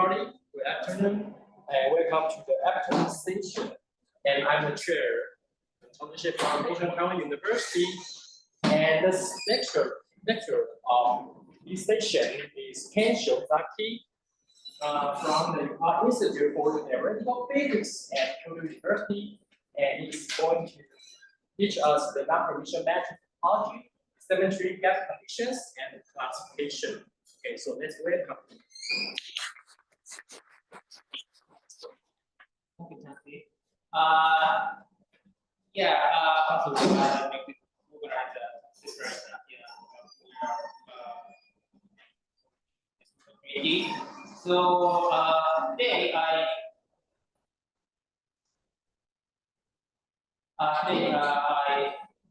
everybody. Good afternoon, and welcome to the afternoon session. And I'm the chair of the Township Foundation County University. And this lecture of this session is Ken Shiozaki from the Institute for Theoretical Physics at Kyoto University, and he's going to teach us the non-Hermitian metric topology, symmetry, gap conditions, and classification. Okay, so let's welcome. Okay, also like we organize different community. So today I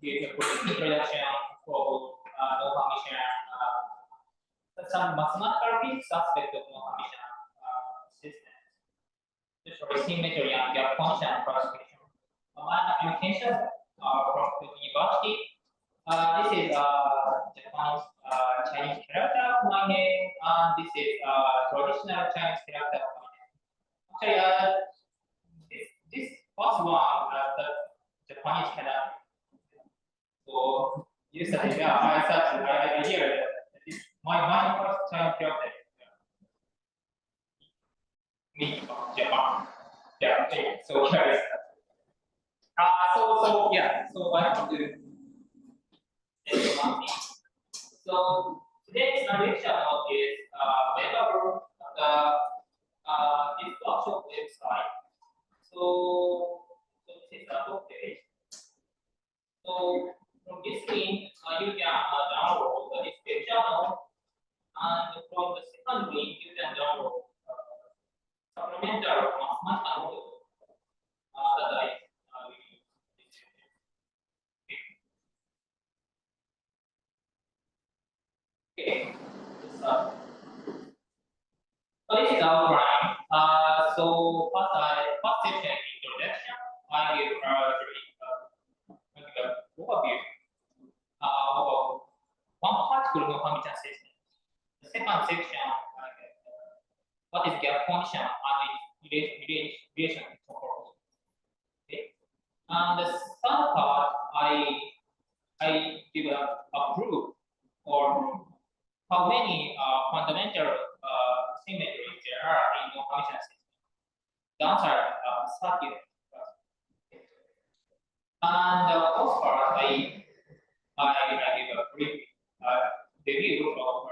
give a quick introduction for non-Hermitian, some mathematical physics aspect of non-Hermitian systems. Especially symmetry and gap function classification. My applications are from the university. This is Japanese Chinese character of my name, and this is traditional Chinese character of my name. Actually, this first one, the Japanese character. So yesterday, I thought I hear that this my first Chinese character. Me from Japan. Yeah, okay. So here is so I have to do one thing. So today's narration of this member of this workshop website. So this is a web page. So from this link, you can download this page channel, and from the second link, you can download supplemental mathematical model that I will use. Okay. So this is outline. So first section is introduction. I will give an overview of one particular non-Hermitian system. The second section, what is gap function and its relation to topology. Okay. And the third part, I give a proof or how many fundamental symmetries there are in non-Hermitian system. The answer is 30. And the fourth part, I give a brief review of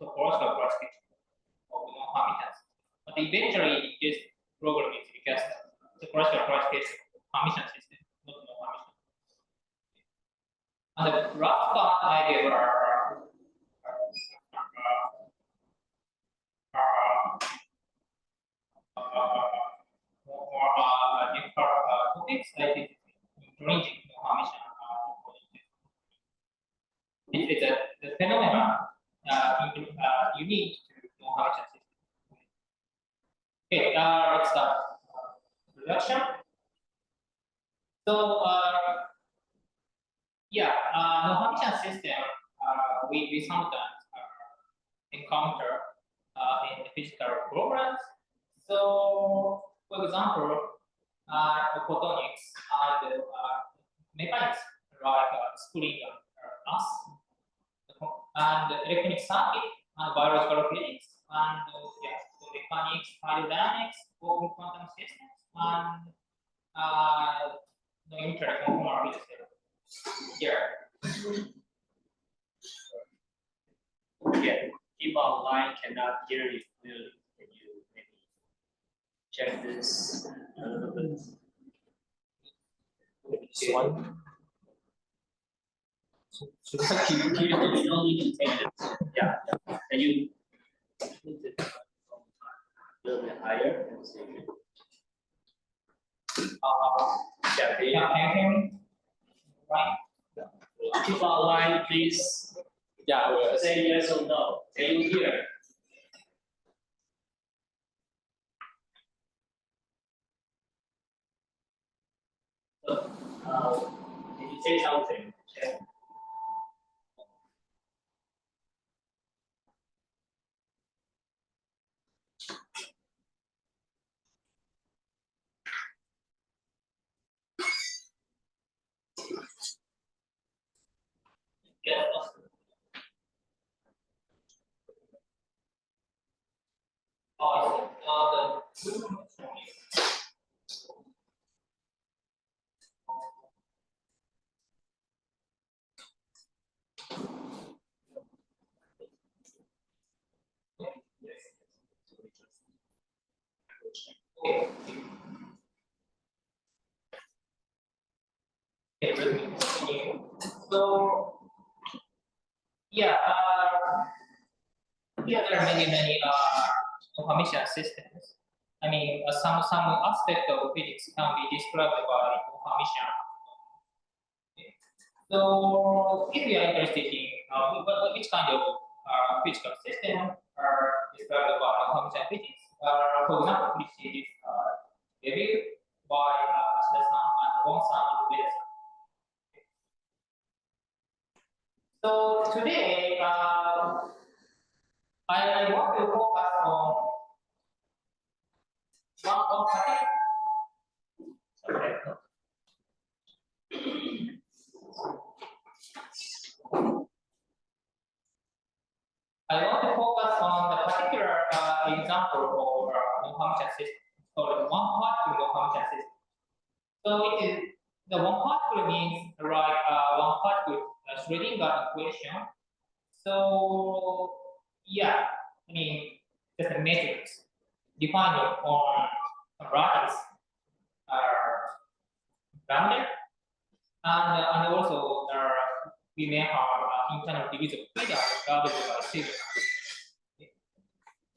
topological classification of the non-Hermitian system. But eventually, this program is because the topological classification of Hermitian system, not non-Hermitian. And the last part I give are topics like ranging non-Hermitian. This is the phenomenon unique to non-Hermitian system. Okay, let's start introduction. So, non-Hermitian system we sometimes encounter in the physical programs. So, for example, photonics and mechanics like spring mass, and electronic circuit and biological physics, and so mechanics, hydrodynamics, open quantum systems, and the interconformal physics here. Yeah, people online cannot hear you clearly. Can you maybe check this a little bit? This one. So you don't need to take it. Yeah. And you need it a little bit higher. Yeah, they have right. People online, please. Yeah, say yes or no. Can you hear? So, did you say something? Check. non-Hermitian systems. I mean, some aspect of physics can be described by non-Hermitian. So, if you are interested in which kind of physical system are described by non-Hermitian physics, for example, this is reviewed by Ashida-san and Wong-san and Ueda-san. So today, I want to focus on one topic. I want to focus on the particular example of non-Hermitian system, called one-particle non-Hermitian system. So it is the one-particle means like one-particle Schrödinger equation. So yeah, I mean just a matrix defined on a lattice bounded, and also we may have internal divisible freedom gathered by sigma.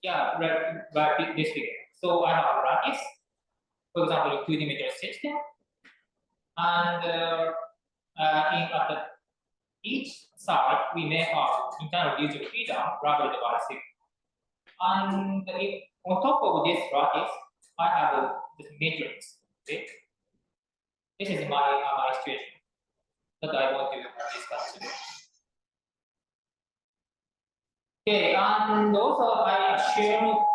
Yeah, right this figure. So I have a lattice, for example, a two-dimensional system, and at each side we may have internal divisible freedom gathered by sigma. And on top of this lattice, I have this matrix. Okay? This is my situation that I want to discuss today. Okay, and also I assume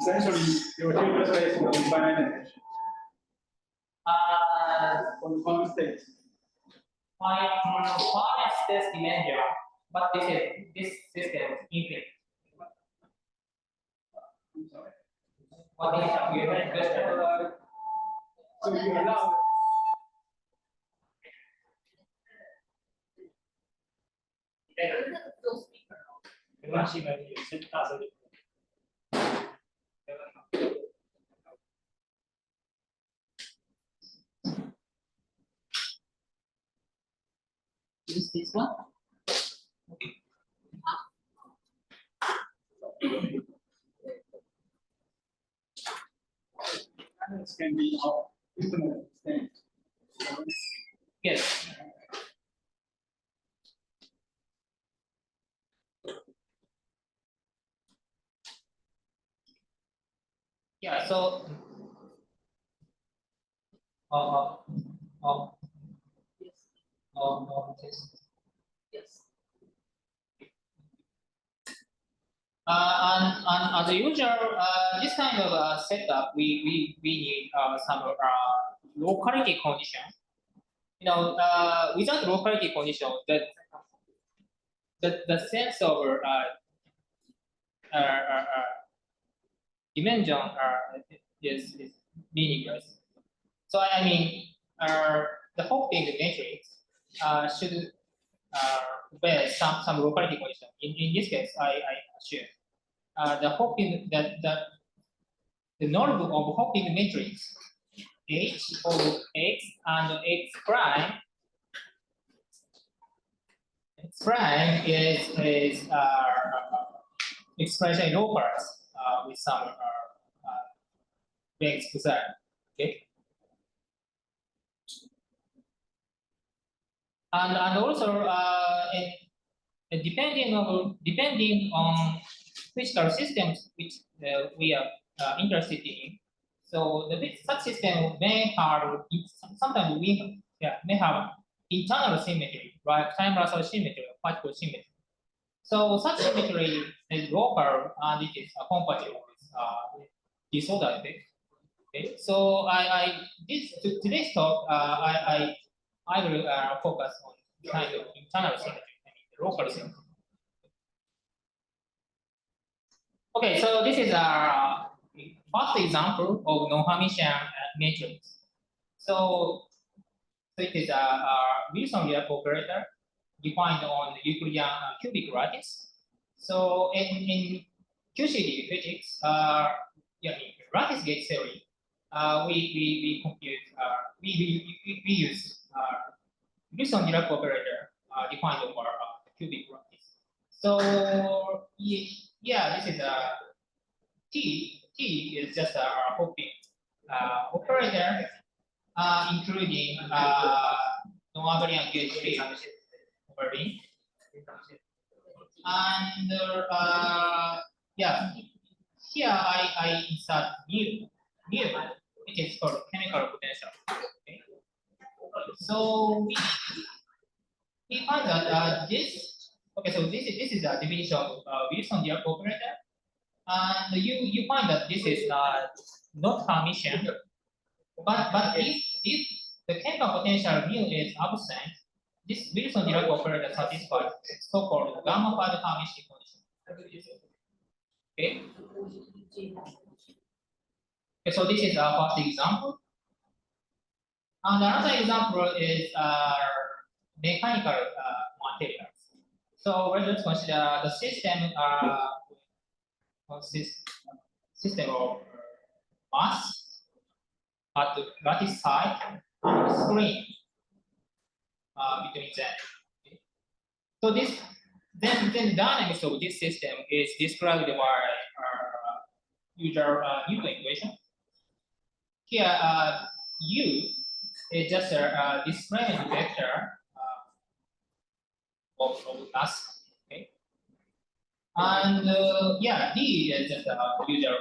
essentially your tutor space will be finite dimension. On one state. my finite space dimension, but this system is infinite. I'm sorry. What is your question? So you allow没关系，没有声大声点。 Use this one. this can be of infinite extent. Yes. Yeah. So. Yes. And as usual, this kind of setup, we need some locality condition. You know, without locality condition, the sense of dimension is meaningless. So I mean, the Hoping matrix should bear some locality condition. In this case, I assume the Hoping that the notebook of Hoping matrix H of x and x prime is expression in locals with some base design. Okay. And also depending on physical systems which we are interested in, so such system may have sometimes may have internal symmetry, right? Time Russell symmetry, or particle symmetry. So such symmetry is local and it is compatible with disorder effect. Okay. So today's talk I will focus on kind of internal symmetry, I mean the local symmetry. Okay, so this is our first example of non-Hermitian matrix. So it is a Wilson-Real operator defined on the Euclidean cubic lattice. So in QCD physics, lattice gate theory, we compute we use Wilson-Dirac operator defined over cubic lattice. So yeah, this is a T. T is just a hoping operator, including non-equilbrium gauge field over ring. And yeah, here I insert mu, which is called chemical potential. Okay. So we find that this. Okay, so this is a definition of Wilson-Dirac operator, and you find that this is not Hermitian. But if the chemical potential mu is absent, this Wilson-Dirac operator satisfies so-called gamma-5 Hermitian condition. Okay. Okay, so this is our first example. And another example is mechanical materials. So let's consider the system system of mass at the lattice side and the screen between them. Okay. So this then the dynamics of this system is described by usual Newton equation. Here, U is just a discriminant vector of mass. Okay, and yeah, D is just a usual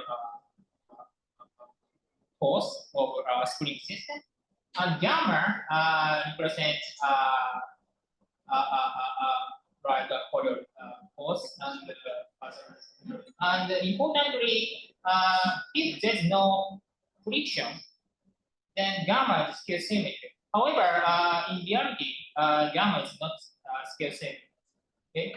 force of our screen system, and gamma represents right for your force and importantly, if there's no friction, then gamma is scale symmetry. However, in reality, gamma is not scale symmetry. Okay,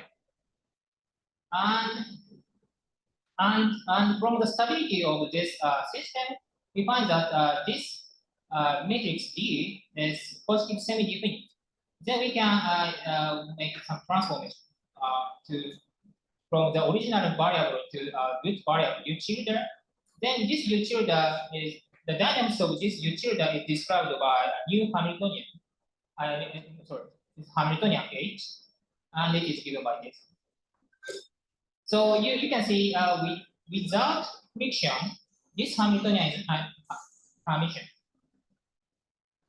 and from the stability of this system, we find that this matrix D is positive semi-definite. Then we can make some transformation from the original variable to good variable U tilde. Then this U tilde is the dynamics of this U tilde is described by a new Hamiltonian. Sorry, it's Hamiltonian H, and it is given by this. So you can see without friction, this Hamiltonian is Hermitian.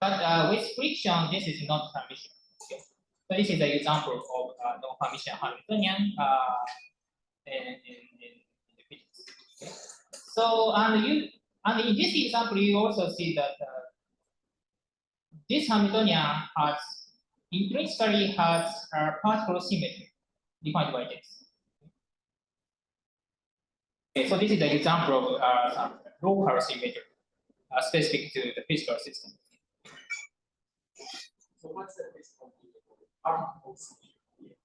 But with friction, this is not Hermitian. Okay. So this is an example of non-Hermitian Hamiltonian in the physics. Okay. So and in this example, you also see that this Hamiltonian intrinsically has particle symmetry defined by this. Okay, so this is an example of some local symmetry specific to the physical system. So what's the physical particle symmetry?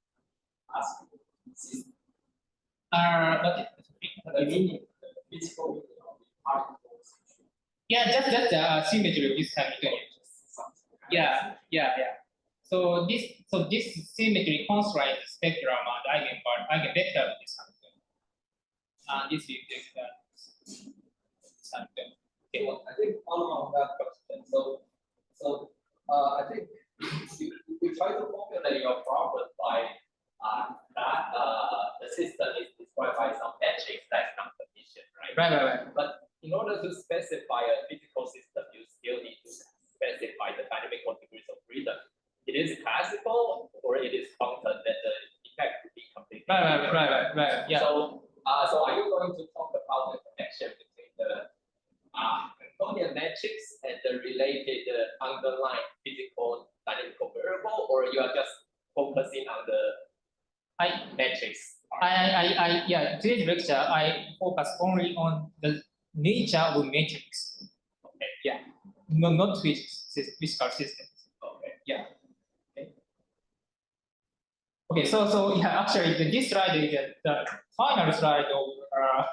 The meaning, the physical particle symmetry. Yeah, just symmetry of this Hamiltonian. Yeah. So this symmetry constrains the spectrum and eigenvector of this Hamiltonian. This is Hamiltonian. Okay. Well, I think on that question. So I think you try to formulate your problem by that the system is described by some metrics that's not Hermitian, right? Right. But in order to specify a physical system, you still need to specify the dynamical degrees of freedom. It is classical or it is quantum that the effect would be completely different. Right. Yeah. So are you going to talk about the connection between the Hamiltonian matrix and the related underlying physical dynamical variable, or you are just focusing on the matrix? Yeah, today's lecture I focus only on the nature of matrix. Okay. Yeah. No, not physical systems. Okay. Yeah. Okay, so yeah, actually this slide is the final slide of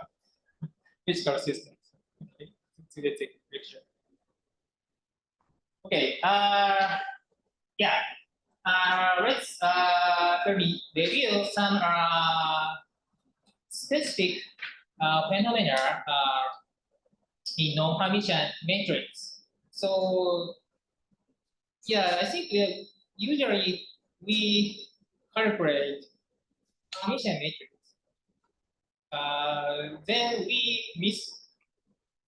physical systems. Okay, today's lecture. Okay, yeah, let me review some specific phenomena in non-Hermitian matrix. So Yeah, I think usually we calculate Hermitian matrix. Then we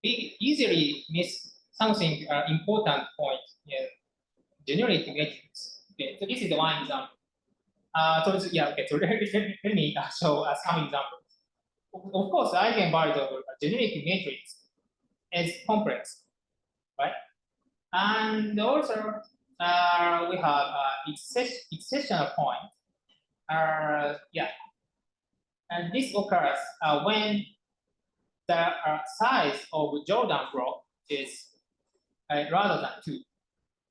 easily miss something important point in generic matrix. Okay, so this is the one example. So let me show some examples. Of course, eigenvalues of a generic matrix is complex, right? And also we have exceptional point. And this occurs when the size of Jordan block is rather than 2,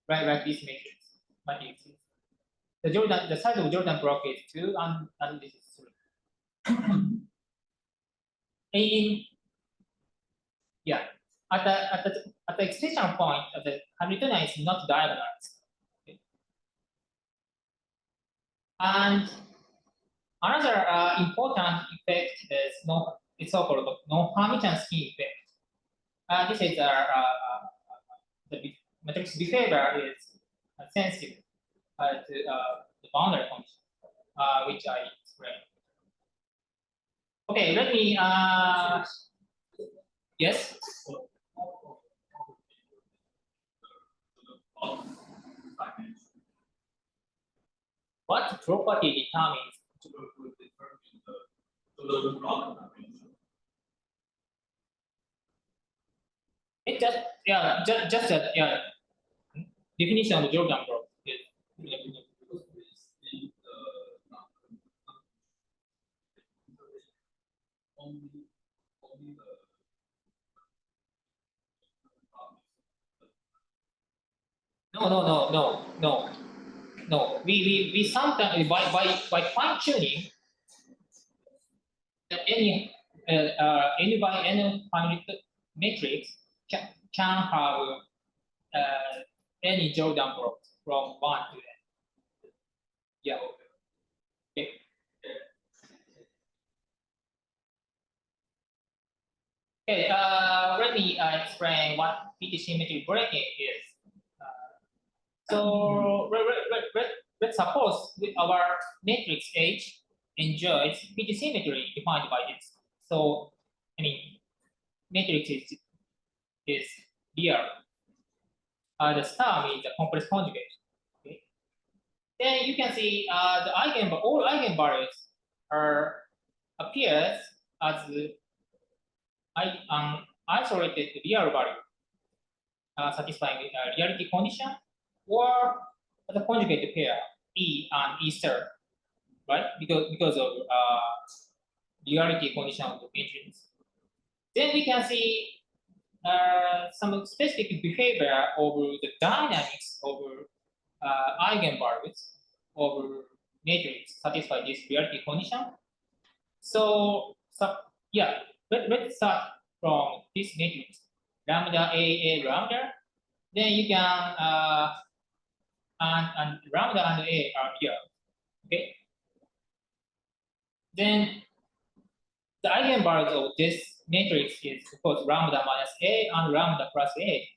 right? Like this matrix. The size of Jordan block is 2, and this is 3. Yeah, at the extension point, the Hamiltonian is not diagonalized. Okay. And another important effect is it's so-called non-Hermitian scheme effect. This is the matrix behavior is sensitive to the boundary condition, which I explained. Okay, let me. Yes. What property determines? It just definition of Jordan block is. No. We sometimes by fine tuning that any by any matrix can have any Jordan block from 1 to n. Yeah. Okay. Okay. Let me explain what PT symmetry breaking is. So let's suppose our matrix H enjoys PT symmetry defined by this. So I mean matrix is real. The star means the complex conjugate. Okay. Then you can see all eigenvalues appears as isolated real value satisfying reality condition, or the conjugate pair E and E star, right? Because of reality condition of the matrix. Then we can see some specific behavior over the dynamics over eigenvalues over matrix satisfy this reality condition. So yeah, let's start from this matrix lambda a lambda. Then you can and lambda and a are here. Okay. Then the eigenvalues of this matrix is of course lambda minus a and lambda plus a,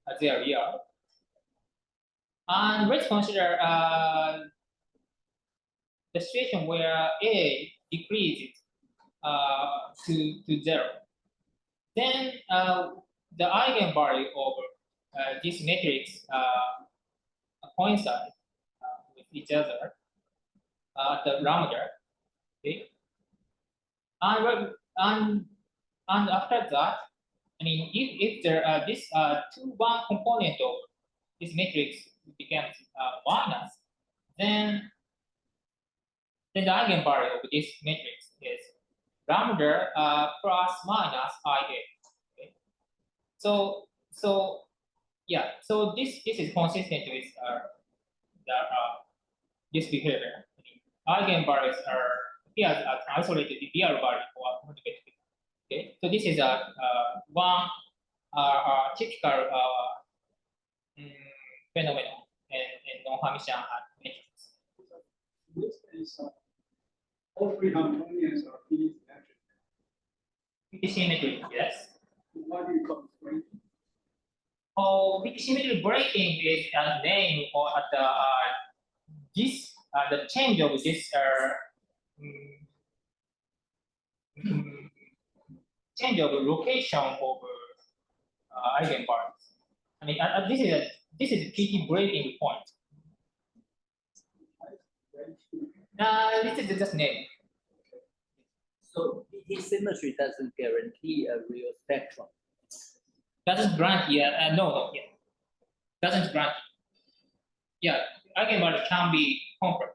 as they are real. And let's consider the situation where a decreases to 0. Then the eigenvalue of this matrix coincide with each other at the lambda. Okay. And after that, I mean, if there are this one component of this matrix becomes minus, then the eigenvalue of this matrix is lambda plus minus IA. Okay. So yeah, so this is consistent with this behavior. Eigenvalues are here as isolated real value or conjugate. Okay, so this is one typical phenomenon in non-Hermitian matrix. This is all three harmonious are PT symmetric. PT symmetry, yes. What do you call breaking? Peak symmetry breaking is a name or the change of this change of location of eigenparts. I mean, this is PT breaking point. This is just name. So PT symmetry doesn't guarantee a real spectrum. Doesn't grant yet. No, yeah. Doesn't grant. Yeah, eigenvalue can be complex.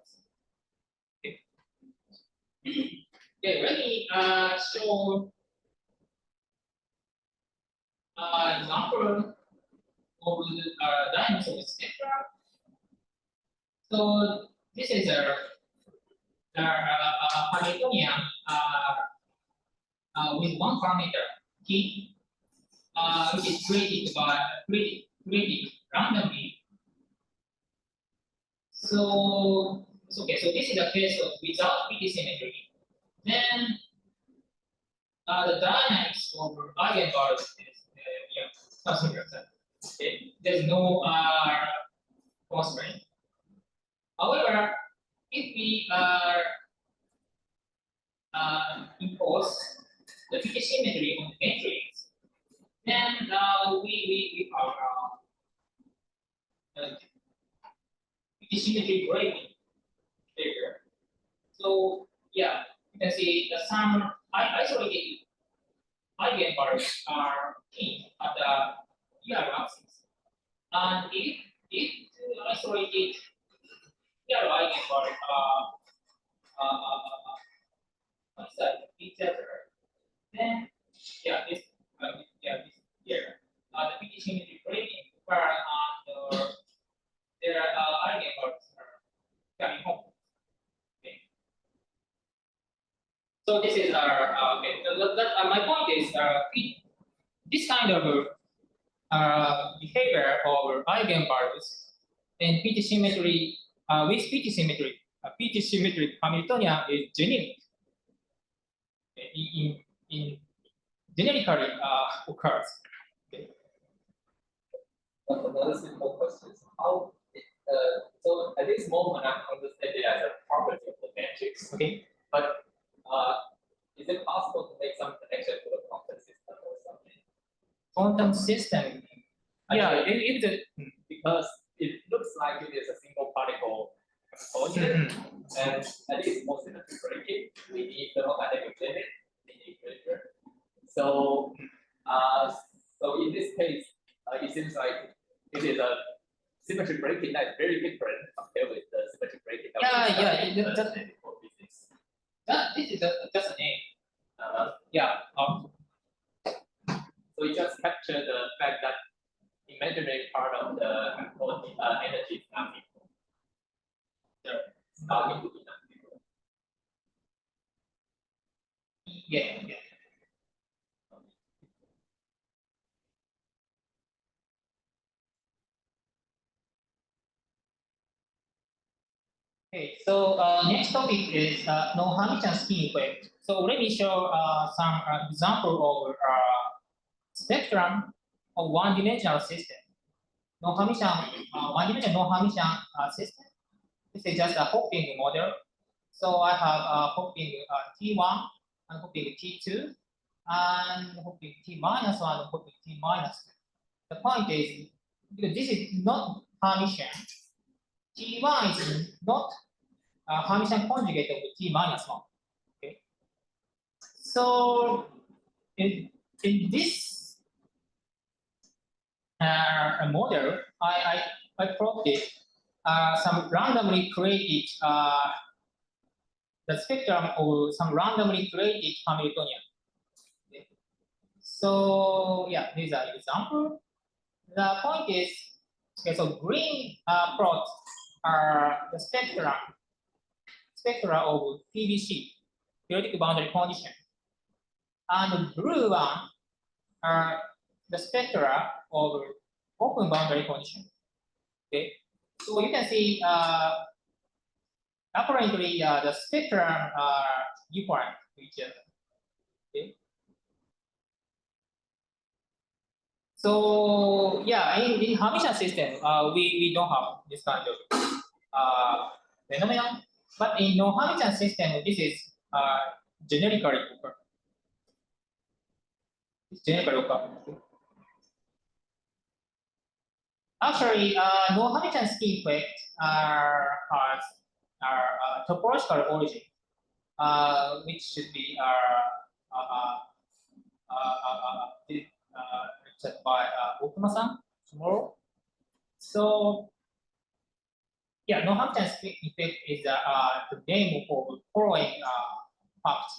Okay. Okay, let me show number of the diamonds of the spectra. So this is a Hamiltonian with one parameter t, which is created randomly. So okay, so this is a case of without PT symmetry. Then the dynamics of eigenvalues is something like that. Okay. There's no constraint. However, if we impose the PT symmetry on the matrix, then we are PT symmetry breaking here. So yeah, you can see the some isolated eigenvalues are key at the ER axis, and if two isolated ER eigenvalues outside each other, then yeah, this here the PT symmetry breaking occur and their eigenvalues are coming home. Okay. So this is our okay. So my point is this kind of behavior of eigenvalues and PT symmetry with PT symmetry Hamiltonian is generic. In generically occurs. Okay. Another simple question is how. So at this moment, I'm understanding it as a property of the matrix. Okay. But is it possible to make some connection to the quantum system or something? Quantum system. Yeah, Because it looks like it is a single particle component, and at least more symmetry breaking, we need the thermodynamic limit in equilibrium. So, so in this case, it seems like it is a symmetry breaking that is very different compared with the symmetry breaking. This is just a name. So it just captures the fact that imaginary part of the energy is not equal. It's not equal to not equal. Yeah. Okay, so next topic is non-Hermitian spin effect. So let me show some example of spectrum of one-dimensional system. Non-Hermitian, one-dimensional non-Hermitian system. This is just a hopping model. So I have hopping T1 and hopping T2 and hopping T minus 1 and hopping T minus 2. The point is, because this is not Hermitian, T1 is not Hermitian conjugate of T minus 1. Okay. So in this model, I plotted some randomly created the spectrum of some randomly created Hamiltonian. Okay. So yeah, these are example. The point is, okay, so green plots are the spectra of PBC, periodic boundary condition, and the blue one are the spectra of open boundary condition. Okay, so you can see apparently the spectra are different to each other. Okay, so So yeah, in Hermitian system, we don't have this kind of phenomenon, but in non-Hermitian system, this is generically occur. It's generically occur. Actually, non-Hermitian scheme effect has topological origin, which should be lectured by Okuma-san tomorrow. So yeah, non-Hermitian scheme effect is the name of following fact.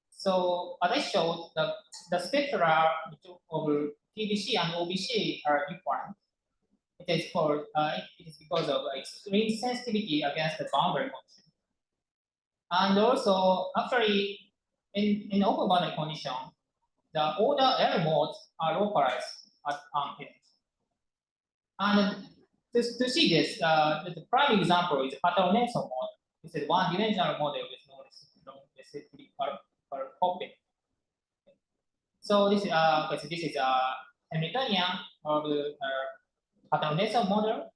So as I showed, the spectra of PBC and OBC are different. It is because of extreme sensitivity against the boundary condition. And also, actually, in open boundary condition, the order L modes are localized at unhinged. And to see this, the prime example is Paterno-Nelson mode. This is one-dimensional model with non-reciprocal copy. So this is Hamiltonian of the Paterno-Nelson model.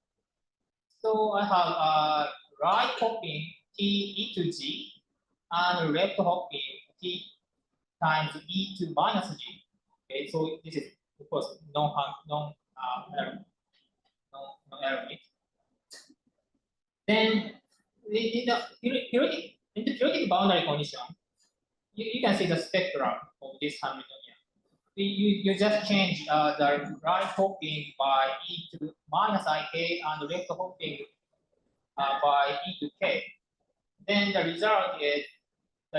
So I have right hopping T e to G and left hopping T times e to minus G. Okay, so this is of course non-Hermit. Then in the periodic boundary condition, you can see the spectrum of this Hamiltonian. You just change the right hopping by e to minus ik and left hopping by e to k. Then the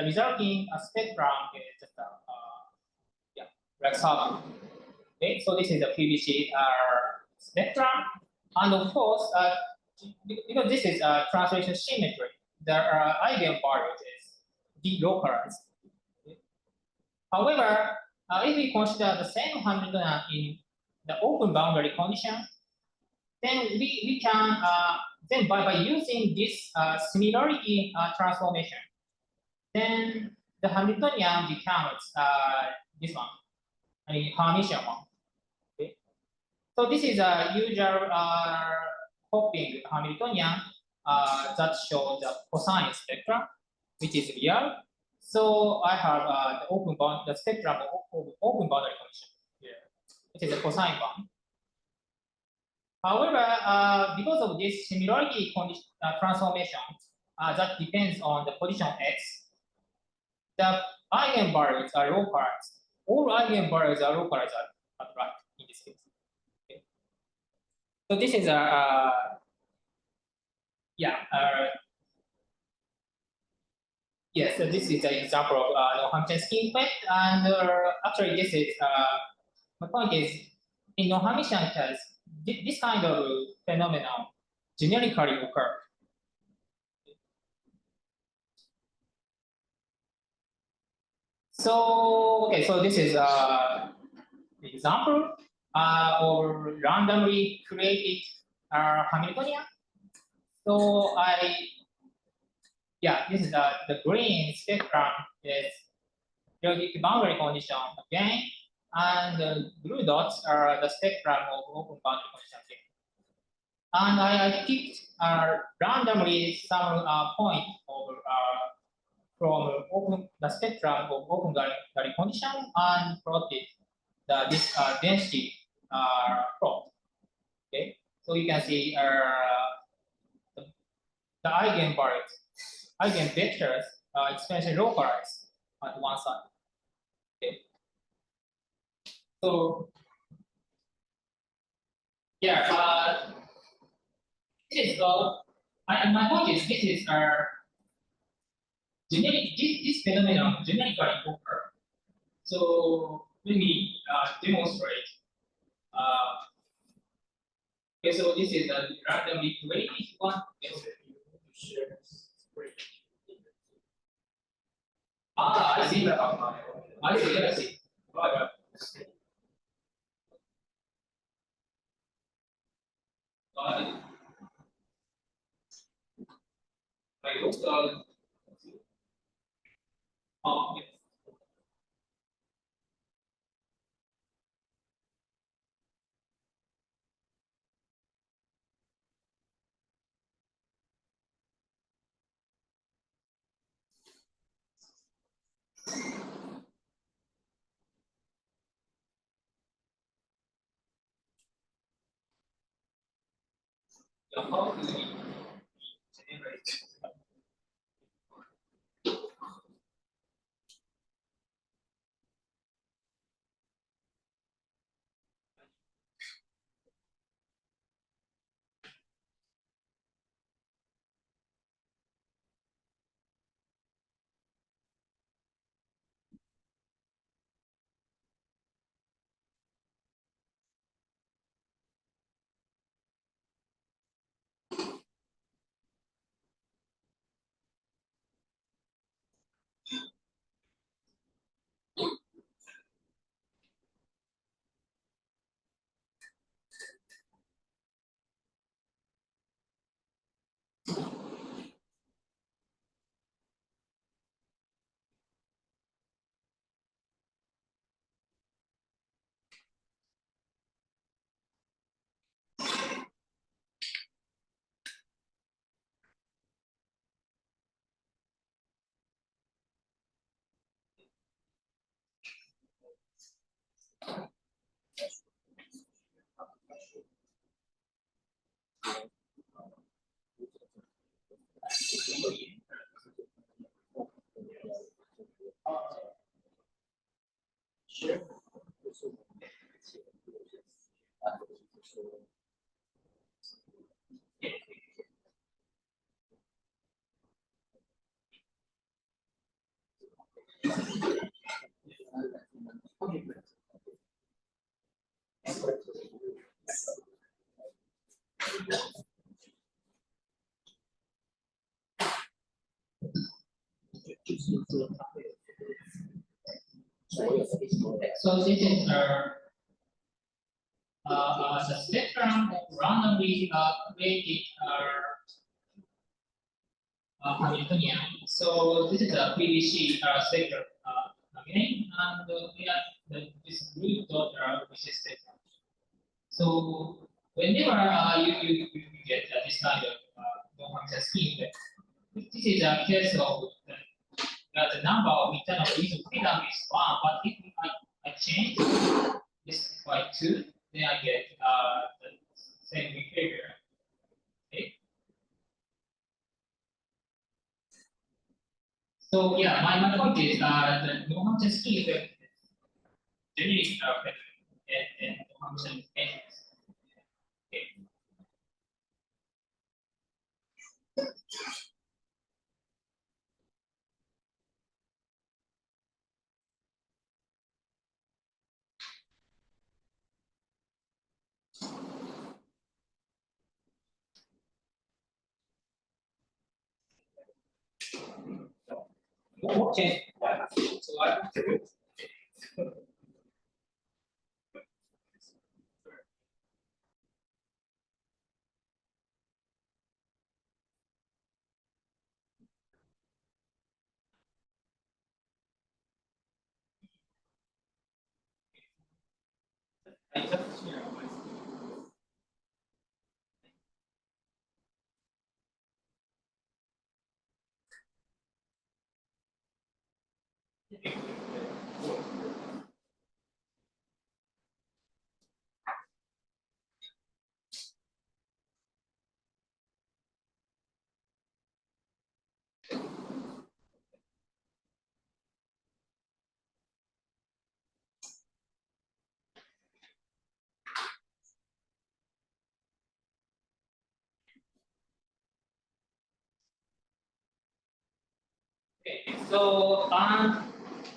resulting spectrum is just like circle. Okay, so this is the PVC spectrum, and of course, because this is translation symmetry, the eigenvalues is delocalized. Okay. However, if we consider the same Hamiltonian in the open boundary condition, then we can then by using this similarity transformation, then the Hamiltonian becomes this one, I mean Hermitian one. Okay, so this is a usual hopping Hamiltonian that shows the cosine spectrum, which is real. So I have the spectrum of open boundary condition here. It is a cosine one. However, because of this similarity transformation that depends on the position x, the eigenvalues are localized. All eigenvalues are localized at right in this case. Okay. So this is yes, so this is an example of non-Hermitian scheme effect, and actually this is my point is in non-Hermitian case, this kind of phenomenon generically occur. So okay, so this is an example of randomly created Hamiltonian. So this is the green spectrum is periodic boundary condition again, and the blue dots are the spectrum of open boundary condition again. And I picked randomly some point over from the spectrum of open boundary condition and plotted this density plot. Okay, so you can see the eigenvectors expansion localized at one side. Okay. So yeah, this is my point is this is this phenomenon generically occur. So let me demonstrate. Okay, so this is a randomly created one. I see. I see. I hope yes. So how do we generate? So this is the spectrum randomly created Hamiltonian. So this is a PVC spectrum again, and we have this blue dot which is spectrum. So whenever you get this kind of non-Hermitian scheme, this is a case of the number of internal reason freedom is 1, but if I change this by 2, then I get the same behavior. Okay. So yeah, my point is the non-Hermitian scheme is generally and non-Hermitian engines. Okay. Okay. So I just share my screen. Okay, so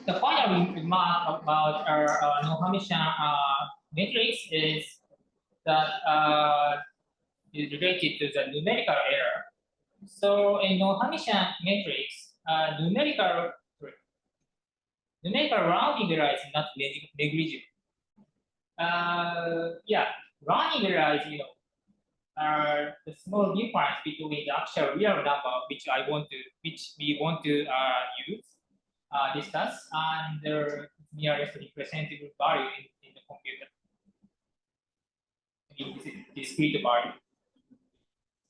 the final remark about our non-Hermitian matrix is that is related to the numerical error. So in non-Hermitian matrix, numerical rounding error is not negligible. Yeah, rounding error is the small difference between the actual real number which we want to use, discuss, and the nearest representative value in the computer. I mean, this is discrete value.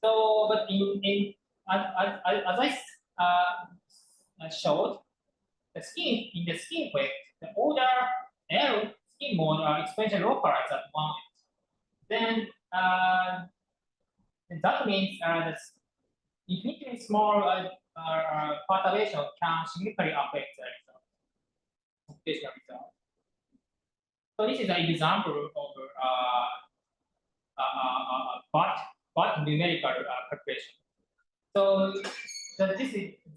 So, but as I showed, the scheme in the scheme way, the order L scheme mode expansion localized at one. Then that means that infinitely small perturbation can significantly affect the result, computational result. So this is an example of but numerical calculation. So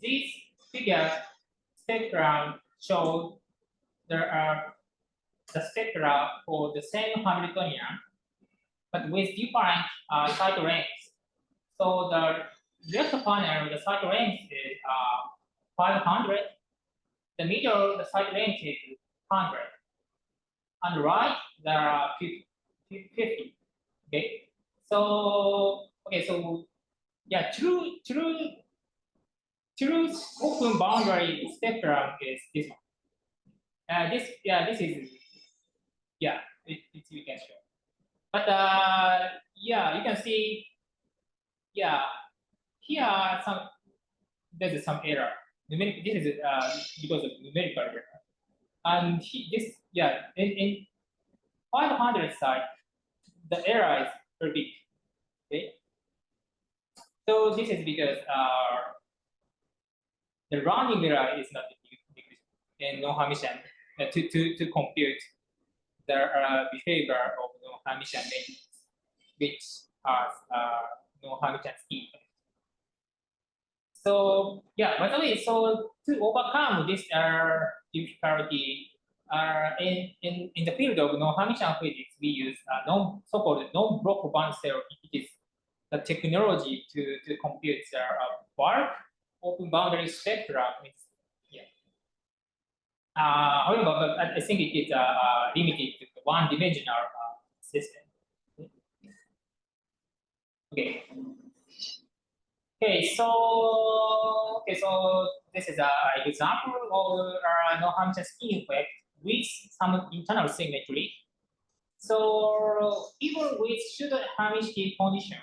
these figures spectrum show there are the spectra for the same Hamiltonian, but with different cycle lengths. So the left panel, the cycle length is 500. The middle, the cycle length is 100. On the right, there are 50. Okay. So yeah, true open boundary spectrum is this one. This is you can show. But yeah, you can see here there's some error. This is because of numerical error. And in 500 side, the error is very big. Okay. So this is because the rounding error is not big in non-Hermitian to compute the behavior of non-Hermitian matrix, which has non-Hermitian scheme. So yeah, by the way, so to overcome this difficulty, in the field of non-Hermitian physics, we use so-called non-block band theory. It is the technology to compute the bulk open boundary spectrum. However, I think it is limited to the one-dimensional system. Okay. So this is an example of non-Hermitian scheme effect with some internal symmetry. So even with pseudo-Hermitian condition,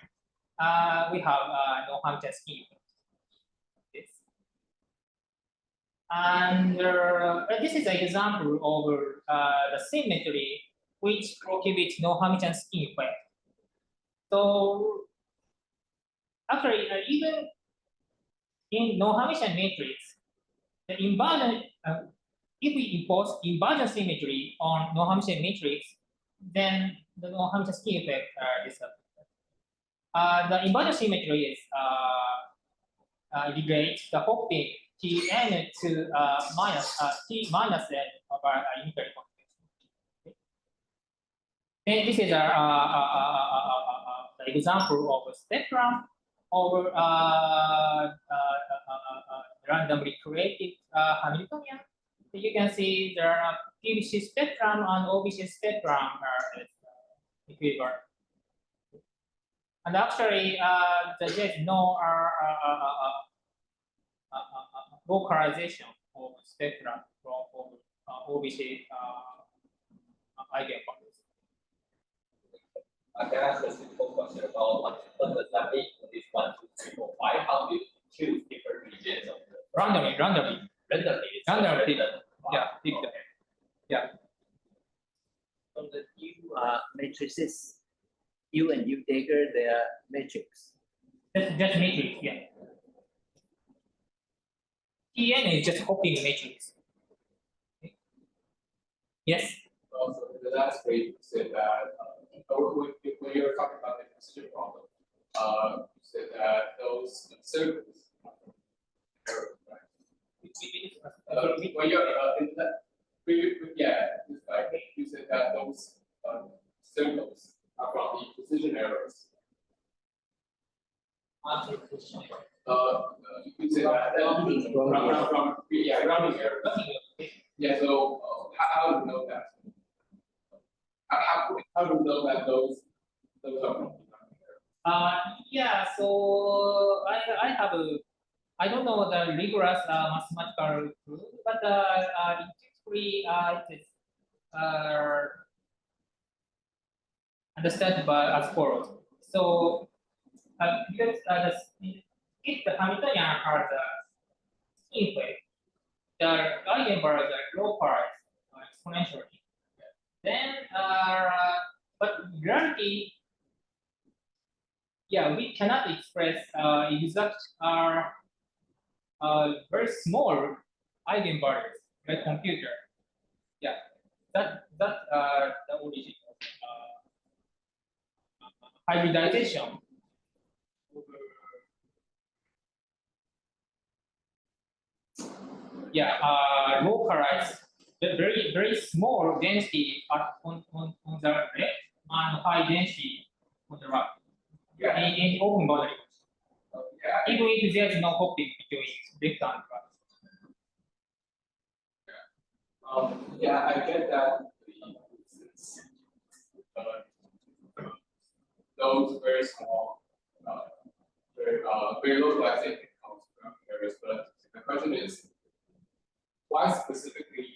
we have non-Hermitian scheme effect. And this is an example of the symmetry which prohibits non-Hermitian scheme effect. So actually, even in non-Hermitian matrix, the invariant, if we impose invariant symmetry on non-Hermitian matrix, then the non-Hermitian scheme effect disappears. The invariant symmetry is relates the hopping Tn to T minus n over unitary quantity. And this is the example of a spectrum of randomly created Hamiltonian. So you can see there are PVC spectrum and OVC spectrum are equivalent. And actually, there is no localization of spectrum from OVC eigenvalues. I can ask a simple question about what does that mean for this 1, 2, 3, 4, 5? How do you choose different regions of the randomly? Wow. Yeah. From the U matrices, U and U dagger, they are matrix. Just matrix, yeah. Tn is just hopping matrix. Yes. Also, in the last week, you said that when you were talking about the precision problem, you said that those circles, right? When you're in that, it's like you said that those circles are from the precision errors. You said that from rounding errors. Yeah. So how do you know that? How do you know that those are from? Yeah. So I don't know the rigorous mathematical proof, but intuitively it is understood by as follows. So because if the Hamiltonian are the scheme effect, the eigenvalues are low parts exponentially. Then, but in reality, yeah, we cannot express exact very small eigenvalues by computer. Yeah, that the origin of hybridization. Yeah, localized very small density on the left and high density on the right. Yeah. In open boundary. Yeah. Even if there is no hopping between left and right. Yeah, I get that. Those very small, very localized areas, but the question is, why specifically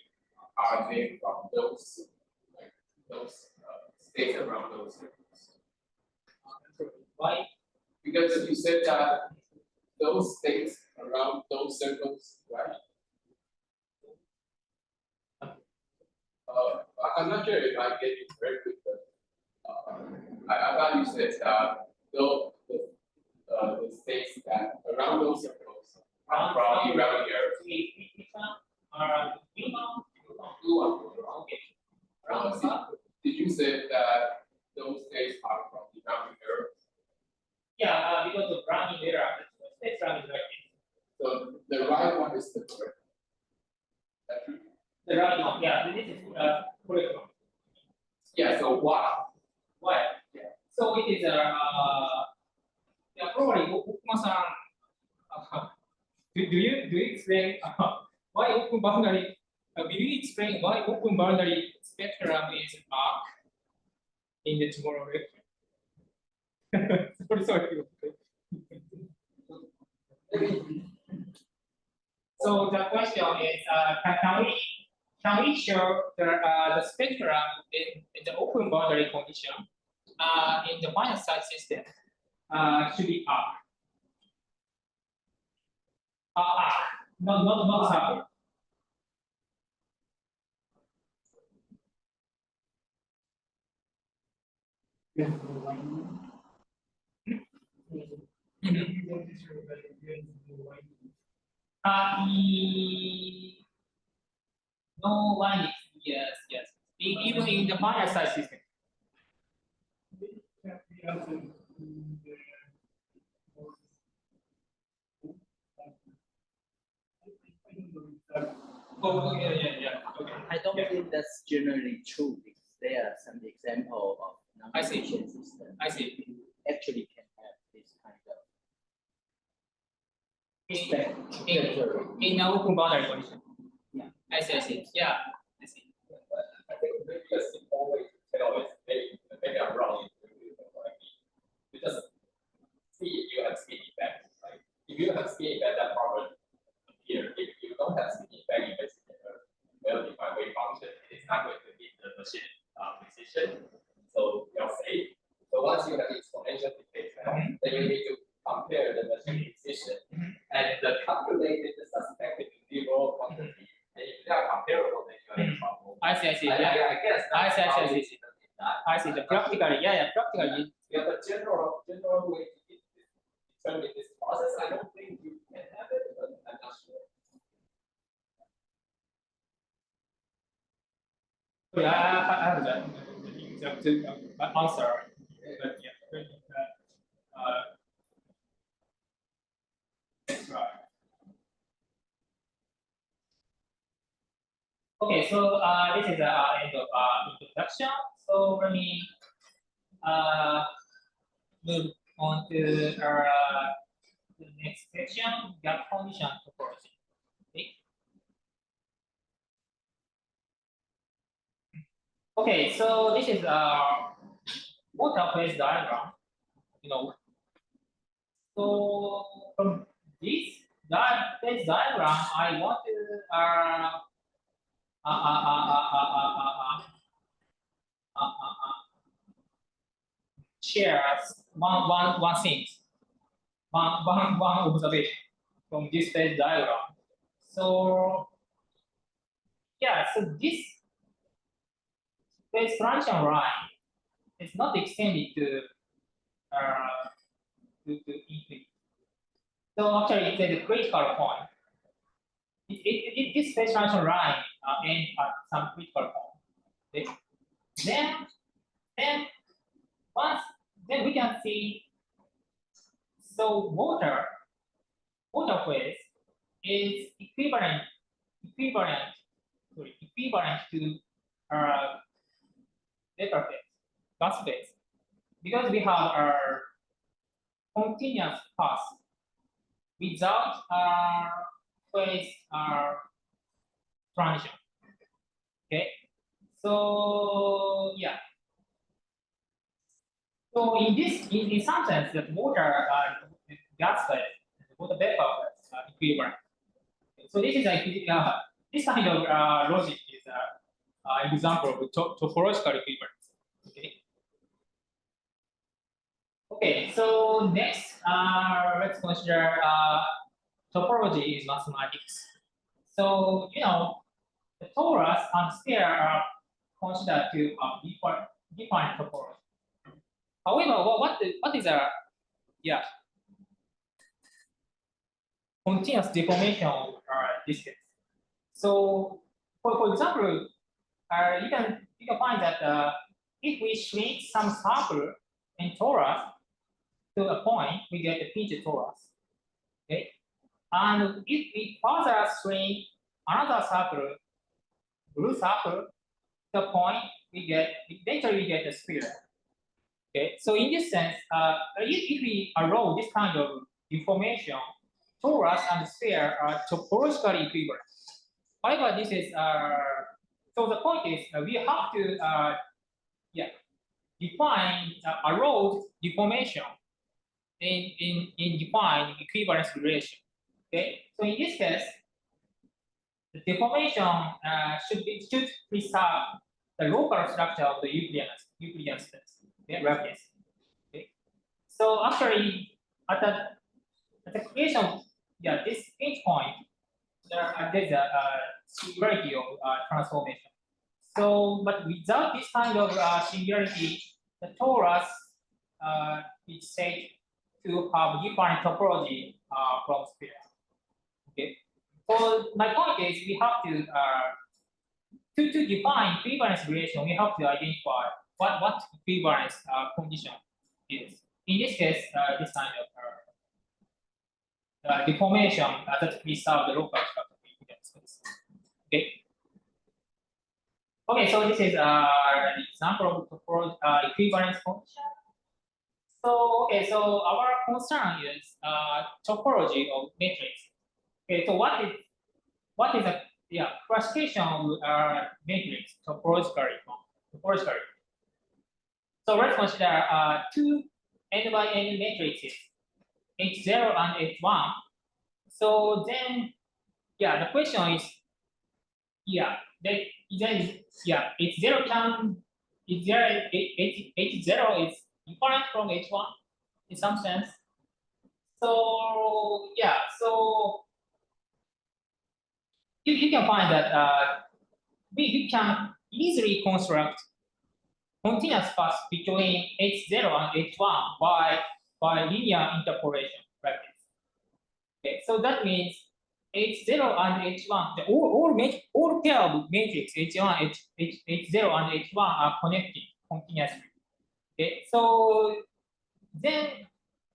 are they from those, like those states around those circles? Why? Because you said that those states around those circles, right? I'm not sure if I get it correctly, but I thought you said that the states that around those circles are from irregular areas. Did you say that those states are from irregular areas? Yeah, because of rounding error, it's rounding like this. So the right one is the correct. That's true. The right one, yeah, this is correct one. Yeah. So why? Why? Yeah. So it is yeah, probably Ukuma-san, do you explain why open boundary? Will you explain why open boundary spectrum is arc in the tomorrow lecture? sorry. So the question is, can we show the spectrum in the open boundary condition in the finite size system should be arc? Not circle. No one, yes. Even in the finite size system. Oh, yeah. Okay. I don't think that's generally true because there are some example of non-Hermitian system. I see. Actually can have this kind of In an open boundary condition. Yeah. I see. Yeah, I see. I think maybe a simple way to tell is maybe I'm wrong. You just see if you have spin effect. Like if you have spin effect, that problem appear. If you don't have spin effect, you basically have a well-defined wave function. It's not going to be the machine precision. So you're safe. So once you have exponential decay, then you need to compare the machine precision and the calculated suspected zero quantity. And if they are comparable, then you are in trouble. I see. I guess I see. I see. The practically, practically. Yeah, but general way to determine this process, I don't think you can have it, but I'm not sure. Yeah, I have that answer. But yeah, that's right. Okay, so this is the end of introduction. So let me move on to the next section, gap condition topology. Okay, so this is water phase diagram. So from this phase diagram, I want to share one thing, one observation from this phase diagram. So yeah, so this phase transition line is not extended to increase. So actually, it's a critical point. This space transition line ends at some critical point. Okay. Then then we can see. So water phase is equivalent to vapor phase, gas phase, because we have our continuous path without phase transition. Okay, so yeah. So in some sense, the water gas phase, water vapor phase are equivalent. So this is this kind of logic is an example of topological equivalence. Okay. Okay. So next, let's consider topology is mathematics. So the torus and sphere are considered to different topology. However, what is a continuous deformation this case? So for example, you can find that if we shrink some circle in torus to a point, we get a pinch torus. Okay, and if we further shrink another circle, blue circle, the point eventually we get a sphere. Okay, so in this sense, if we allow this kind of deformation, torus and sphere are topologically equivalent. However, this is so the point is we have to define allowed deformation in define equivalence relation. Okay, so in this case, the deformation should preserve the local structure of the Euclidean space. Okay, reference. Okay, so actually at the creation of this pinch point, there's a singularity of transformation. So, but without this kind of singularity, the torus is said to have different topology from sphere. Okay. So my point is we have to define equivalence relation. We have to identify what equivalence condition is. In this case, this kind of deformation that preserve the local structure of the Euclidean space. Okay. Okay, so this is an example of equivalence condition. So okay, so our concern is topology of matrix. Okay, so what is a classification of matrix topologically? So let's consider two n by n matrices, H0 and H1. So then, the question is, H0 H0 is different from H1 in some sense. So so you can find that we can easily construct continuous paths between H0 and H1 by linear interpolation like this. Okay, so that means H0 and H1, all pair of matrix H1, H0 and H1 are connected continuously. Okay, so then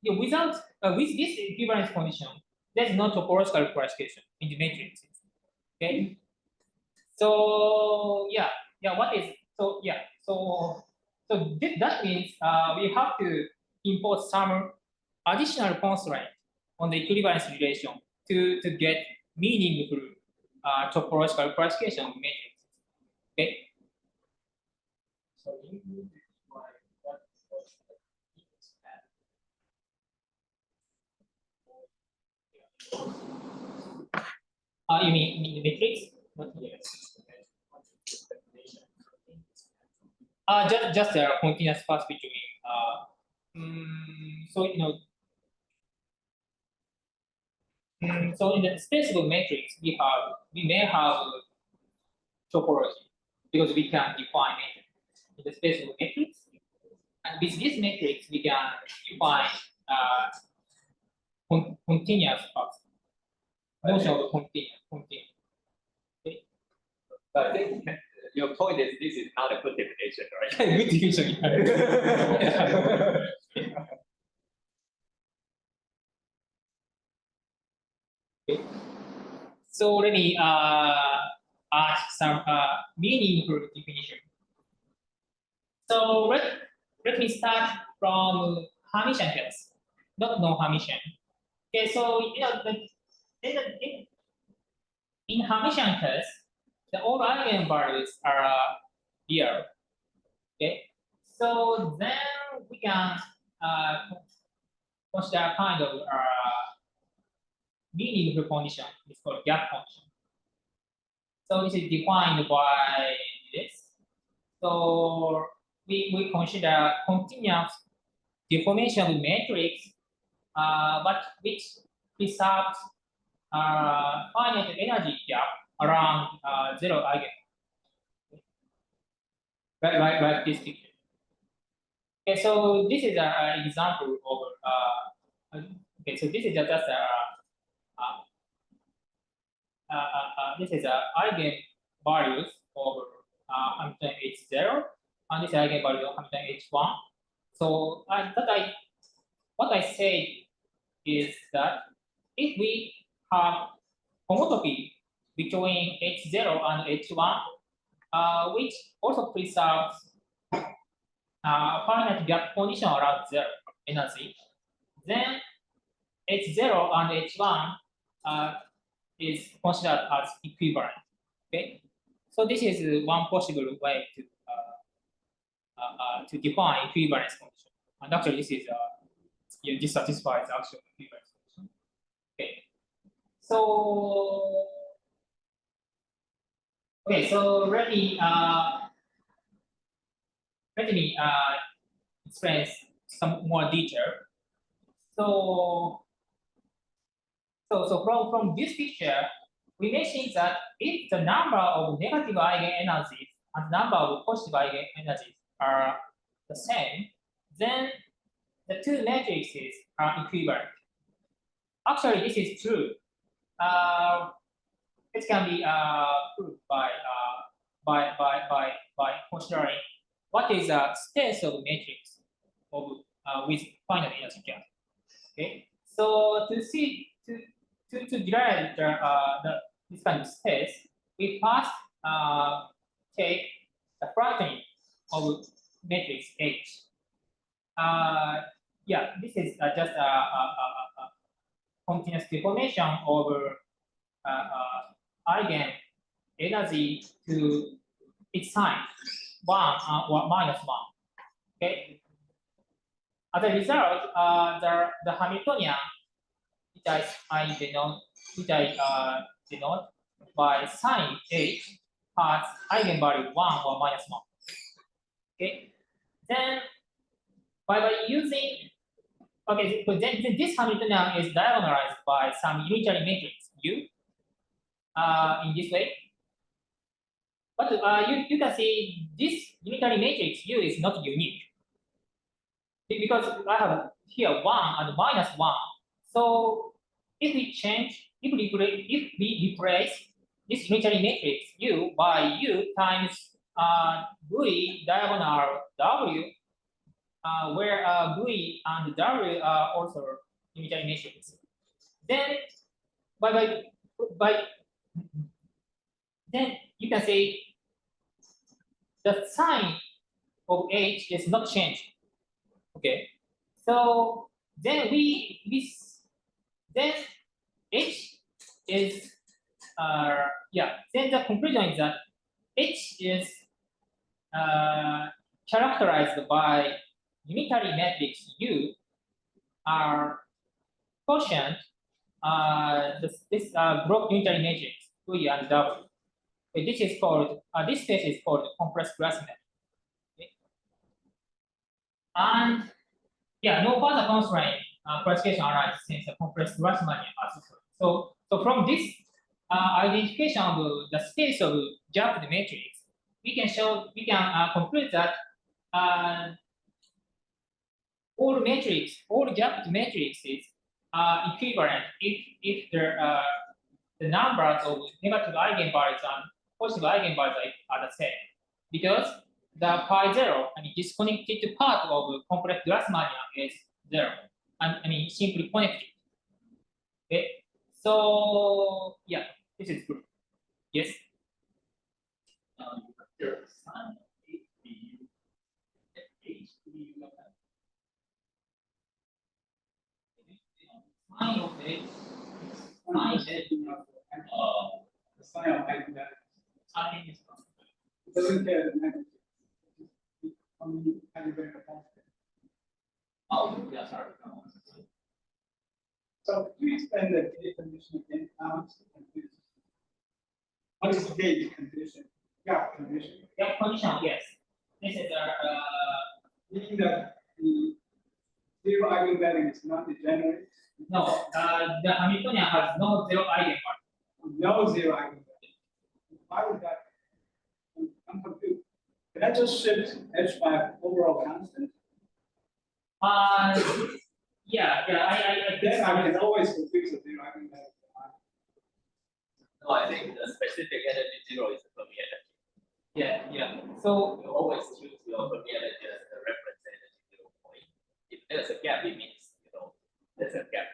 with this equivalence condition, there's no topological classification in the matrices. Okay, so what is so that means we have to import some additional constraint on the equivalence relation to get meaningful topological classification of matrices. Okay. So you mean in the matrix? Just a continuous path between. So so in the space of matrix, we may have topology because we can define matrix in the space of matrix, and with this matrix we can define continuous parts. Motion of continuous. But I think your point is this is not a good definition, right? Good definition. Okay. So let me add some meaningful definition. So let me start from Hermitian case, not non-Hermitian. Okay, so in Hermitian case, all eigenvalues are real. Okay, so then we can consider kind of meaningful condition. It's called gap function. So this is defined by this. So we consider continuous deformation of matrix, but which preserves finite energy gap around zero eigen. Like this picture. Okay, so this is an example of okay, so this is just this is eigen values of Hamilton H0, and this is eigen value of Hamilton H1. So what I say is that if we have homotopy between H0 and H1, which also preserves finite gap condition around zero energy, then H0 and H1 is considered as equivalent. Okay, so this is one possible way to define equivalence condition. And actually, this is this satisfies actual equivalence condition. Okay, so let me explain some more detail. So from this picture, we may think that if the number of negative eigenenergies and number of positive eigenenergies are the same, then the two matrices are equivalent. Actually, this is true. It can be proved by considering what is the space of matrix of with finite energy gap. Okay, so to derive this kind of space, we first take the flattening of matrix H. Yeah, this is just a continuous deformation over eigen energy to its sign 1 or -1. Okay. As a result, the Hamiltonian, which I denote by sign H, has eigenvalue 1 or -1. Okay. Then by using so then this Hamiltonian is diagonalized by some unitary matrix U in this way. But you can see this unitary matrix U is not unique because I have here 1 and -1. So if we replace this unitary matrix U by U times V diagonal W, where V and W are also unitary matrices, then then you can say the sign of H is not changed. Okay, so then then H is then the conclusion is that H is characterized by unitary matrix U are quotient this group unitary matrix V and W. Okay, this is called this space is called compressed Grassmann. Okay. And yeah, no further constraint classification arises since the compressed Grassmann are so from this identification of the space of jagged matrix, we can conclude that all gapped matrices are equivalent if the numbers of negative eigenvalues and positive eigenvalues are the same, because the pi zero, I mean, disconnected part of complex Grassmannian is zero, and I mean simply connected. Okay, so yeah, this is good. Yes. Sign of H. The sign of mathematics. Sign is It doesn't care the magnitude. How many constant. oh yeah, sorry. So could you explain the gate condition again? What is gate condition? Gap condition. Yeah, condition, yes. This is Meaning that the zero eigenvalue is not degenerate. no, the Hamiltonian has no zero eigenvalue. No zero eigenvalue. Why would that? I'm confused. Can I just shift h by overall constant? Yeah, I Then I can always fix a zero eigenvalue. No, I think the specific energy zero is the Fermi energy. yeah. So You always choose your Fermi energy as the reference energy zero point. If there's a gap, it means there's a gap.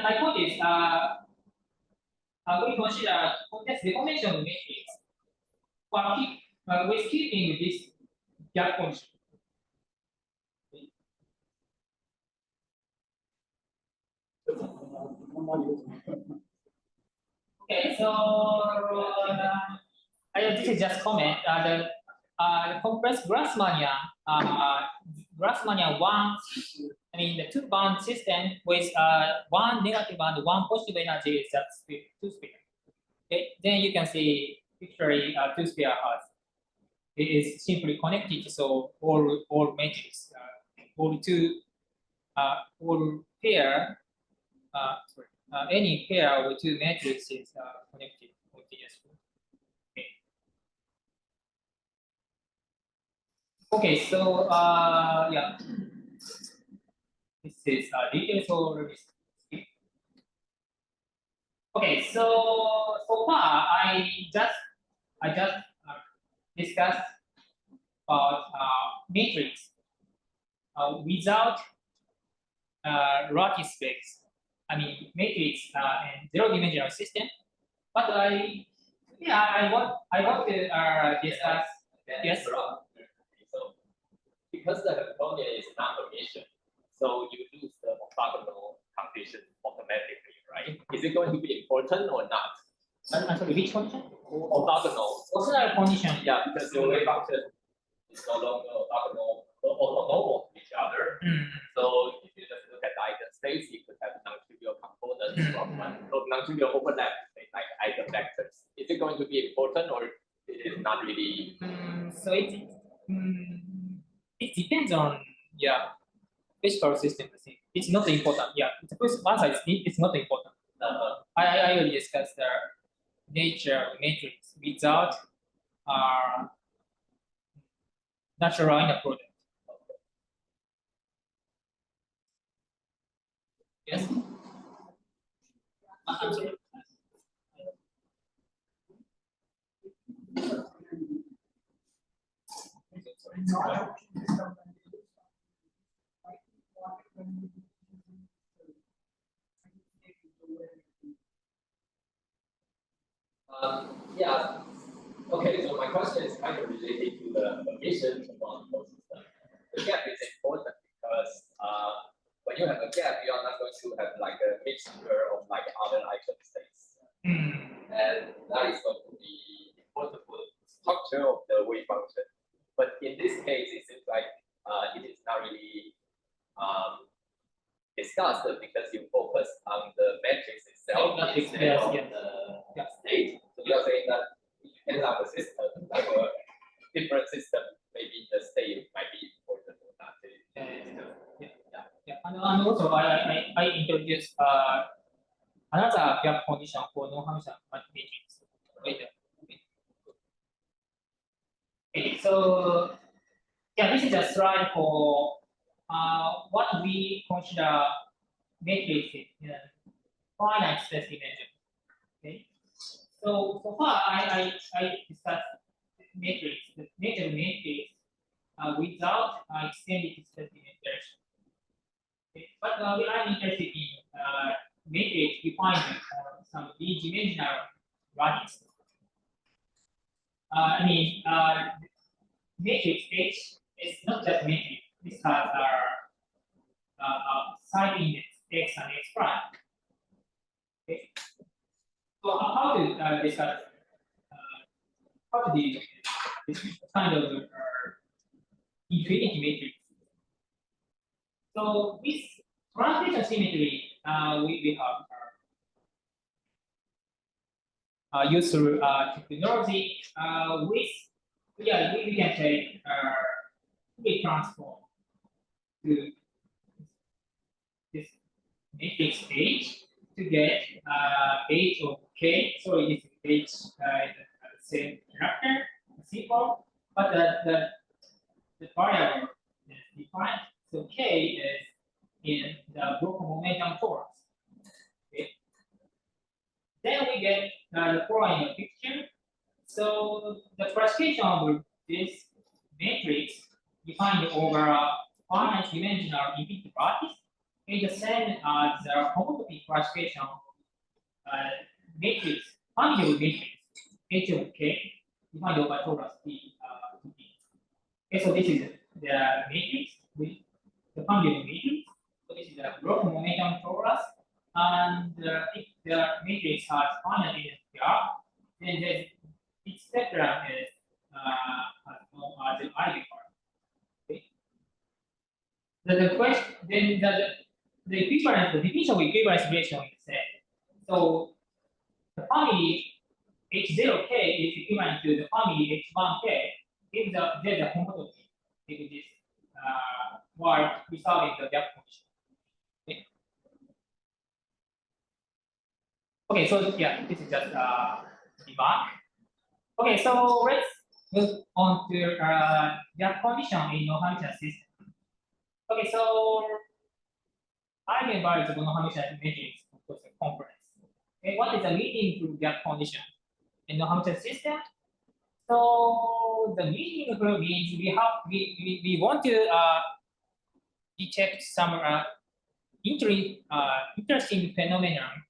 my point is we consider context deformation matrix with keeping this gap condition. Okay, so this is just comment. The compressed Grassmannian, Grassmannian one, I mean the two band system with one negative and one positive energy is just two sphere. Okay, then you can see picture two sphere has it is simply connected. So all matrix, all pair, any pair with two matrices connected continuously. Okay, so yeah, this is details or skip. Okay, so far I just discussed about matrix without lattice space. I mean matrix and zero-dimensional system. But I want to discuss. Yes. So because the Hamiltonian is non-Hermitian, so you lose the orthogonal condition automatically, right? Is it going to be important or not? I'm sorry, which condition? Orthogonal. Orthogonal condition. Yeah, because the wave function is no longer orthogonal or orthonormal to each other. So if you just look at the eigenspace, you could have non-trivial components from one, so non-trivial overlap, like eigenvectors. Is it going to be important or it is not really? So it depends on physical system. It's not important. Yeah, it's one side. It's not important. I already discussed the nature of the matrix without natural inner product. Yes. I'm sorry. Yeah. Okay, so my question is kind of related to the emission among both systems. The gap is important because when you have a gap, you are not going to have like a mixture of like other eigenstates. And that is going to be important for the structure of the wave function. But in this case, it seems like it is not really discussed because you focus on the matrix itself instead of the state. So you are saying that it depends on the system, like a different system, maybe the state might be important or not. And also I introduced another gap condition for non-Hermitian matrix later. Okay, so Yeah, this is a slide for what we consider matrices in a finite space dimension. Okay. So far I discussed matrix, the nature of matrix without extended space dimension. Okay. But we are interested in matrix defined on some d-dimensional lattice. I mean, matrix H is not just matrix. This has side index x and x prime. Okay. So how to discuss how to deal with this kind of infinity matrix? So with translation symmetry, we have useful technology. We can take Fourier transform to this matrix H to get H of K. So it is H the same character, symbol, but the variable is defined. So K is in the broken momentum torus. Okay. Then we get the following picture. So the classification of this matrix defined over a finite dimensional infinity lattice is the same as the homotopy classification matrix, family of matrix H of K defined over torus T. Okay, so this is the matrix with the family of matrix. So this is the broken momentum torus, and if the matrix has finite identity R, then its spectrum is has no the eigenvalue. Okay. The question then the equivalence, the definition of equivalence relation is the same. So the family H0K is equivalent to the family H1K if there's a homotopy if this while resolving the gap function. Okay. Okay, so yeah, this is just remark. Okay, so let's move on to gap condition in non-Hermitian system. Okay, so eigenvalues of non-Hermitian matrix, of course, a complex. Okay, what is the meaning to gap condition in non-Hermitian system? So the meaning means we want to detect some interesting phenomenon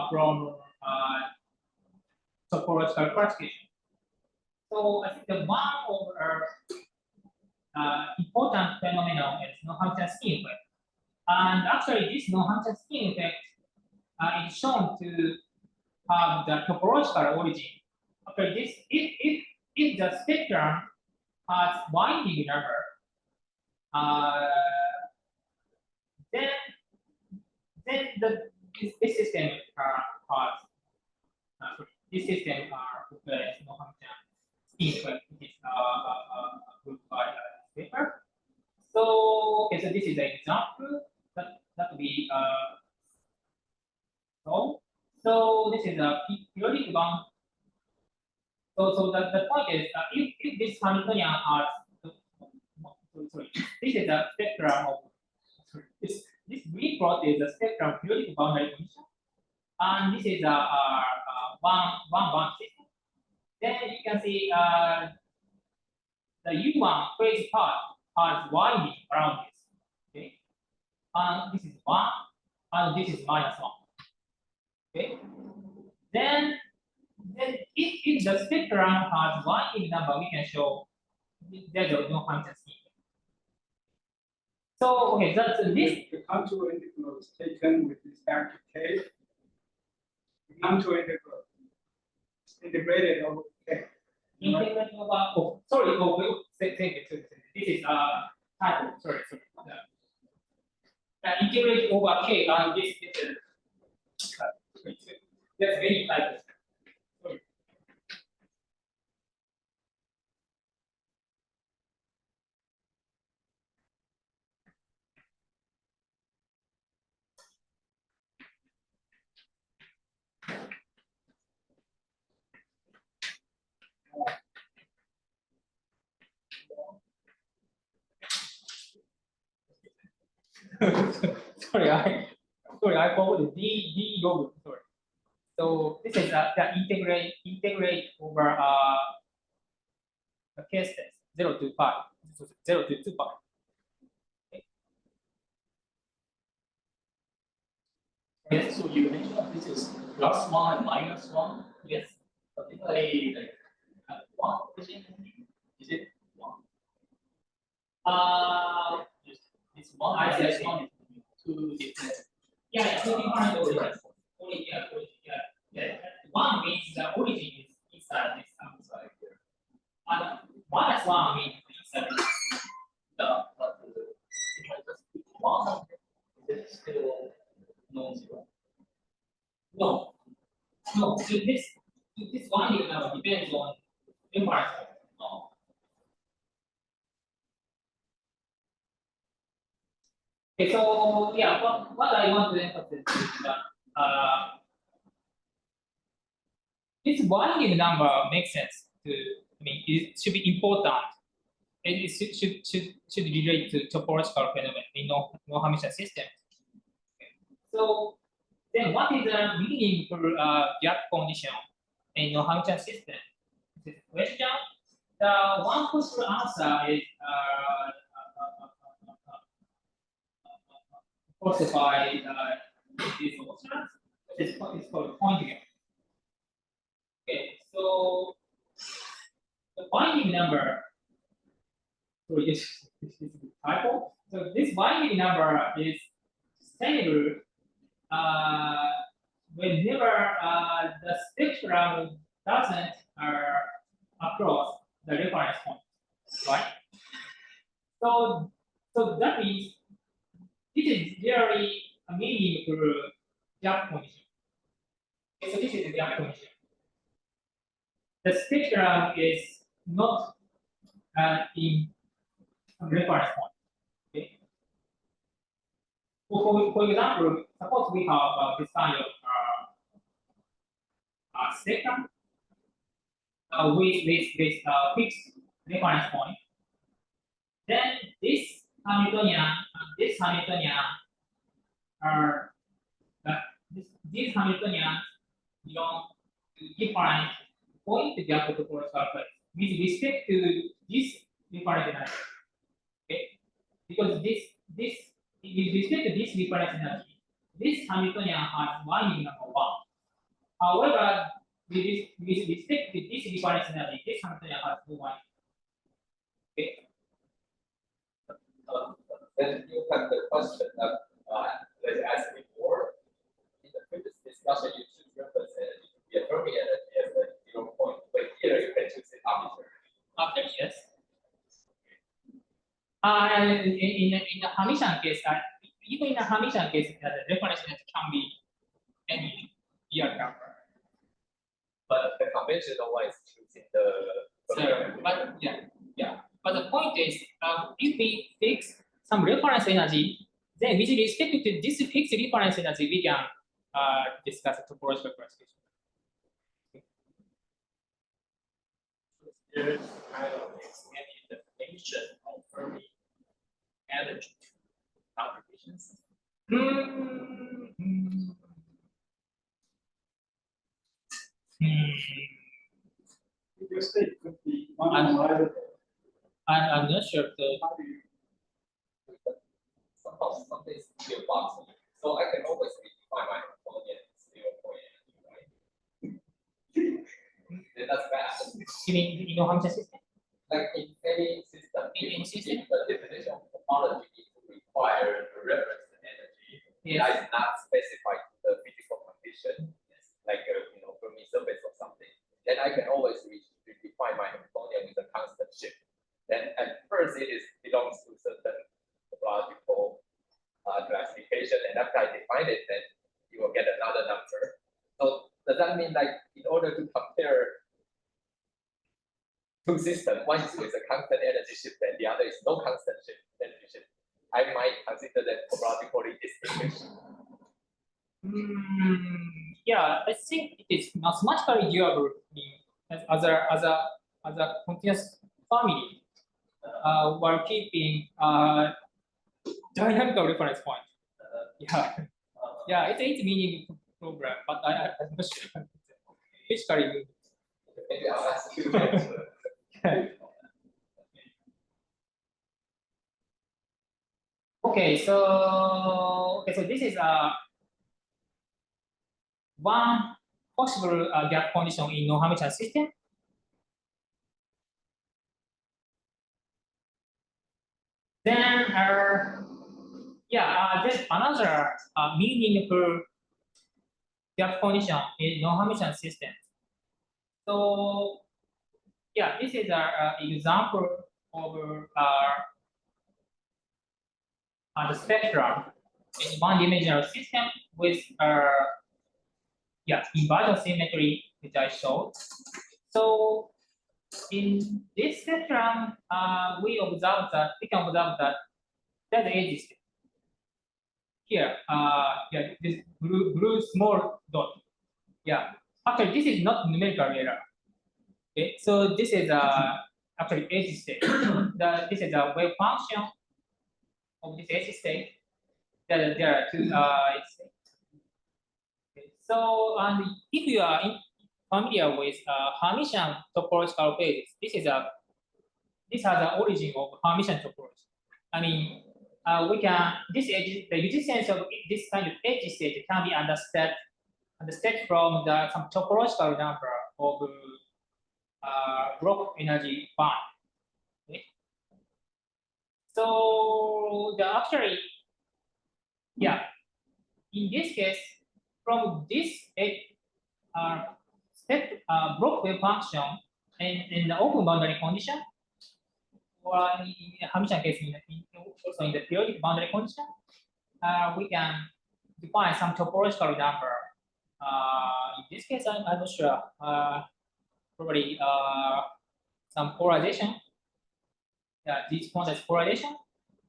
from topological classification. So I think the one of important phenomenon is non-Hermitian skin effect. And actually, this non-Hermitian skin effect is shown to have the topological origin. Okay, this if the spectrum has winding number, then this system has this system is non-Hermitian skin effect. It is grouped by this paper. So okay, so this is an example that we so this is a periodic bound. So the point is if this Hamiltonian has this is the spectrum of this green plot is the spectrum periodic boundary condition, and this is a one system. Then you can see the U1 phase part has winding around this. Okay, and this is 1, and this is -1. Okay, then if the spectrum has winding number, we can show there's no Hamiltonian scheme. So okay, that's this. The contour integral is taken with respect to K. The contour integral is integrated over K. Integrated over. Oh, sorry. Oh, thank you. This is typo. Sorry. Integrate over K, and this is that's very typo. Sorry. sorry, I forgot d log. Sorry. So this is the integrate over the case test 0 to pi, 0 to 2 pi. Okay. Yes, so you mentioned that this is +1 and -1. Yes. Particularly like 1, is it 1? It's 1. I see, I guess see. 1 is 2 different. Yeah, two different origins. Yeah. One means the origin is inside this outside here. And -1 means inside this. But if I just put 1, is it still non-zero? No. So this binding number depends on reference point. No. Okay, so yeah, what I want to emphasize is that this binding number makes sense to, I mean, it should be important. It should relate to topological phenomenon in non-Hermitian systems. Okay. So then what is the meaning for gap condition in non-Hermitian system? This is question. The one possible answer is caused by this observance. It's called point gap. Okay, so the binding number. So this is a typo. So this binding number is sustainable whenever the spectrum doesn't across the reference point, right? So that means this is really a meaning for gap condition. Okay, so this is the gap condition. The spectrum is not in reference point. Okay. For example, suppose we have this kind of spectrum with fixed reference point. Then this Hamiltonian and this Hamiltonian are these Hamiltonians belong to different point gap topological place with respect to this reference energy. Okay, because this with respect to this reference energy, this Hamiltonian has binding number 1. However, with respect to this reference energy, this Hamiltonian has no binding. Okay. Then you have the question that let's ask before. In the previous discussion, you choose reference energy to be a Fermi energy as a 0 point, but here you can choose it arbitrarily. After yes. And in the Hermitian case, even in the Hermitian case, the reference energy can be any real number. But the conventional one is choosing the But But the point is, if we fix some reference energy, then with respect to this fixed reference energy, we can discuss the topological classification. There is kind of any definition of Fermi energy calculations. Your state could be one divided. I'm not sure. somehow something is still box. So I can always redefine my Hamiltonian 0 point energy, right? Then that's bad. You mean in the Hermitian system? Like in any system, In any system? if the definition of topology is to require the reference energy that is not specified to the physical condition, like Fermi surface or something, then I can always redefine my Hamiltonian with a constant shift. Then at first it belongs to certain topological classification, and after I define it, then you will get another number. So does that mean like in order to compare two systems, one is with a constant energy shift and the other is no constant energy shift, I might consider them topologically distinguished? Yeah, I think it is mathematically doable as a continuous family while keeping dynamical reference point. Yeah, it's meaning program, but I'm not sure. Basically, Maybe I'll ask you next. okay, so this is one possible gap condition in non-Hermitian system. Then, there's another meaningful gap condition in non-Hermitian system. So, yeah, this is an example of the spectrum in one-dimensional system with inversion symmetry, which I showed. So, in this spectrum, we can observe that there's edges here. This blue small dot. Yeah, actually, this is not numerical error. Okay, so this is actually edge state. This is a wave function of this edge state. There are two edge states. Okay, so, and if you are familiar with Hermitian topological phases, this has an origin of Hermitian topology. I mean, the existence of this kind of edge state can be understood from some topological number of block energy band. Okay? So actually, in this case, from this block wave function in the open boundary condition, or in Hermitian case, also in the periodic boundary condition, we can define some topological number. In this case, I'm not sure. Probably some polarization. This context polarization.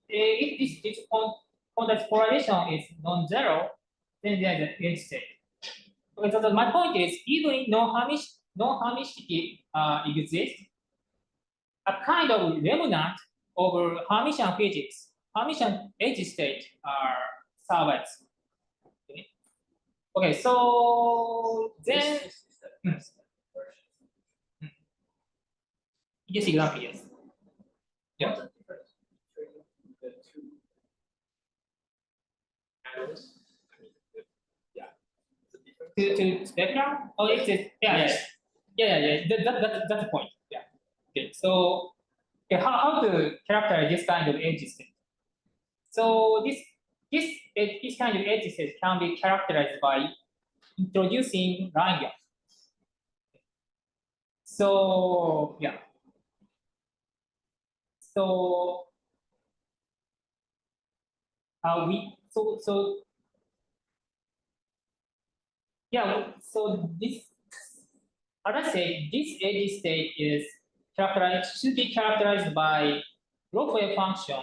If this context polarization is non-zero, then there is an edge state. Okay, so my point is, even if non-Hermicity exists, a kind of remnant of Hermitian physics, Hermitian edge state survives. Okay, so then yes, exactly, yes. Yeah. To spectrum? Oh, it's that's the point. Yeah. Okay, so how to characterize this kind of edge state? So this kind of edge state can be characterized by introducing line gap. So so so this, as I say, this edge state should be characterized by block wave function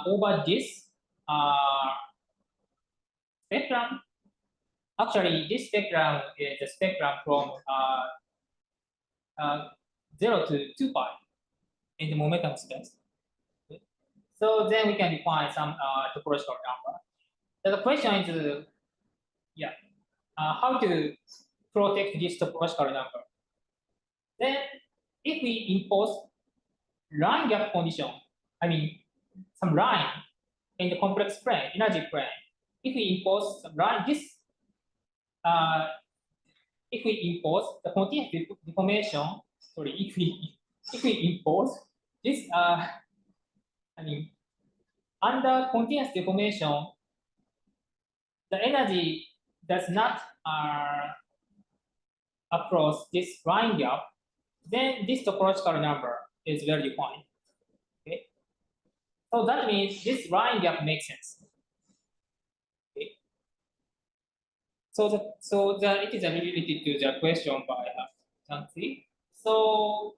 over this spectrum. Actually, this spectrum is the spectrum from 0 to 2 pi in the momentum space. Okay. So then we can define some topological number. So the question is, how to protect this topological number? Then, if we impose line gap condition, I mean some line in the complex plane, energy plane. If we impose some line, if we impose the continuous deformation, if we impose this, under continuous deformation, the energy does not across this line gap, then this topological number is well defined. Okay, so that means this line gap makes sense. Okay, so it is related to the question by Chansi. So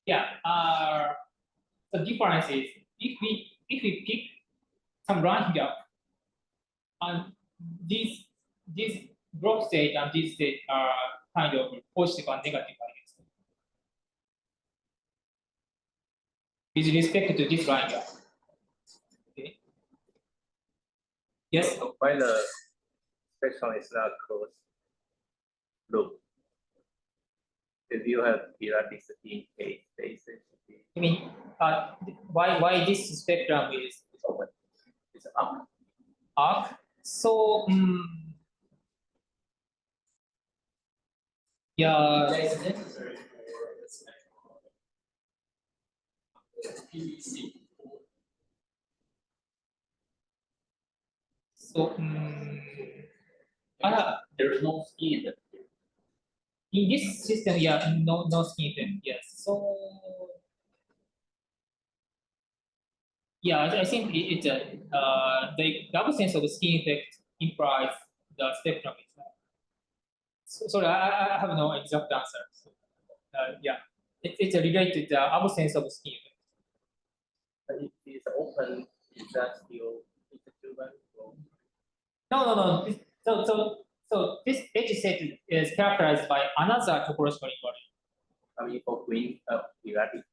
the difference is if we pick some line gap, and these block state and this state are kind of positive and negative values with respect to this line gap. Yes. So why the spectrum is not closed loop? If you have periodicity in K spaces, I mean, why this spectrum is it's open. It's up. arc? So, yeah. That is necessary for the spectrum. PVC. So, There is no skin. in this system, yeah, no skin effect. Yes. So, yeah, I think it's the absence of skin effect implies the spectrum is. So, sorry, I have no exact answer. So, yeah, it's related to the absence of skin effect. But if it's open, is that still intertubal? No. So this edge set is characterized by another topological invariant. I mean, for green periodic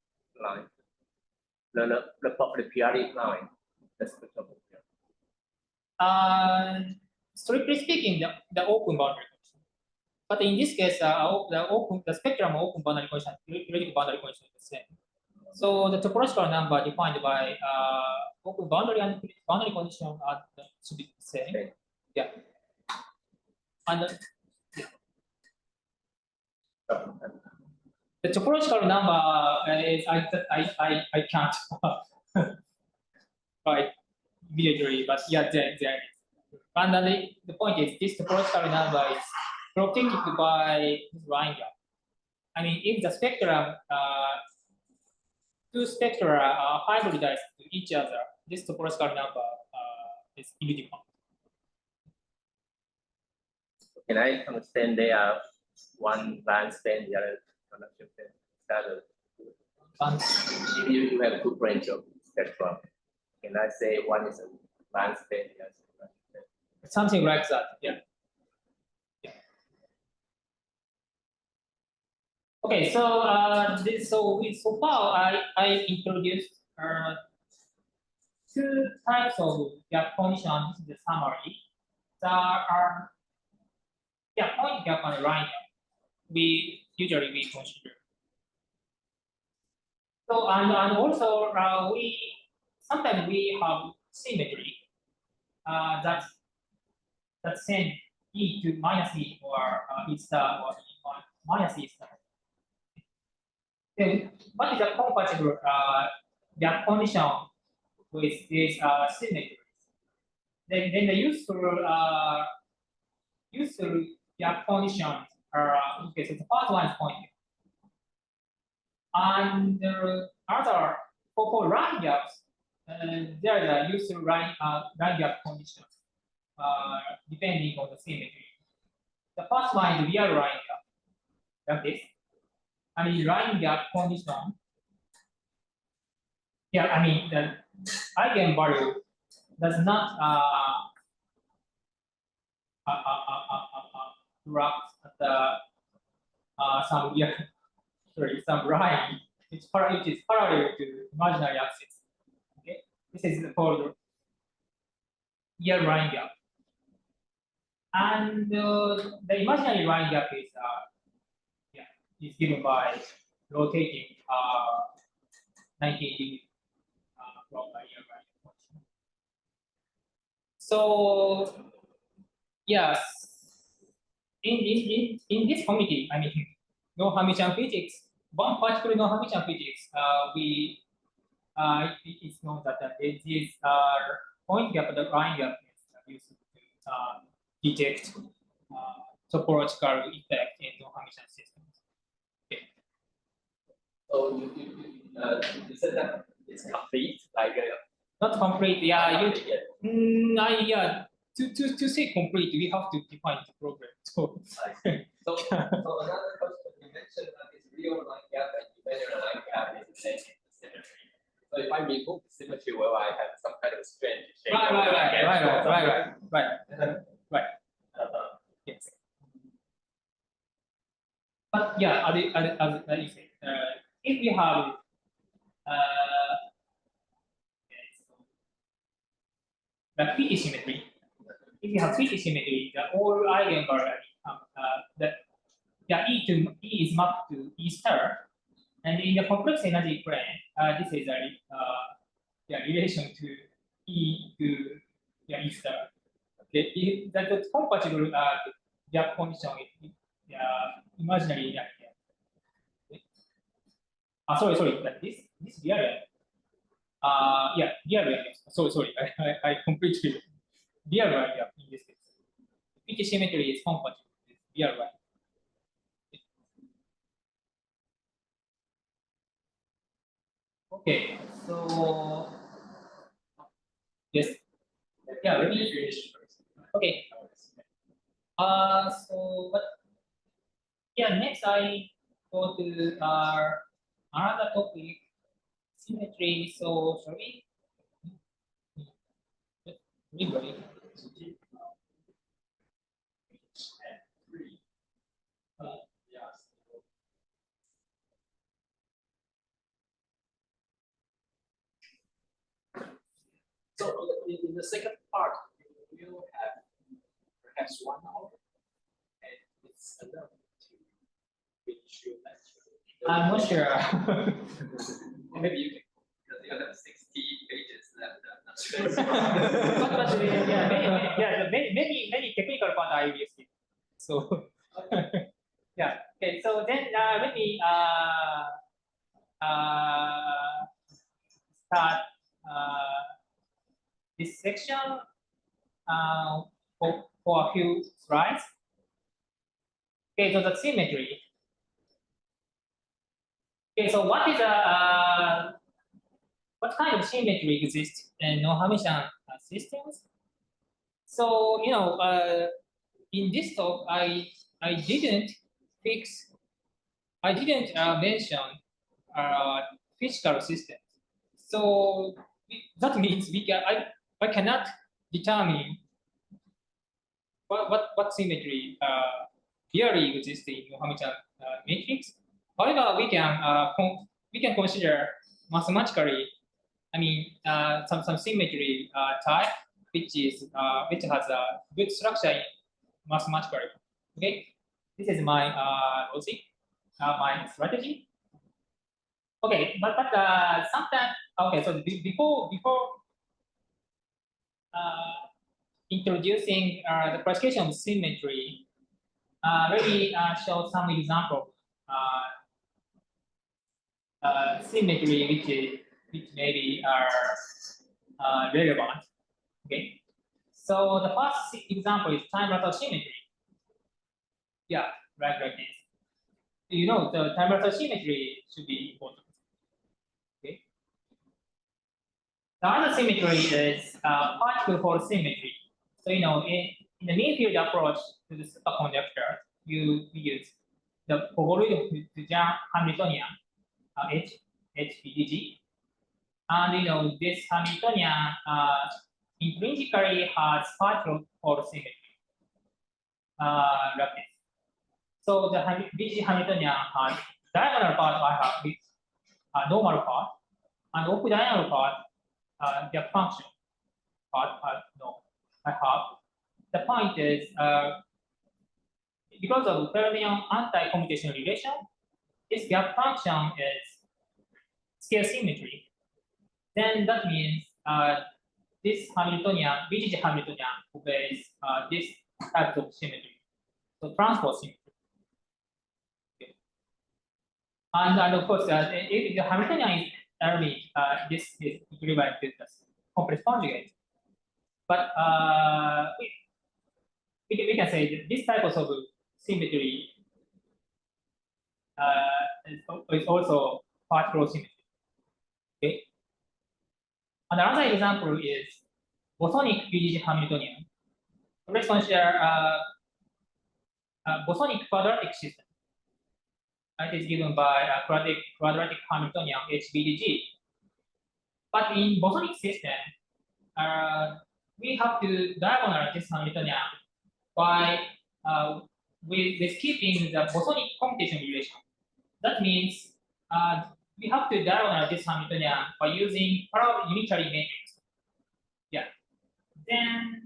line, the periodic line, the spectrum. Strictly speaking, the open boundary condition. But in this case, the spectrum open boundary condition, theoretical boundary condition is the same. So the topological number defined by open boundary and boundary condition should be the same. Okay. Yeah. And the topological number is I can't write immediately, but yeah, there is. And then the point is this topological number is protected by this line gap. I mean, if the spectrum, two spectra are hybridized to each other, this topological number is irreducible. Can I understand they are one line span, the other conduction span? If you have two branches of spectrum, can I say one is a line span, the other is a conduction span? Something like that, yeah. Okay, so so far I introduced two types of gap conditions. This is the summary. There are point gap and line gap. We consider. So and also we sometimes we have symmetry that send e to minus e or e star or minus e star. Then what is a compatible gap condition with these symmetries? Then the useful gap conditions are okay. So the first one is point gap. And other for line gaps, there are useful line gap conditions depending on the symmetry. The first one is real line gap, like this. I mean, line gap condition. Yeah, I mean, the eigenvalue does not wrap the some line. It is parallel to imaginary axis. Okay, this is called real line gap, and the imaginary line gap is given by rotating 90 degrees from the real line function. So yes, in this committee, I mean, non-Hermitian physics, one particular non-Hermitian physics, it's known that these are point gap, the line gap is used to detect topological effect in non-Hermitian systems. Okay. So you said that it's complete, like not complete. Yeah, yeah. To say complete, we have to define the program. So, So another question, you mentioned that it's real line gap and you measure a line gap is the same as the symmetry. So if I remove the symmetry, will I have some kind of strange shape? Right. Yes. But yeah, as you say, if we have the PT symmetry, if you have CTCP, the all eigenvalue E is mapped to E star, and in the complex energy plane, this is a relation to E to E star. Okay, the compatible gap condition is imaginary here. Okay. Sorry, but this real. Real. Sorry, I completely real gap in this case. Which symmetry is compatible with real one. Okay, so yes, let me finish first. Okay. So what? Next I go to another topic, symmetry. So sorry. Everybody. So in the second part, you will have perhaps 1 hour, and it's enough to finish your lecture. I'm not sure. Maybe you can, because you have 60 pages left. I'm not sure. Many technical part I will skip. So okay. So then let me start this section for a few slides. Okay, so the symmetry. Okay, so what is what kind of symmetry exists in non-Hermitian systems? So in this talk, I didn't mention physical systems. So that means I cannot determine what symmetry theory exists in non-Hermitian matrix. However, we can consider mathematically, some symmetry type which has a good structure mathematically. Okay, this is my logic, my strategy. Okay, but sometimes okay. So before introducing the classification of symmetry, let me show some example symmetry which maybe are relevant. Okay, so the first example is time-lateral symmetry. Yeah, like this. The time-lateral symmetry should be important. Okay. The other symmetry is particle Hall symmetry. So in the mean field approach to the superconductor, we use the Hamiltonian HPDG, and this Hamiltonian intrinsically has particle Hall symmetry. Like this. So the BG Hamiltonian has diagonal part I have with normal part, and off-diagonal part the function part no I have. The point is because of fermion anti-commutation relation, this gap function is scale symmetry. Then that means this Hamiltonian, BGG Hamiltonian obeys this type of symmetry. So transpose symmetry. Okay. And of course, if the Hamiltonian is early, this is equivalent to the complex conjugate. But we can say that this type of symmetry is also particle symmetry. Okay. And another example is bosonic BGG Hamiltonian. Let's consider bosonic quadratic system. It is given by a quadratic Hamiltonian HBDG. But in bosonic system, we have to diagonalize this Hamiltonian by with keeping the bosonic commutation relation. That means we have to diagonalize this Hamiltonian by using parallel unitary matrix. Yeah. Then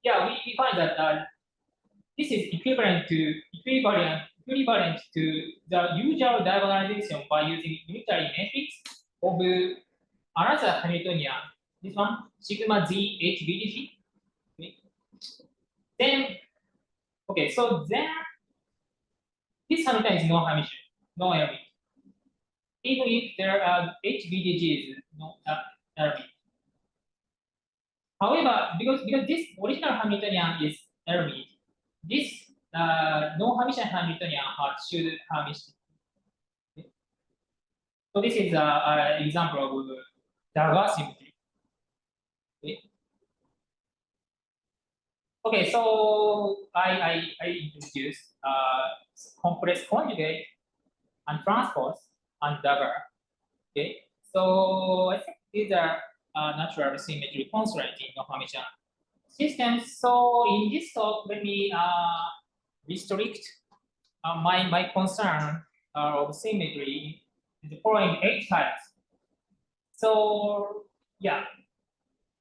yeah, we find that this is equivalent to the usual diagonalization by using unitary matrix of another Hamiltonian. This one, sigma z h BDG. Then, okay, so then this Hamiltonian is non-Hermitian, non-Hermitian. Even if there are HBDG is non-Hermitian. However, because this original Hamiltonian is Hermitian, this non-Hermitian Hamiltonian has pseudo Hermitian. So this is an example of Dagger symmetry. Okay, so I introduced complex conjugate and transpose and Dagger. Okay, so I think these are natural symmetry constraints in non-Hermitian systems. So in this talk, let me restrict my concern of symmetry in the following 8 types. So yeah,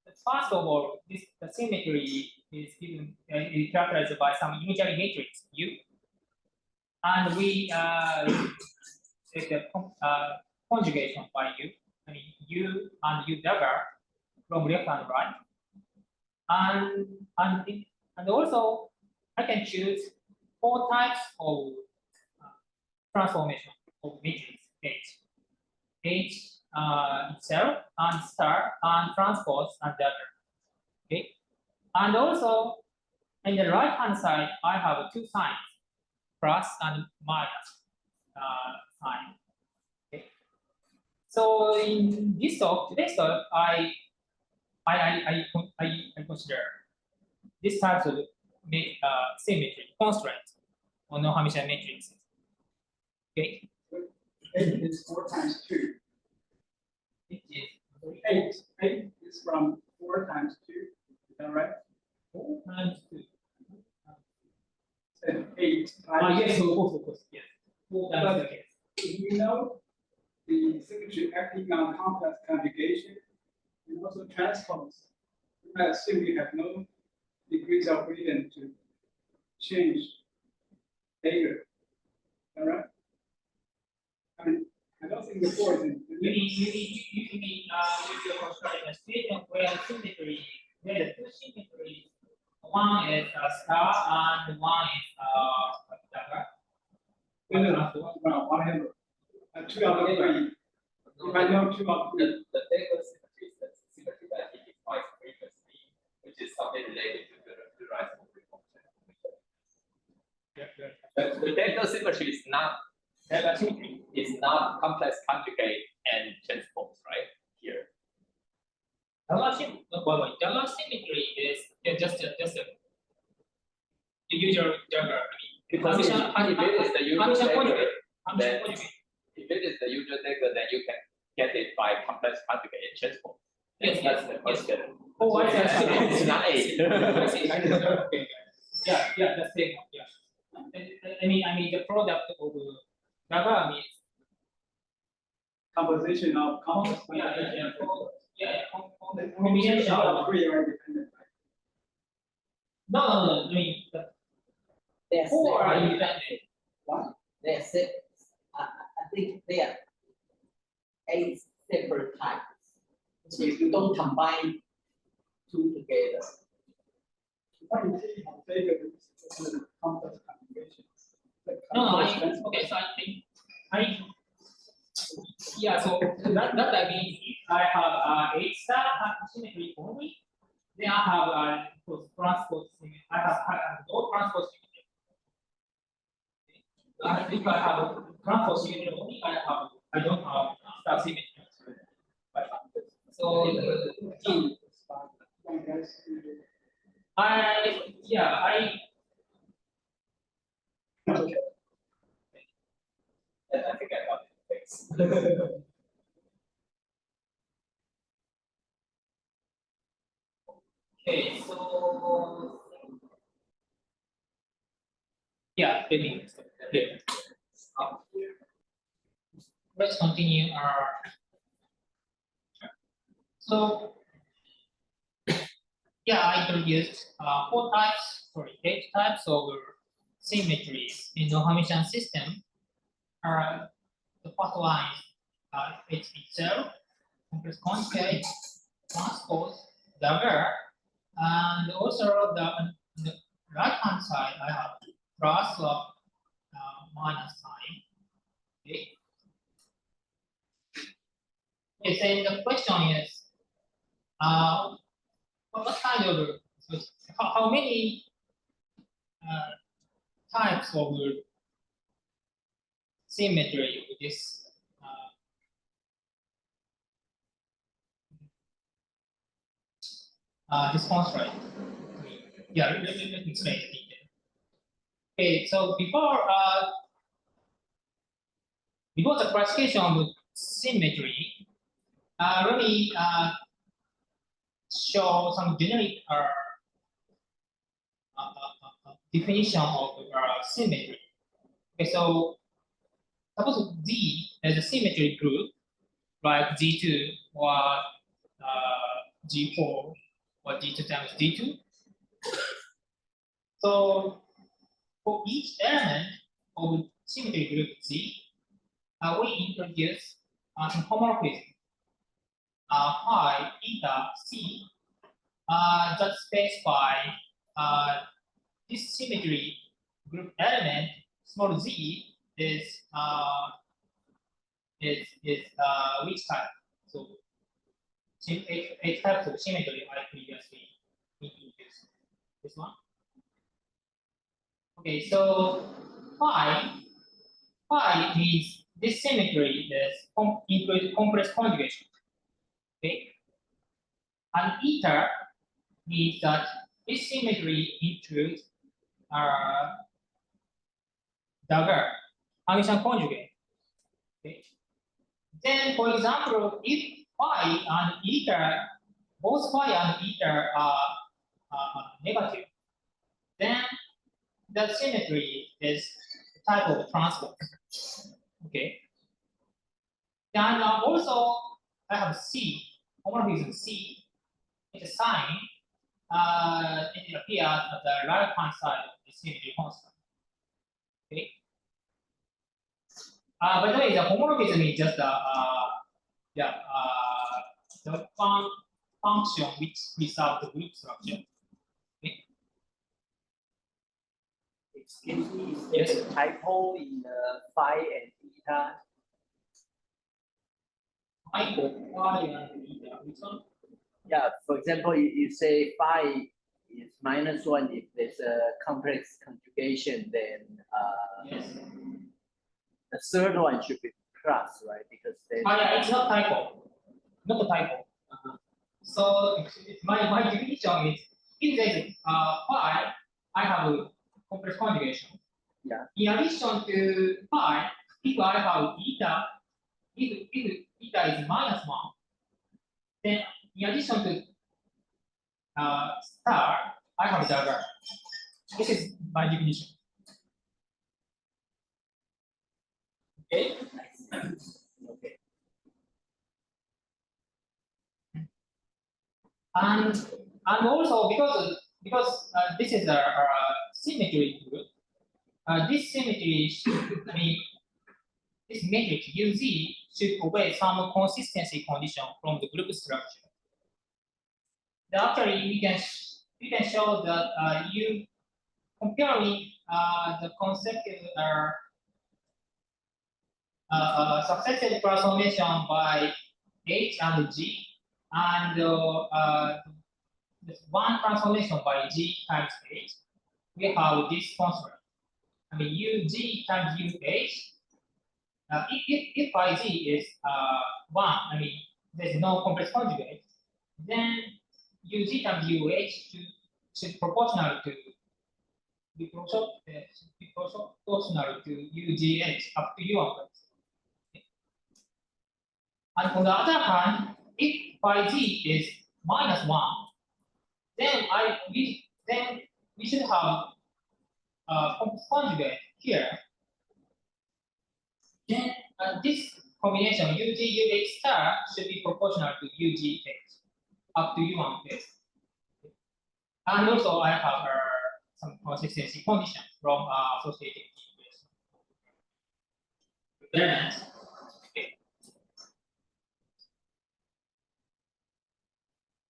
first of all, the symmetry is given is characterized by some unitary matrix U, and we take the conjugation by U. I mean U and U dagger from left and right, and also I can choose 4 types of transformation of matrix H itself and star and transpose and dagger. Okay, and also in the right hand side I have 2 signs, plus and minus sign. Okay, so in this talk, today's talk, I consider this type of symmetry constraint on non-Hermitian matrices. Okay. 8 is 4 times 2. It is 8 is from 4 times 2. Is that right? 4 times 2. So 8 times Yes, of course, yes. 4 times 2. Yes. You know the symmetry acting on complex conjugation and also transpose. I assume you have no degrees of freedom to change data. All right? I mean, I don't think the 4 is in the You mean with your construction statement where symmetry, where the 2 symmetries, one is a star and one is a dagger. whatever. 2 out of 3. If I know 2 out of 3. The data symmetry is the symmetry that he defined previously, which is something related to the derivable function. The data symmetry is not complex conjugate and transpose, right? Here. Dagger symmetry is just a the usual dagger. Because if it is the usual dagger, then conjugate. if it is the usual dagger, then you can get it by complex conjugate and transpose. Yes, That's the question. Oh, I see. It's not 8. I see. Okay. Yeah, that's the yeah. I mean the product of dagger means Composition of complex combination of 3 are independent. no. I mean the They're 4 are separate. independent. What? They're I think they are 8 separate types. So if you don't combine 2 together, Complex conjugations. No, okay. So I yeah. So that I mean, if I have 8 star symmetry only, then I have transpose symmetry. I have no transpose symmetry. If I have transpose symmetry only, I don't have star symmetry. So Okay. I think I got it. Thanks. okay. So yeah, okay. Let's continue our. So yeah, I introduced 8 types of symmetries in the Hermitian system. The first one is H itself, complex conjugate, transpose, dagger, and also the right hand side I have plus or minus sign. Okay. Okay, then the question is, what kind of how many types of symmetry with this this constraint? Yeah, let me explain the detail. Okay, so before the classification of symmetry, let me show some generic definition of symmetry. Okay, so suppose Z is a symmetry group, like G2 or G4 or G2 times G2. So for each element of symmetry group Z, we introduce some homomorphism phi, eta, C that specify this symmetry group element small z is which type? So eight types of symmetry I previously introduced. This one. Okay, so phi means this symmetry is complex conjugation. Okay, and eta means that this symmetry includes dagger, Hermitian conjugate. Okay. Then, for example, if phi and eta, both phi and eta are negative, then the symmetry is a type of transpose. Okay. Then also I have C, homomorphism C. It's a sign. It appears at the right hand side of the symmetry constant. Okay. By the way, the homomorphism is just the function which preserves the group structure. Okay. Excuse me, is there a typo in phi and eta? Typo phi and eta. Which one? Yeah, for example, you say phi is -1 if there's a complex conjugation, then Yes. the third one should be plus, right? Because then Yeah, it's not typo. Not a typo. So my definition is if there is phi, I have a complex conjugation. Yeah. In addition to phi, if I have eta, if eta is -1, then in addition to star, I have dagger. This is my definition. Okay. okay. And also because this is a symmetry group, this symmetry should, this matrix UZ should obey some consistency condition from the group structure. Actually, we can show that you comparing the consecutive successive transformation by H and G, and this one transformation by G times H, we have this constraint. UG times UH. If by G is 1, there's no complex conjugate, then UG times UH should proportional to be proportional to UGH up to U1. And on the other hand, if phi g is -1, then we should have complex conjugate here. Then this combination UG UH star should be proportional to UGH up to U1. And also I have some consistency conditions from associated variance.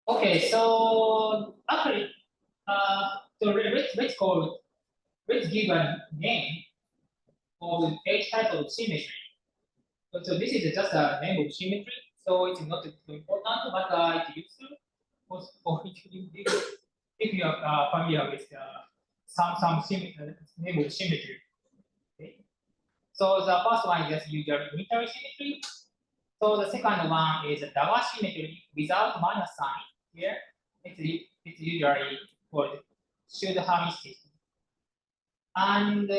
Okay, so actually, so let's give a name of each type of symmetry. So this is just a name of symmetry, so it's not too important, but it's useful if you are familiar with some name of symmetry. Okay. So the first one is just usually unitary symmetry. So the second one is Dagger symmetry without minus sign. Here, it's usually called pseudo-Hermitian system. And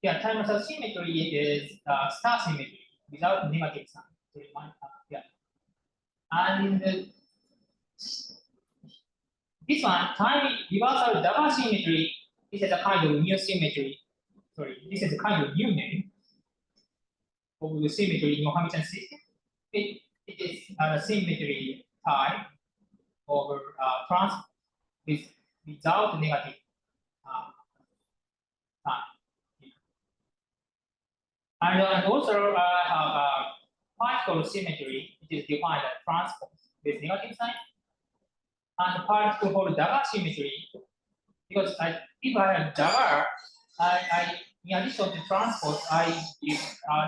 yeah, trimetal symmetry is star symmetry without negative sign. Yeah. And this one, time reversal Dagger symmetry, this is a kind of new symmetry. Sorry, this is a kind of new name of the symmetry in Non-Hermitian system. It is a symmetry type over transport without negative sign. And also I have a particle symmetry, which is defined as transport with negative sign, and particle whole Dagger symmetry, because if I have Dagger, I in addition to transport, I give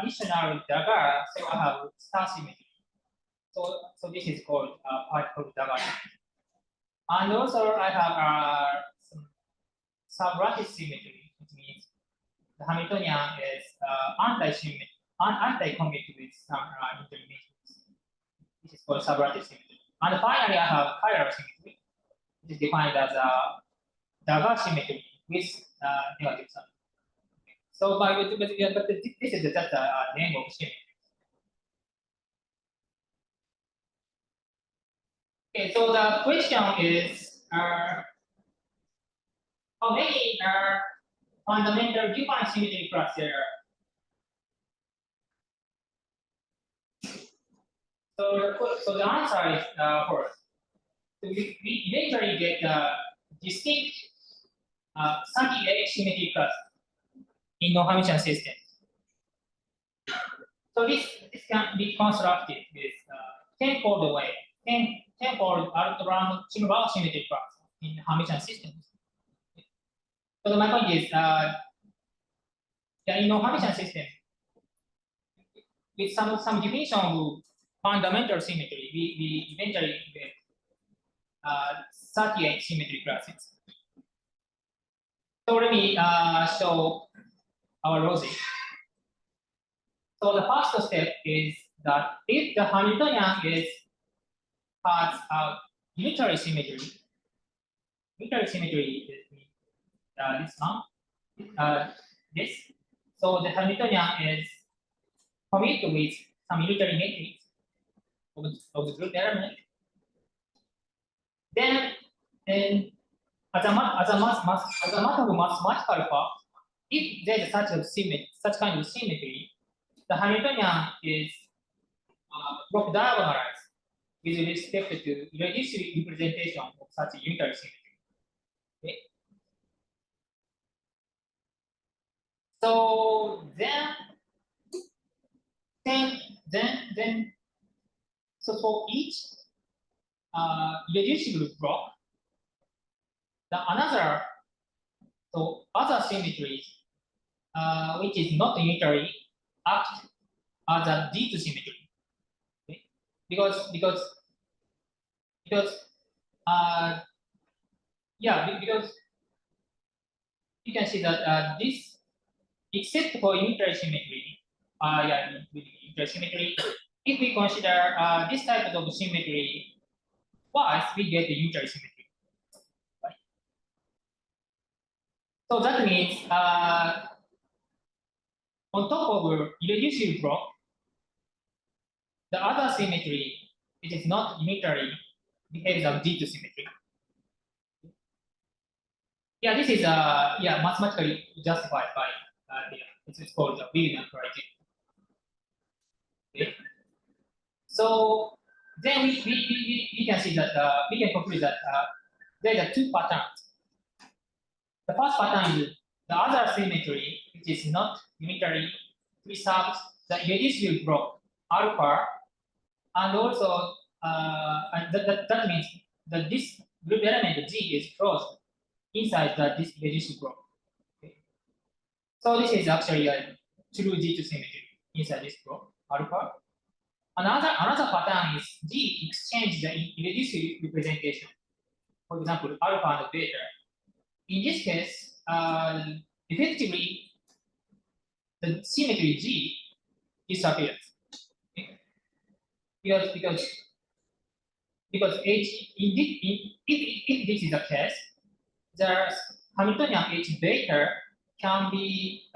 additional Dagger, so I have star symmetry. So this is called particle Dagger. And also I have some sublattice symmetry, which means the Hamiltonian is anti-symmetry, anti-commute with some intermediates. This is called sublattice symmetry. And finally, I have chiral symmetry, which is defined as a Dagger symmetry with negative sign. So, but this is just a name of symmetry. Okay, so the question is, how many fundamental different symmetry criteria? So the answer is first. So we eventually get distinct 38 symmetry clusters in Non-Hermitian systems. So this can be constructed with tenfold way, tenfold around Chimura symmetry clusters in Hermitian systems. So my point is, in Non-Hermitian system, with some definition of fundamental symmetry, we eventually get 38 symmetry classes. So let me show our logic. So the first step is that if the Hamiltonian has a unitary symmetry is this one, this. So the Hamiltonian is commute with some unitary matrix of the group element. Then, as a matter of mathematical fact, if there is such kind of symmetry, the Hamiltonian is block diagonalized with respect to reduced representation of such a unitary symmetry. Okay. So so for each irreducible block, the other symmetries which is not unitary act as a D2 symmetry. Okay? Because you can see that this, except for unitary symmetry, unitary symmetry, if we consider this type of symmetry twice, we get the unitary symmetry. Right? So that means on top of irreducible block, the other symmetry, it is not unitary, behaves as D2 symmetry. Yeah, this is mathematically justified by it's called the Williams criterion. Okay. So then we can see that we can conclude that there are two patterns. The first pattern is the other symmetry, which is not unitary, preserves the irreducible block alpha, and also that means that this group element G is closed inside this irreducible block. Okay. So this is actually a true G2 symmetry inside this block alpha. Another pattern is G exchange the irreducible representation. For example, alpha and beta. In this case, effectively, the symmetry G disappears. Okay? Because H if this is the case, the Hamiltonian H beta can be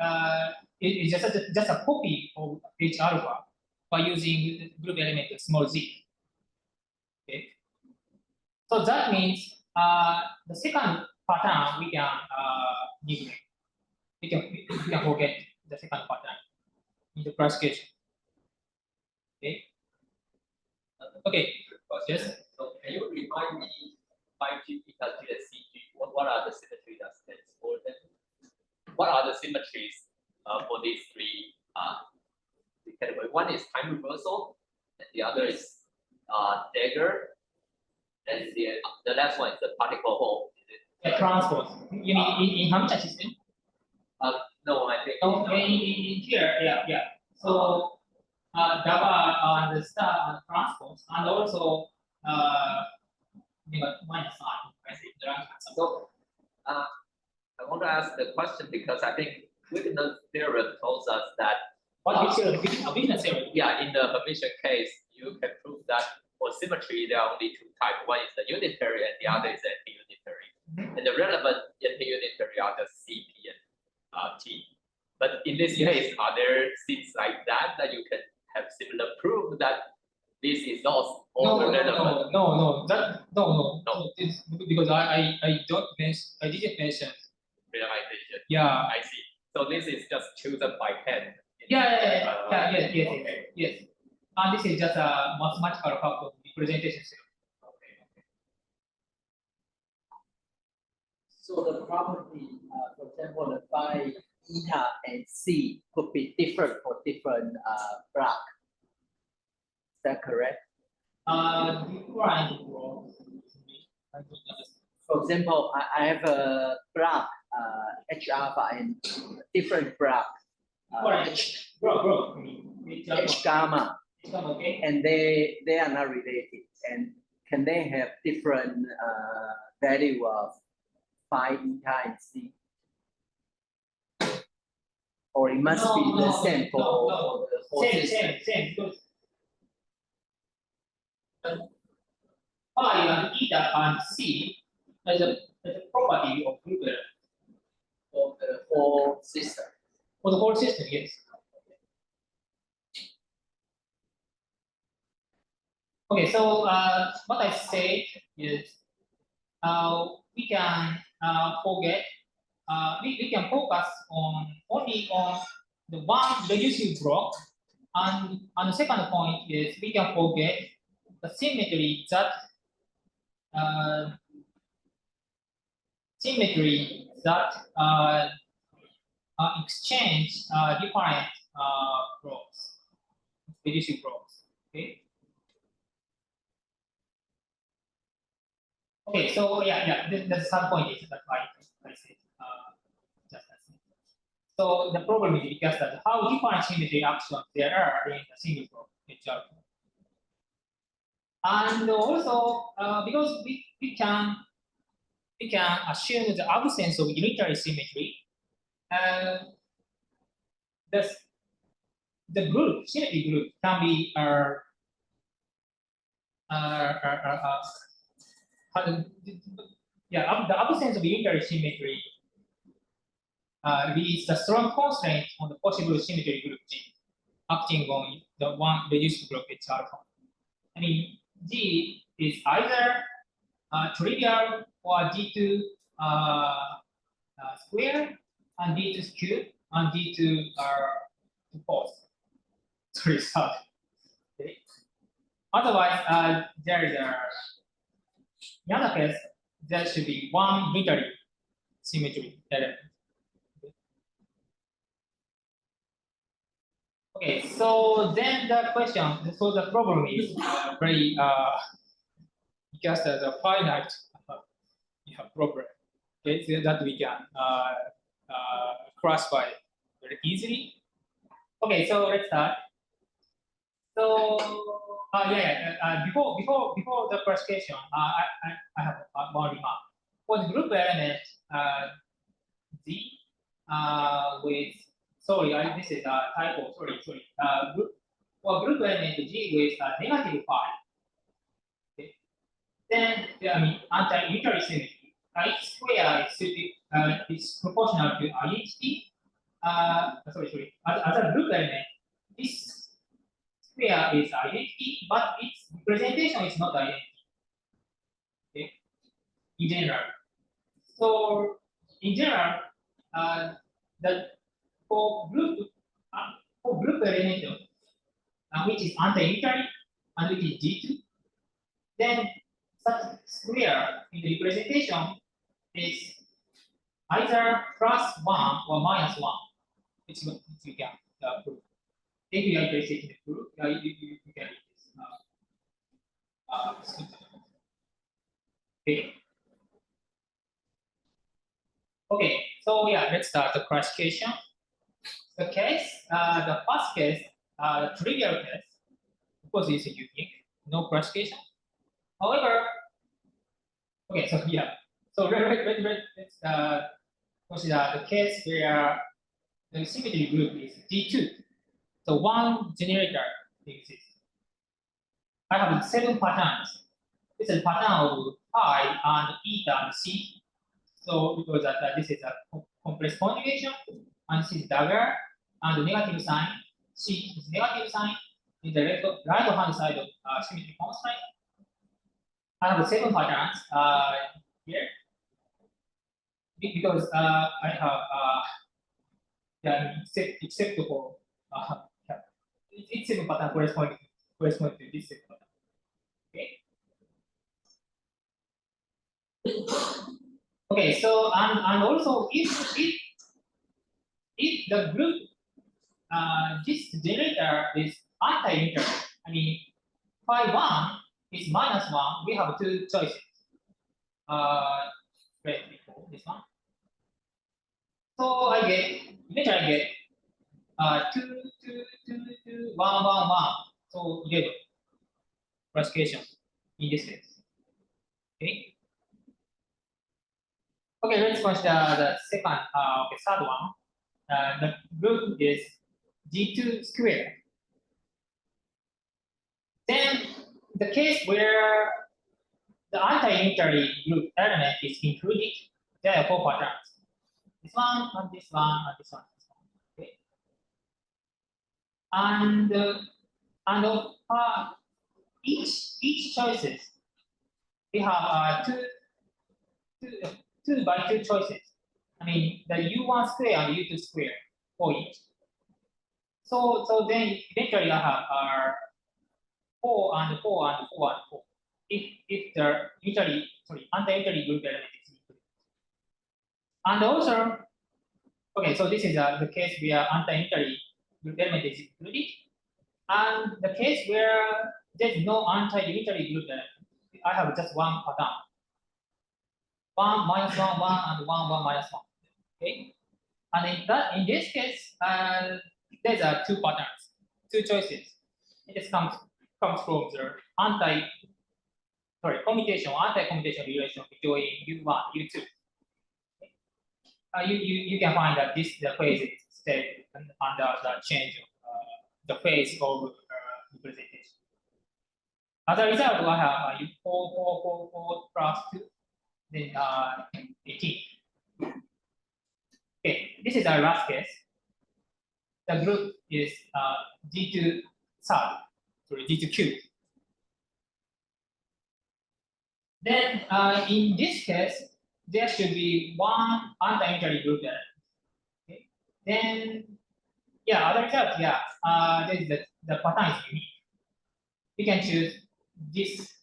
is just a copy of H alpha by using group element small z. Okay. So that means the second pattern we can neglect. We can forget the second pattern in the classification. Okay. Okay. Yes. So can you remind me 5G, beta G, and CG? What are the symmetry that stands for them? What are the symmetries for these three categories? One is time reversal, and the other is dagger, and the last one is the particle hole. The transpose. You mean in Hamilton system? No, I think. Oh, in here, yeah. So double and the star and transpose, and also minus sign. I see. So I want to ask the question because I think Wigner's theorem tells us that What Wigner's theorem? yeah, in the Hermitian case, you can prove that for symmetry there are only two types. One is the unitary, and the other is anti-unitary. And the relevant anti-unitary are the CP and T. But in this case, are there things like that you can have similar proof that this is not relevant? No. It's because I didn't mention Realization. Yeah. I see. So this is just chosen by hand. Yes. And this is just a mathematical fact of the presentation. So the property, for example, the phi, eta, and c could be different for different block. Is that correct? For example, I have a block H alpha and different block H gamma, Okay. and they are not related. And can they have different value of phi, eta, and c? Or it must be the same for the whole system? Same. Phi and eta and c as a property of group element. For the whole system. For the whole system, yes. Okay, so what I said is we can forget, we can focus only on the one reducible block, and the second point is we can forget the symmetry that exchange different blocks, reducible blocks. Okay. Okay, so the third point is that I said just as. So the problem is just that how different symmetry actions there are in a single block itself. And also because we can assume the absence of unitary symmetry, the group symmetry group can be the absence of unitary symmetry leads the strong constraint on the possible symmetry group G, acting on the one reduced block H alpha. I mean, G is either trivial or D2 square and D2 cube and D2 fourth. Sorry, sorry. Okay. Otherwise, there is in other case, there should be one unitary symmetry element. Okay, so then the question, so the problem is very just as a finite problem. Okay, so that we can classify very easily. Okay, so let's start. So before the classification, I have one remark. For the group element Z with this is a typo. Sorry. For group element G with negative pi. Okay. Then anti-unitary symmetry. Each square is proportional to IHT. As a group element, this square is identity, but its representation is not identity. Okay, in general. So in general, for group element which is anti-unitary and which is G2, then such square in the representation is either +1 or -1, which you can prove. If you are interested in the proof, you can read this. Okay. Okay, so yeah, let's start the classification. The first case, the trivial case, of course, is unique, no classification. However, okay, so yeah, so let's consider the case where the symmetry group is D2. So one generator exists. I have 7 patterns. This is pattern of pi and eta and c. So because this is a complex conjugation, and this is dagger, and the negative sign, c is negative sign in the right hand side of symmetry constraint. I have 7 patterns here because I have except for each 7 pattern correspond to this 7 pattern. Okay. Okay, so and also if the group this generator is anti-unitary, I mean phi 1 is -1, we have 2 choices. Right before this one. So eventually I get 2, 2, 2, 2, 1, 1, 1. So 11 classification in this case. Okay. Okay, let's consider the second, third one. The group is G2 squared. Then the case where the anti-unitary group element is included, there are 4 patterns. This one, and this one, and this one. Okay. And each choices, we have 2 by 2 choices. I mean the U1 square and U2 square for each. So then eventually I have 4 and 4 and 4 and 4. If the anti-unitary group element is included. And also, okay, so this is the case where anti-unitary group element is included, and the case where there's no anti-unitary group element. I have just one pattern. 1, -1, 1, and 1, 1, -1. Okay, and in this case, there's 2 patterns, 2 choices. It comes from the anti-commutation relation between U1 and U2. You can find that the phase is stayed under the change of the phase of representation. As a result, I have 4, 4, 4, 4 plus 2, then 18. Okay, this is our last case. The group is G2 third, G2 cubed. Then in this case, there should be one anti-unitary group element. Okay. Then as a result, the pattern is unique. We can choose this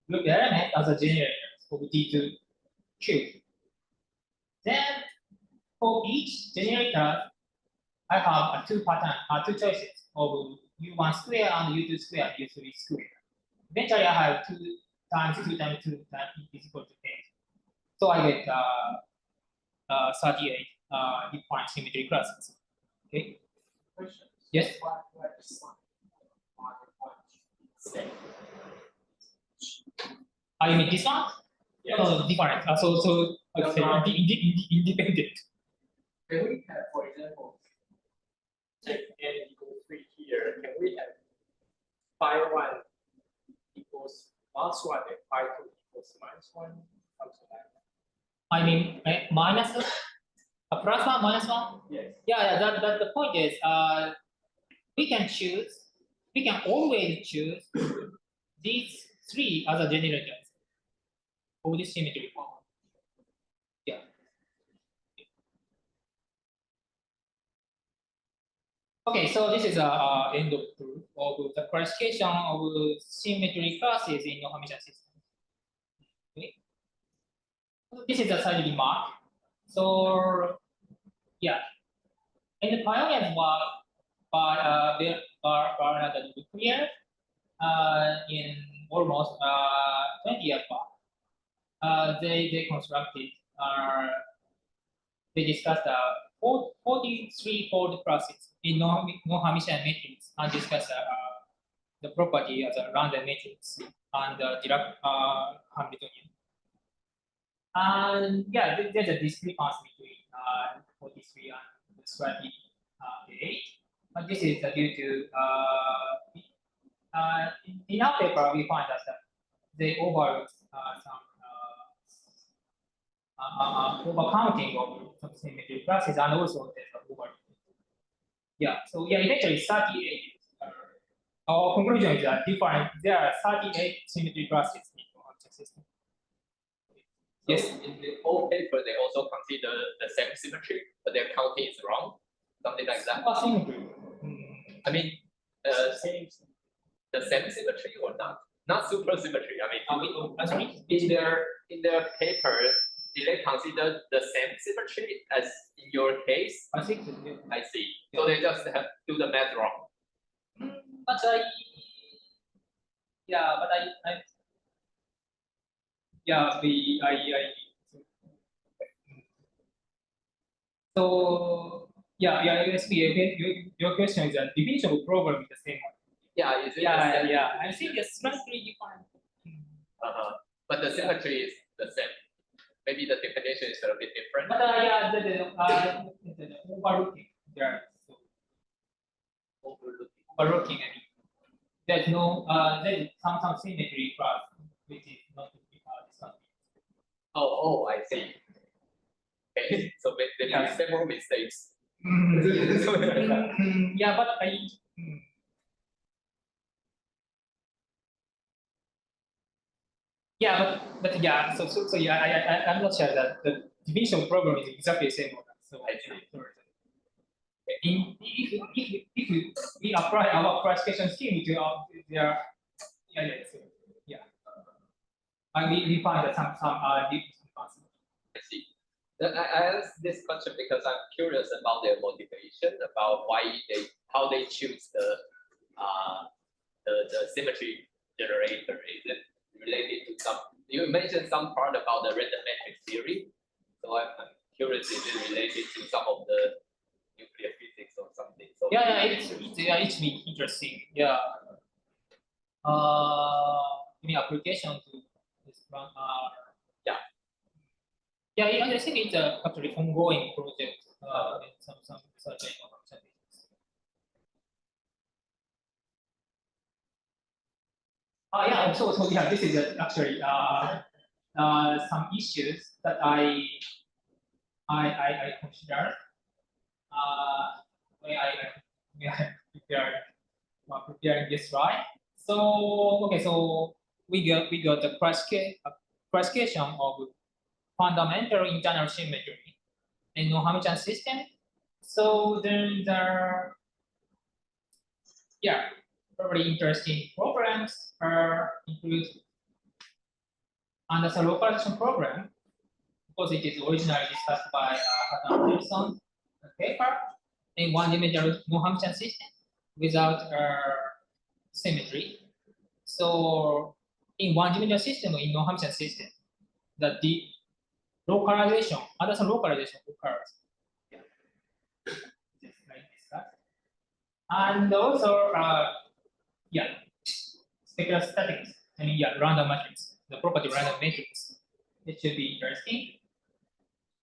group element as a generator of D2 cube. Then for each generator, I have two choices of U1 square and U2 square and U3 square. Eventually, I have 2 times 2 times 2 times is equal to 8. So I get 38 defined symmetry classes. Okay. Yes. You mean this one? Yes. No, different. So independent. Can we have, for example, take n equals 3 here, can we have phi1 equals +1 and phi2 equals -1? Something like that. I mean, minus plus 1, minus 1? Yes. Yeah, that the point is, we can always choose these 3 as a generators of this symmetry form. Yeah. Okay, so this is end of proof of the classification of symmetry classes in non-Hermitian system. Okay. This is a side remark. So yeah, and the pioneers were by Bernard and Nuclear in almost 20 years back. They constructed, they discussed 43-fold classes in non-Hermitian matrix and discussed the property as a random matrix and Dirac Hamiltonian. And yeah, there's a discrepancy between 43 and 38. But this is due to in our paper we find that they overlooked some overcounting of some symmetry classes and also there's an overlooking. Yeah, so yeah, eventually 38. Our conclusion is that there are 38 symmetry classes in the system. Yes, in the old paper, they also consider the same symmetry, but their counting is wrong, something like that. Symmetry. I mean, the same symmetry or not? Not super symmetry. I mean, in their paper, did they consider the same symmetry as in your case? I think. I see. So they just have to do the math wrong. But I so your question is that definition of program is the same one. Yeah, is it the same? I think it's slightly different. But the symmetry is the same. Maybe the definition is a bit different. But the overlooking there. So overlooking. I mean, there's no there is some symmetry class which is not discussed. Oh, I see. Okay, so maybe several mistakes. Yeah, but so yeah, I'm not sure that the division problem is exactly the same. So I if we apply our classification scheme to their and we find that some difference. I see. I asked this question because I'm curious about their motivation, about how they choose the symmetry generator. Is it related to some? You mentioned some part about the random matrix theory, so I'm curious. Is it related to some of the nuclear physics or something? So It's interesting. Yeah. Any application to this one? I think it's actually ongoing project. Some research. This is actually some issues that I consider when I preparing this slide. So we got the classification of fundamental internal symmetry in non-Hermitian system. So then very interesting programs include under the localization program, because it is originally discussed by Wilson paper in one-dimensional non-Hermitian system without symmetry. So in one-dimensional system, in non-Hermitian system, the localization, Anderson localization occurs. Yeah. Just like discussed. And also, yeah, specular statics. I mean, yeah, random matrix, the property random matrix. It should be interesting.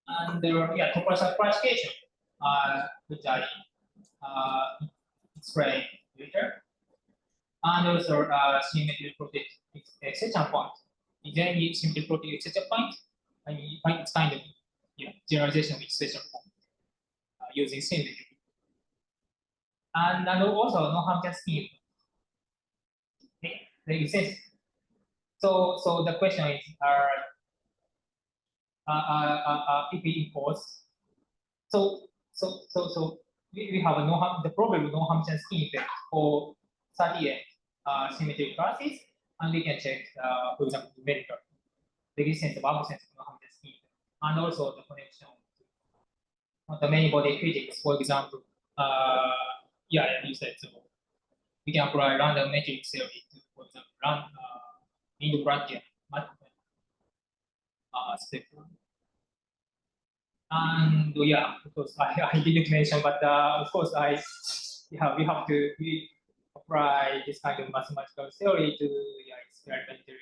And yeah, topology classification, which I explain later. And also symmetry property exception point. Then you symmetry property exception point. I mean, it's kind of generalization of exception point using symmetry. And also non-Hermitian scheme. They exist. So the question is, if we impose, so we have the problem with non-Hermitian scheme effect for 38 symmetric classes, and we can check, for example, numerical the existence of absence of non-Hermitian scheme, and also the connection on the many body physics, for example. Yeah, you said so. We can apply random matrix theory to, for example, Indo-Brachia spectrum. And yeah, of course, I didn't mention, but of course, we have to apply this kind of mathematical theory to experimental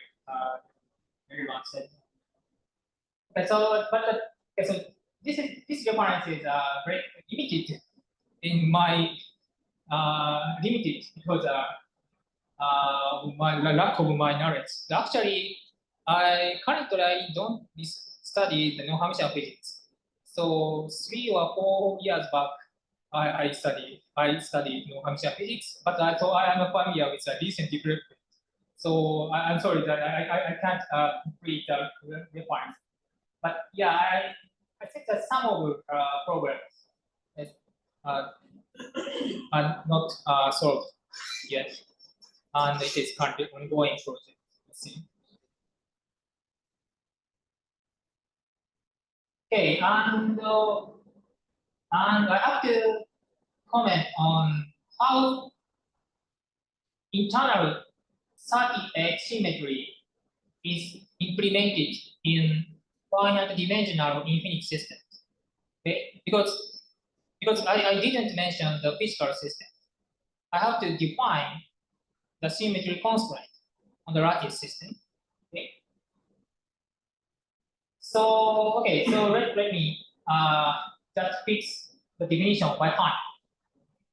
set. Okay, so so this reference is very limited in my limited because my lack of my knowledge. Actually, I currently don't study the non-Hermitian physics. So 3 or 4 years back, I studied non-Hermitian physics, but so I am familiar with the recent development. So I'm sorry that I can't complete the reference. But yeah, I think that some of the problems are not solved yet, and it is currently ongoing project. Let's see. Okay, and I have to comment on how internal 38 symmetry is implemented in finite dimensional infinite systems. Okay, because I didn't mention the physical system. I have to define the symmetry constraint on the lattice system. Okay. So let me just fix the definition by hand.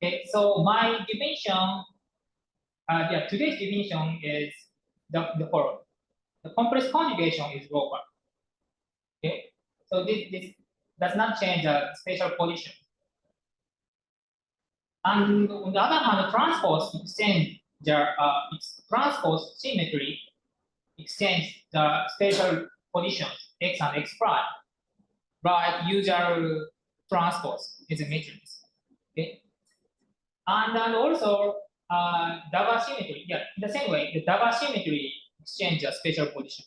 Okay, so my definition, today's definition is the following. The complex conjugation is local. Okay, so this does not change the spatial position. And on the other hand, the transpose exchange transpose symmetry exchange the spatial positions x and x prime by usual transpose is a matrix. Okay, and then also Dagger symmetry. Yeah, in the same way, the Dagger symmetry exchange the spatial position.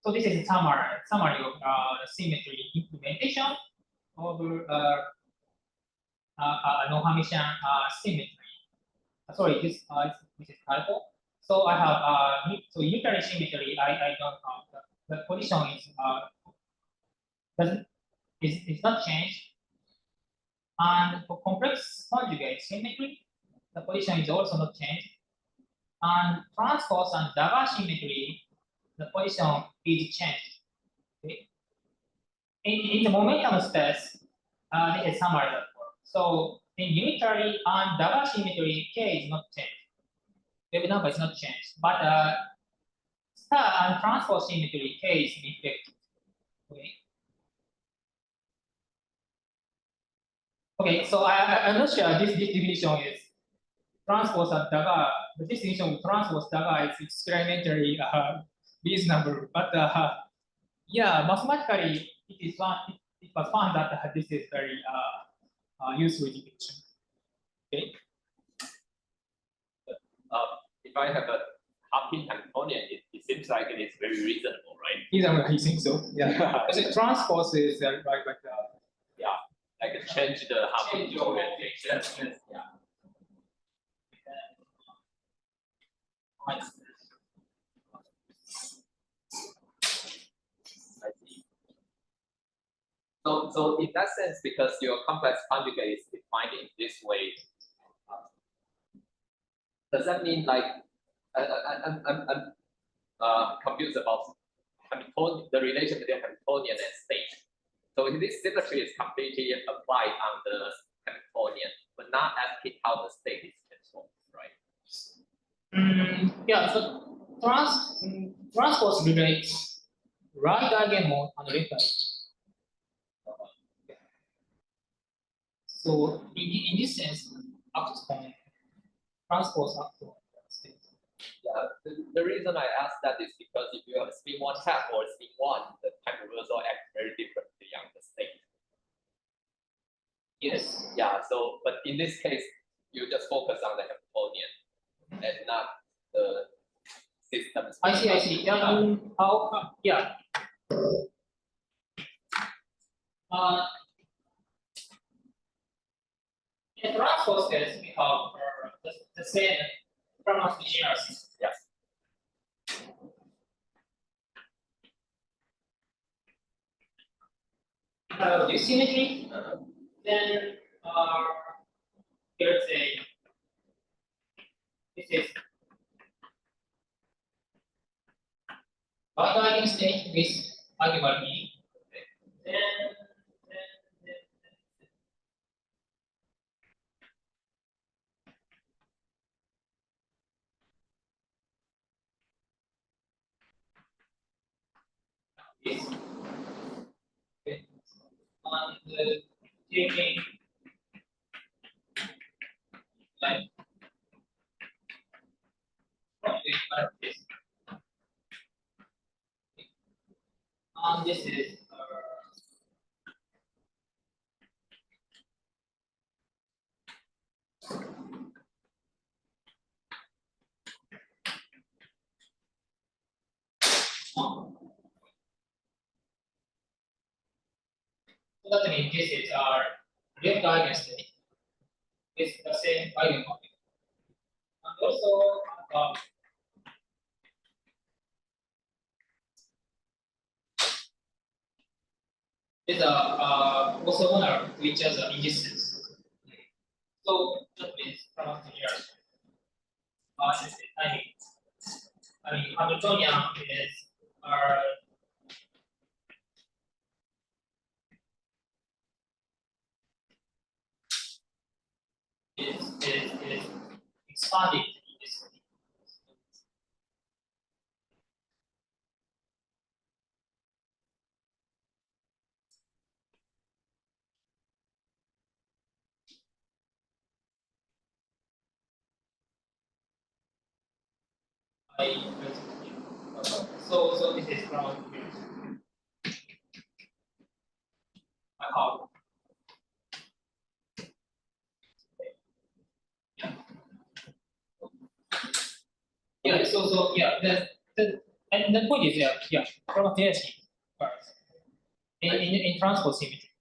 So this is a summary of the symmetry implementation of non-Hermitian symmetry. Sorry, this is typo. So I have so unitary symmetry. I don't have the position is not changed. And for complex conjugate symmetry, the position is also not changed. And transpose and Dagger symmetry, the position is changed. Okay. In the momentum space, this is summarized. So in unitary and Dagger symmetry, K is not changed. Wave number is not changed. But star and transpose symmetry, K is reflected. Okay. Okay, so I'm not sure this definition is transpose and Dagger. The definition of transpose Dagger is experimentally reasonable, but yeah, mathematically it was found that this is very useful definition. Okay. if I have a half-pin Hamiltonian, it seems like it is very reasonable, right? You think so? Yeah. So transpose is like Yeah, like change the half-pin change your orientation. yeah. I see. So in that sense, because your complex conjugate is defined in this way, does that mean like I'm confused about Hamiltonian, the relation between Hamiltonian and state. So this symmetry is completely applied on the Hamiltonian, but not asking how the state is transformed, right? Yeah. So transpose relates right eigenmode and left eigenmode. So in this sense, up to point, transpose up to state. Yeah, the reason I ask that is because if you have spin 1 half or spin 1, the time reversal acts very differently on the state. Yes. Yeah, so but in this case, you just focus on the Hamiltonian and not the systems. I see. Yeah. In transpose case, we have the same pronunciations. Yes. This symmetry, then here's this is right eigenstate with algebra E. Then this. Okay. And taking like this. And this is so that means this is our left eigenstate. It's the same eigenvalue. And also these are orthogonal to each other in this sense. So that means from here, I mean Hamiltonian is is expanded in this way. So this is from yeah. So yeah. And the point is probability first in transpose symmetry.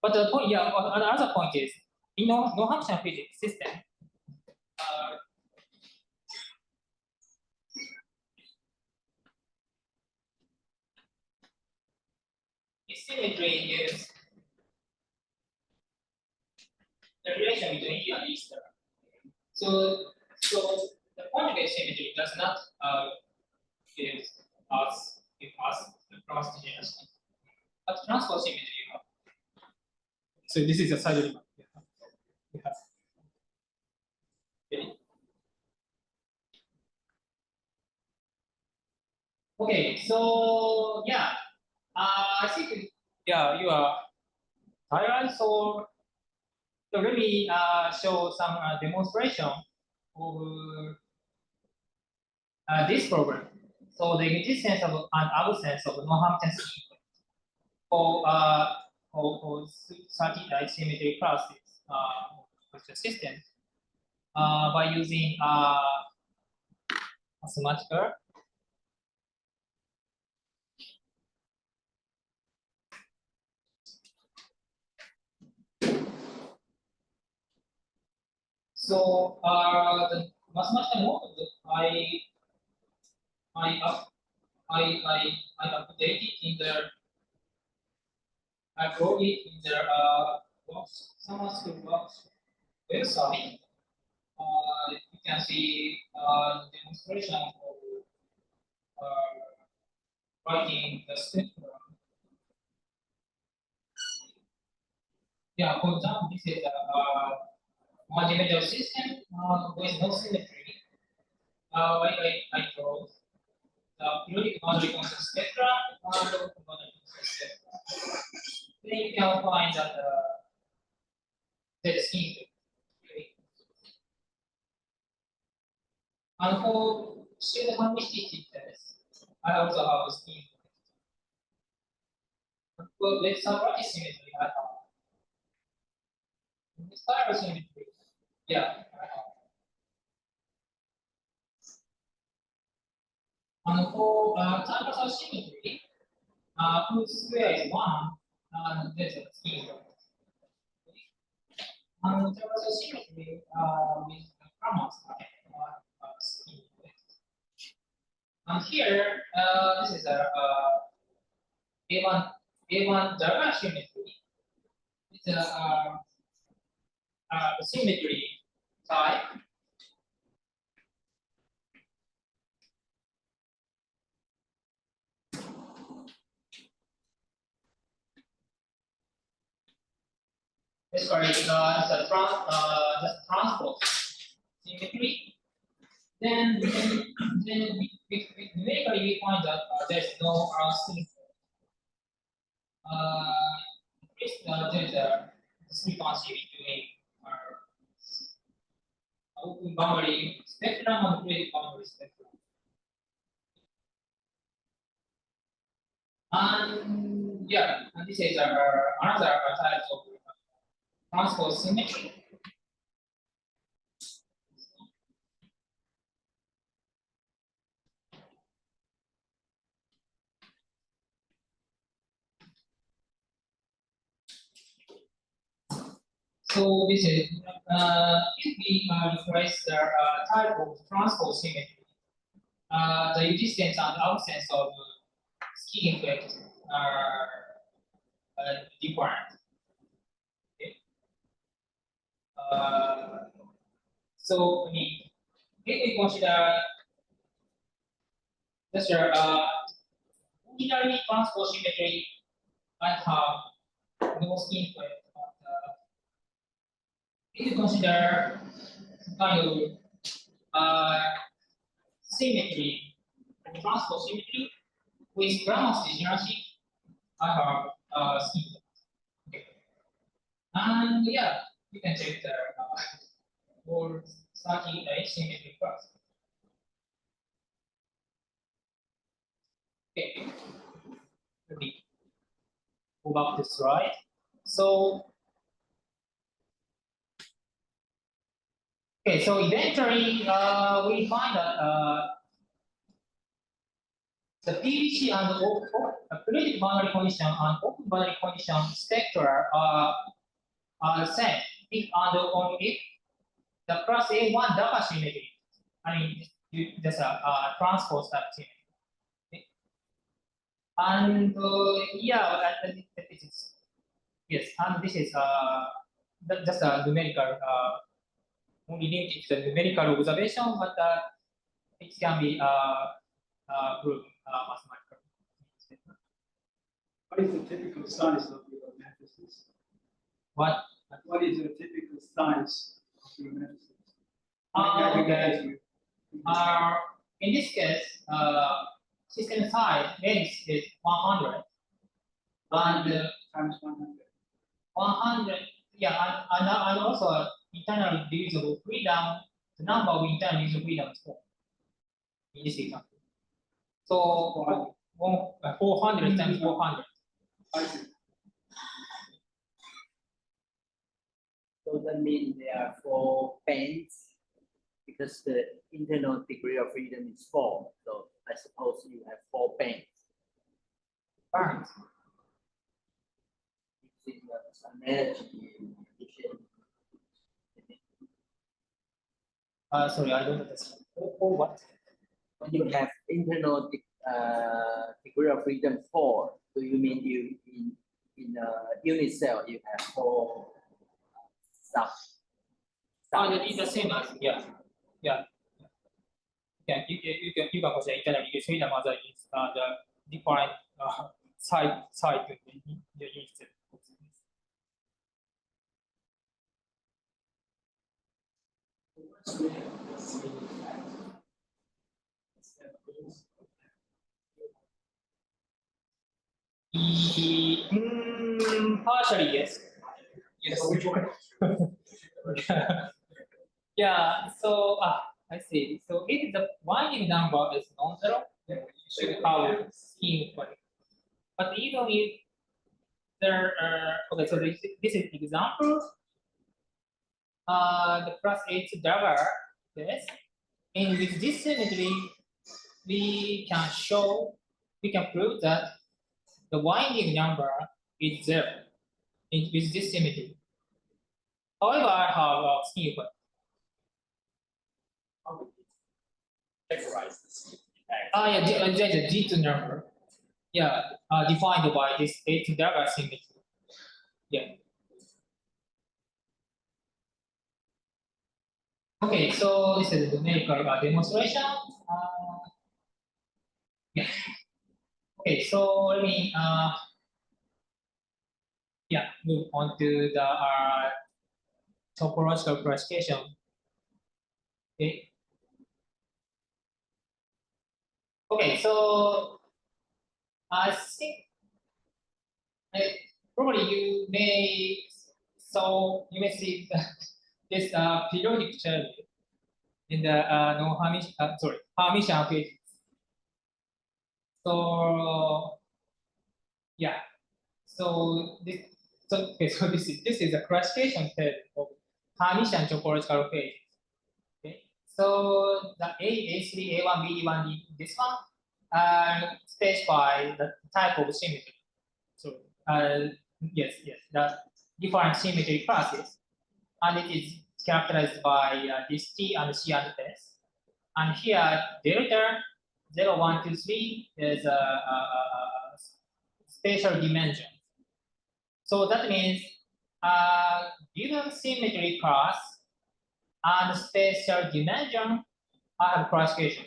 But the point, another point is in non-Hermitian physics system. Symmetry is the relation between E and Easter. So the conjugate symmetry does not give us the cross generation, but transpose symmetry. So this is a side element. Okay, so yeah, I think you are tired, so let me show some demonstration of this problem. So the existence of an absence of non-Hermitian sequence for 30 symmetry classes with the system. by using mathematical. So the mathematical model I updated in the I wrote it in the box, summer school box website. You can see demonstration of writing the spectrum. Yeah, for example, this is a multidimensional system with no symmetry. I draw the periodic boundary constant spectra and the open boundary constant spectra. Then you can find that the scheme. And for shear hermitage test, I also have a scheme. For let's support symmetry, I have. Spiral symmetry, yeah, I have. And for transversal symmetry, whose square is 1, and there's a scheme. And transversal symmetry with Kramer's type scheme. And here, this is a A1 diagonal symmetry. It's a symmetry type. Sorry, it's a transpose symmetry. Then numerically we find that there's no symmetry. There's a discrepancy between open boundary spectrum and closed boundary spectrum. And yeah, and this is another type of transpose symmetry. So this is if we replace the type of transpose symmetry, the existence and absence of skin effect are different. Okay. So I mean, if we consider just ordinary transpose symmetry, I have no skin effect. If you consider kind of symmetry, transpose symmetry with Kramer's degeneracy, I have skin. Okay. And yeah, you can check the for starting symmetry first. Okay. Let me move up this slide. So okay, so eventually we find that the PVC and the periodic boundary condition and open boundary condition spectra are the same if and only if the class A1 data symmetry. I mean, there's a transpose type symmetry. Okay. And yeah, yes, and this is just a numerical. Only limited to the numerical observation, but it can be proved mathematically. What is the typical size of your matrices? What? What is the typical size of your matrices? Okay. In this case, system size is 100. And times 100. 100, yeah, and also internally divisible freedom, the number of internally divisible freedom is 4 in this example. So 400 times 400. I see. So that means there are 4 bands because the internal degree of freedom is 4. So I suppose you have 4 bands. Bands. Sorry, I don't understand. Or what? When you have internal degree of freedom 4, do you mean you in a unit cell you have 4 stuff? It's the same as yeah. You can consider internal degree freedom as the different side in the unit cell. Partially, yes. Yes. Yeah, so I see. So if the winding number is non-zero, then we should have scheme for it. But even if there okay, so this is example. The plus 8 dagger, yes. And with this symmetry, we can prove that the winding number is 0 with this symmetry. However, I have a scheme for it. Yeah, there's a G2 number. Yeah, defined by this 8 dagger symmetry. Yeah. Okay, so this is the numerical demonstration. Yeah. Okay, so let me move on to the topological classification. Okay. Okay, so I think probably you may see this periodic term in the Hermitian cases. So yeah, so this is a classification term of Hermitian topological cases. Okay, so the A3, A1, B1, this one specify the type of symmetry. So yes, the different symmetry classes, and it is characterized by this T and C and S. And here delta 0, 1, 2, 3 is a spatial dimension. So that means given symmetry class and spatial dimension, I have classification.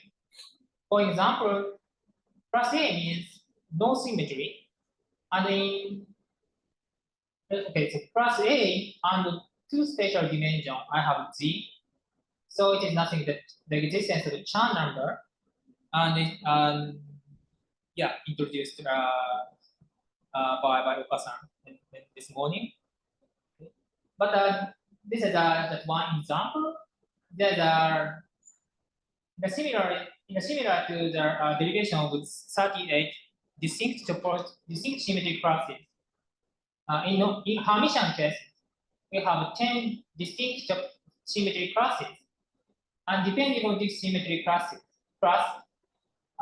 For example, class A means no symmetry, and in okay, so class A and 2 spatial dimension, I have Z. So it is nothing that the existence of a Chan number, and it introduced by Okasan this morning. But this is that one example. There are similar to the derivation with 38 distinct symmetry classes. In Hermitian case, we have 10 distinct symmetry classes, and depending on this symmetry class,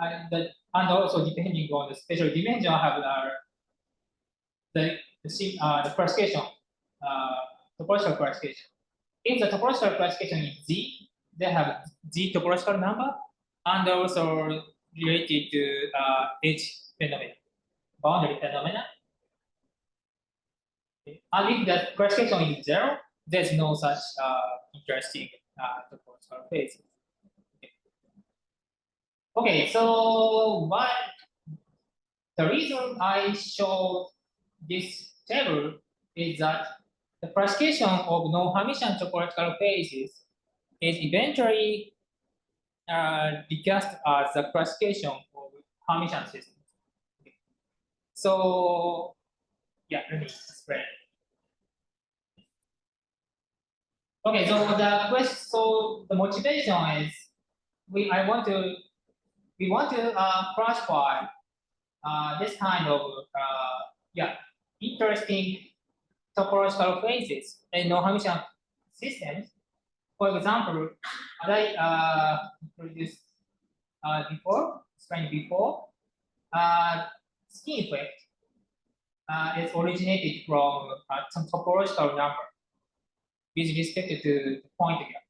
and also depending on the spatial dimension, I have the classification, topological classification. If the topological classification is Z, they have Z topological number, and also related to H phenomenon, boundary phenomena. Okay. And if the classification is 0, there's no such interesting topological phase. Okay, so the reason I showed this table is that the classification of non-Hermitian topological phases is eventually discussed as the classification of Hermitian systems. Okay. So yeah, let me explain. Okay, so the motivation is we want to classify this kind of interesting topological phases in non-Hermitian systems For example, as I introduced explained before, skin effect is originated from some topological number with respect to the point gap.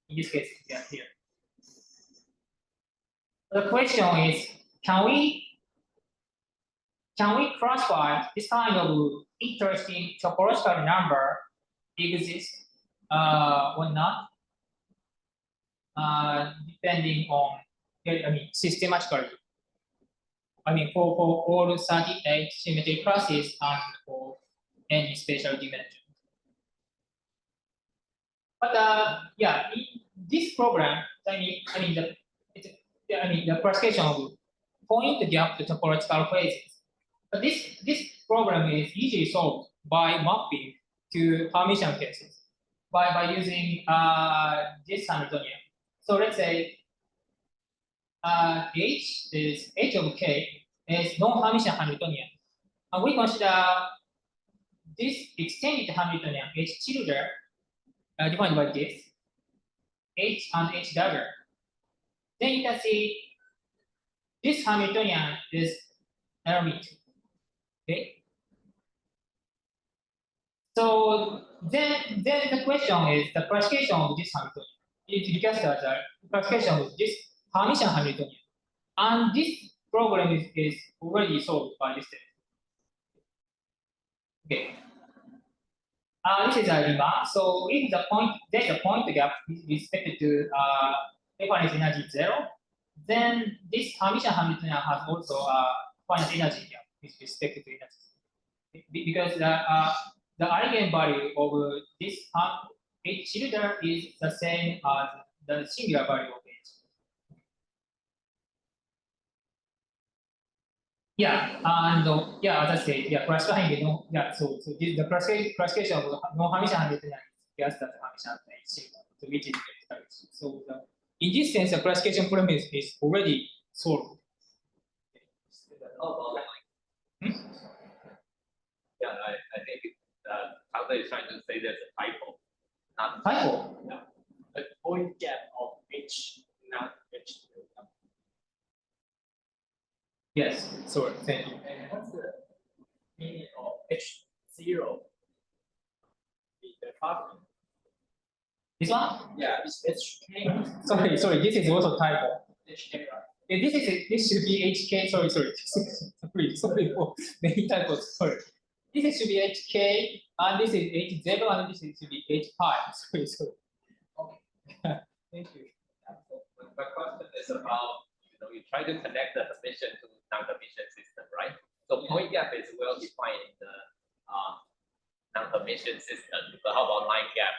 In this case, we are here. The question is, can we classify this kind of interesting topological number exists or not, depending on, systematically. For all 38 symmetry classes and for any spatial dimension. But yeah, in this program, the classification of point gap to topological phases. But this problem is easily solved by mapping to Hermitian cases by using this Hamiltonian. So let's say H of K is non-Hermitian Hamiltonian, and we consider this extended Hamiltonian H tilde defined by this H and H dagger. Then you can see this Hamiltonian is Hermit. Okay. So then the question is the classification of this Hamiltonian. It regards as a classification of this Hermitian Hamiltonian, and this problem is already solved by this step. Okay. This is a lemma. So if there's a point gap with respect to reference energy 0, then this Hermitian Hamiltonian has also a finite energy gap with respect to energy. Because the eigenvalue of this H tilde is the same as the singular value of H. Yeah, and as I said, classifying the classification of non-Hermitian Hamiltonian is just that Hermitian H tilde, so which is very established. So in this sense, the classification problem is already solved. Yeah, I think Tauta is trying to say there's a typo. Not Typo? Yeah. The point gap of H, not H. Yes, sorry, thank you. And what's the meaning of H0? The problem. This one? Yeah, it's HK. Sorry, this is also typo. HK, right? Yeah, this should be HK. Sorry. sorry for many typos. Sorry. This should be HK, and this is H0, and this should be H5. Sorry. Okay. Thank you. My question is about, you try to connect the Hermitian to non-Hermitian system, right? So point gap is well defined in the non-Hermitian system. But how about line gap?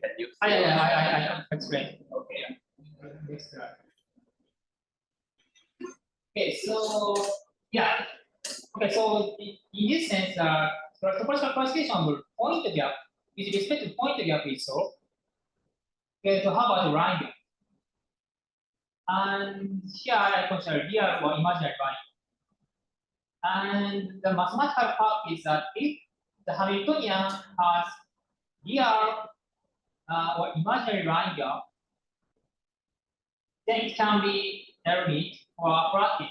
Can you? I explain. Okay. Next slide. Okay, so yeah. Okay, so in this sense, topological classification of point gap with respect to point gap is solved. Okay, so how about the line gap? And here I consider real or imaginary line. And the mathematical part is that if the Hamiltonian has real or imaginary line gap, then it can be Hermit or Pratik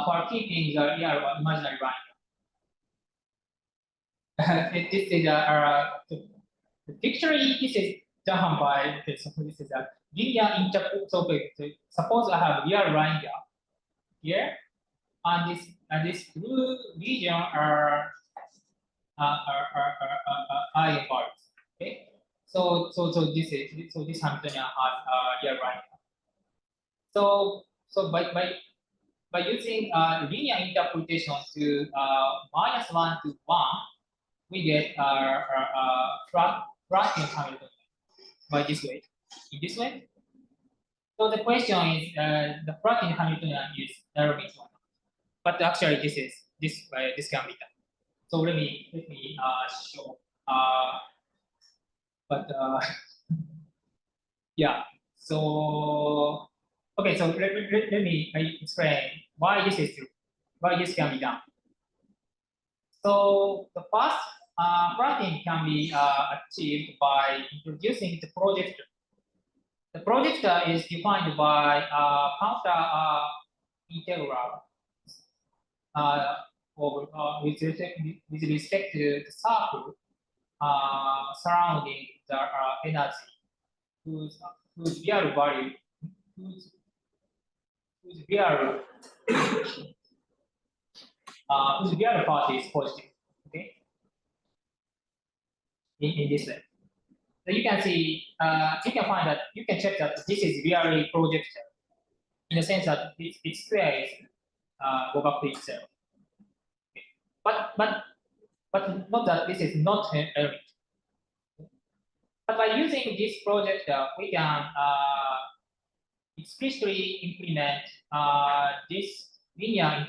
for keeping the real or imaginary line gap. This is the picture. This is done by this is a linear interpolation. So suppose I have real line gap here, and this blue region are eigenvalues. Okay, so this Hamiltonian has real line gap. So by using linear interpolation to -1 to 1, we get flattening Hamiltonian by this way. In this way. So the question is, the flattening Hamiltonian is Hermit one, but actually this can be done. So let me show. Yeah. So okay. So let me explain why this is true, why this can be done. So the first flattening can be achieved by introducing the projector. The projector is defined by counter integral with respect to the circle surrounding the energy, whose real value, whose real part is positive. Okay, in this way. So you can see, you can find that, you can check that this is really projected in the sense that its square is go back to itself. Okay. But not that this is not an element. But by using this projector, we can explicitly implement this linear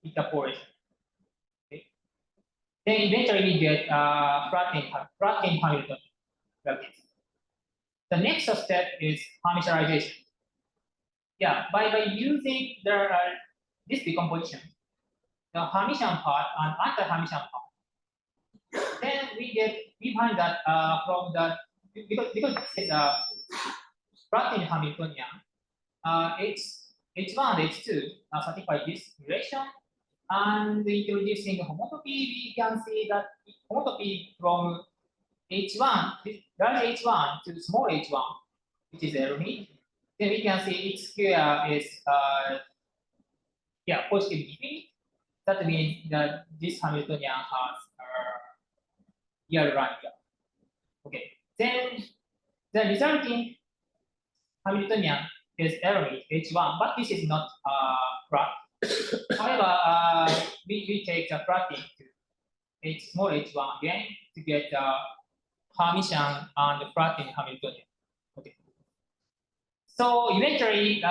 interpolation. Okay. Then eventually we get flattening Hamilton. The next step is Hermitianization. Yeah, by using this decomposition, the Hermitian part and anti-Hermitian part, then we find that from the because this is flattened Hamiltonian, H1 and H2 satisfy this relation, and introducing homotopy, we can see that homotopy from H1, large H1 to small H1, which is Hermite. Then we can see its square is positive infinity. That means that this Hamiltonian has real rank. Okay. Then the resulting Hamiltonian is Hermite H1, but this is not flat. However, we take the flattening to small H1 again to get the Hermitian and flattened Hamiltonian. Okay. So eventually,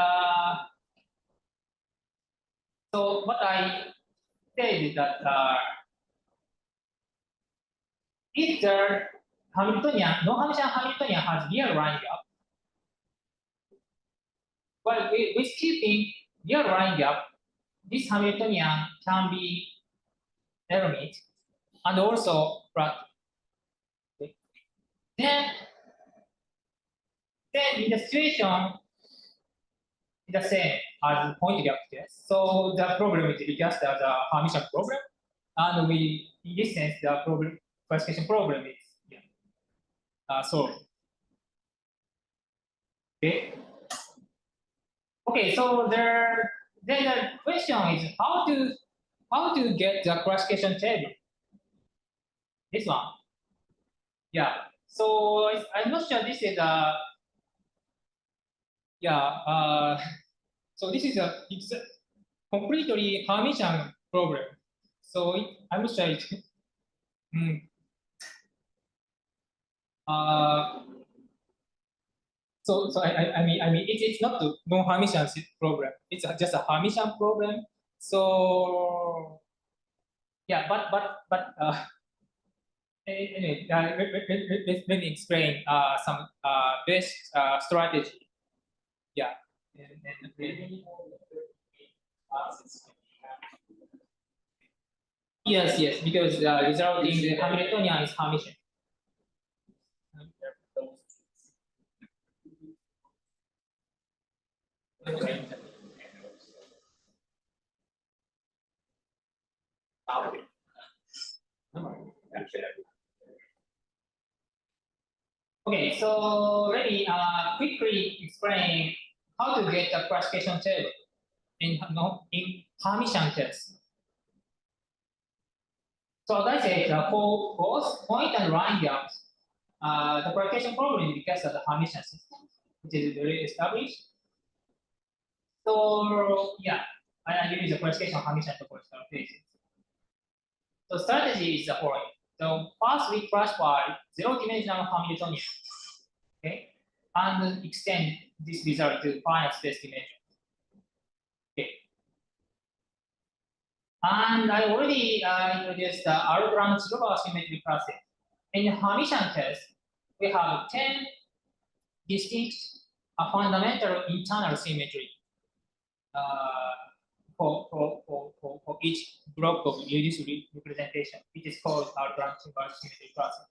so what I said is that if the Hamiltonian, non-Hermitian Hamiltonian has real line gap, well, with keeping real line gap, this Hamiltonian can be Hermite and also flat. Okay. Then in the situation is the same as point gap test. So the problem is just as a Hermitian problem, and we, in this sense, the problem classification problem is solved. Okay. Okay. So then the question is how to get the classification table. This one. Yeah. So I'm not sure this is a so this is it's a completely Hermitian problem. So I'm not sure it. So I mean it's not the non-Hermitian problem. It's just a Hermitian problem. So yeah, but anyway, let me explain some best strategy. Yeah. Yes, because resulting the Hamiltonian is Hermitian. Okay, so let me quickly explain how to get the classification table in Hermitian test. So as I said, for both point and line gaps, the classification problem is because of the Hermitian system, which is very established. So yeah, I use the classification of Hermitian topology calculations. So strategy is the following. So first we classify zero-dimensional Hamiltonian, okay, and extend this result to finite space dimension. Okay. And I already introduced the allogram symmetry classes. In the Hermitian test, we have 10 distinct fundamental internal symmetry for each block of reduced representation, which is called our branching symmetry process.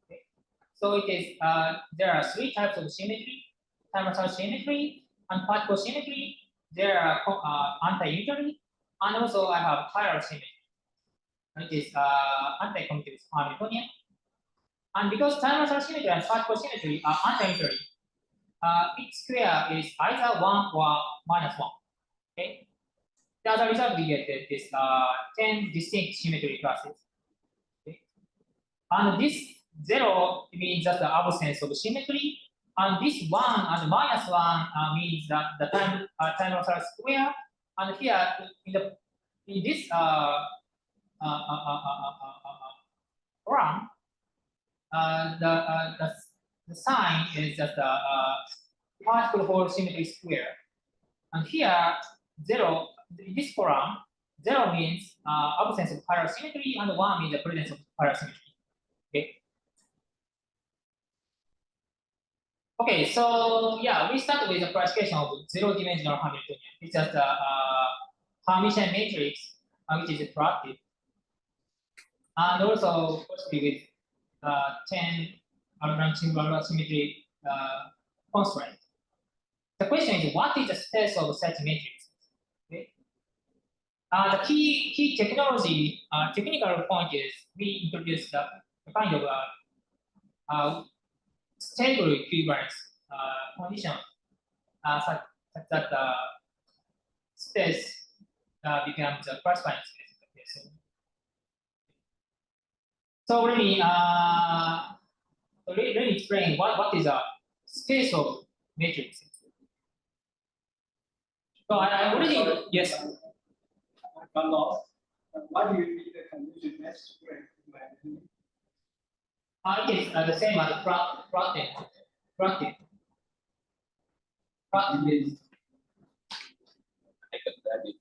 Okay. So it is there are three types of symmetry: tensor symmetry and particle symmetry. There are anti-unitary, and also I have chiral symmetry, which is anti-commutative Hamiltonian. And because tensor symmetry and particle symmetry are anti-unitary, each square is either 1 or -1. Okay. As a result, we get this 10 distinct symmetry classes. Okay. And this 0 means that the absence of symmetry, and this 1 and -1 means that the tensor square. And here in this form, the sign is just a particle whole symmetry square. And here 0 in this form, 0 means absence of chiral symmetry, and 1 means the presence of chiral symmetry. Okay. Okay, so yeah, we start with the classification of zero-dimensional Hamiltonian. It's just a Hermitian matrix, which is attractive, and also with 10 branching symmetry constraint. The question is, what is the space of such matrix? Okay. The key technology, technical point is we introduced a kind of stable equivalence condition such that space becomes a corresponding space. So let me explain what is a space of matrices. So I already, yes. I'm lost. Why do you need a condition S squared? It is the same as the plotting. Plotting is I think that is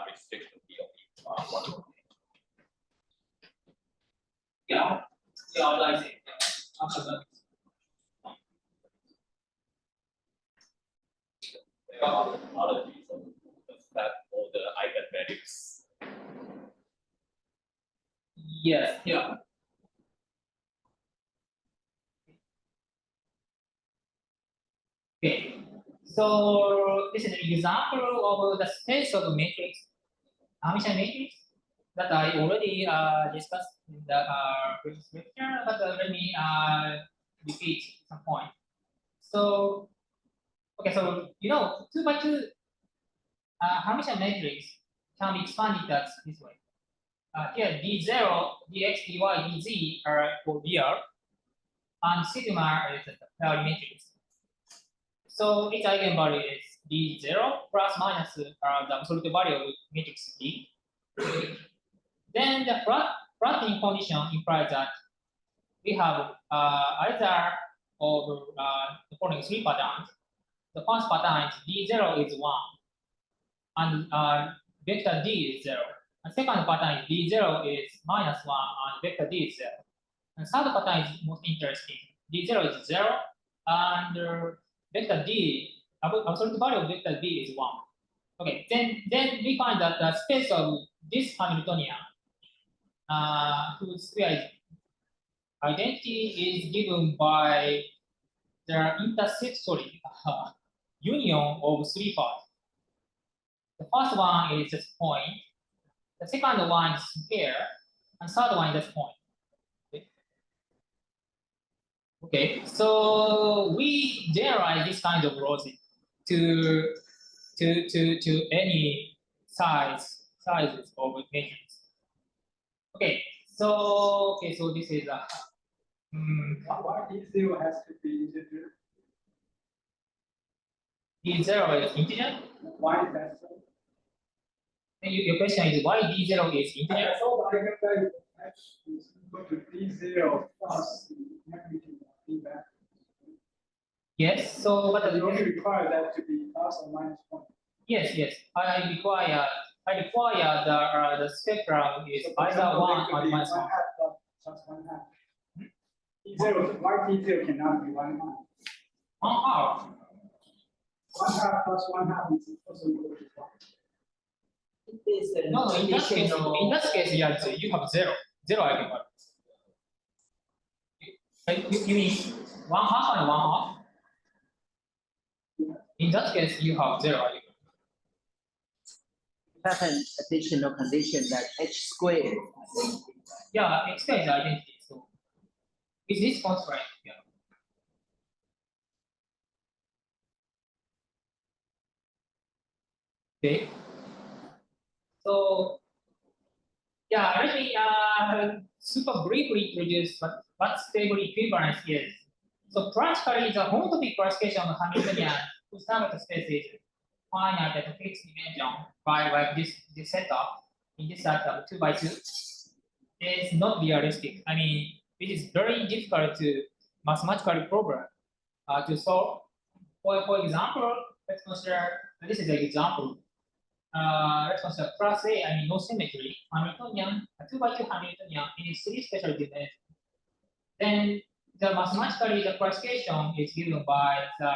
restriction field. yeah, I see. Absolutely. There are topologies of the set for the eigenvalues. Yes, yeah. Okay, so this is an example of the space of a matrix, Hermitian matrix, that I already discussed in the previous lecture, but let me repeat some point. So, okay, so 2 by 2 Hermitian matrix can be expanded as this way. Here, d0, dx, dy, dz are for real, and sigma is the Pauli matrix. So its eigenvalue is d0 plus minus the absolute value of matrix D. Then the flattening condition implies that we have either of the following 3 patterns. The first pattern is d0 is 1, and vector d is 0. And second pattern is d0 is -1, and vector d is 0. And third pattern is most interesting. d0 is 0, and vector d, absolute value of vector d is 1. Okay, then we find that the space of this Hamiltonian, whose square identity is given by the intersectory union of 3 parts. The first one is this point, the second one is here, and third one is this point. Okay, so we generalize this kind of logic to any sizes of matrix. Okay, so this is a Why d0 has to be integer? d0 is integer. Why is that so? And your question is why d0 is integer? I thought the eigenvalue of h is equal to d0 plus the magnitude of d back. Yes. So what You only require that to be plus or minus 1. Yes. I require the spectrum is either 1 or minus 1. Plus 1/2. D0, why d0 cannot be 1/2? 1/2. 1/2 plus 1/2 is also equal to 1. This is No, in that case, conditional. you have zero eigenvalue. You mean 1/2 and 1/2? In that case, you have zero eigenvalue. Have an additional condition that h squared. Yeah, x squared is identity. So is this constraint? Yeah. Okay. So yeah, let me super briefly introduce what stable equivalence is. So practically, the homotopy classification of Hamiltonian two-dimensional spaces finite at a fixed dimension by this setup in this setup 2 by 2 is not realistic. I mean, it is very difficult to mathematical problem to solve. For example, let's consider this is an example. Let's consider class A, I mean no symmetry, Hamiltonian, a 2 by 2 Hamiltonian in 3 special dimensions. Then the mathematically the classification is given by the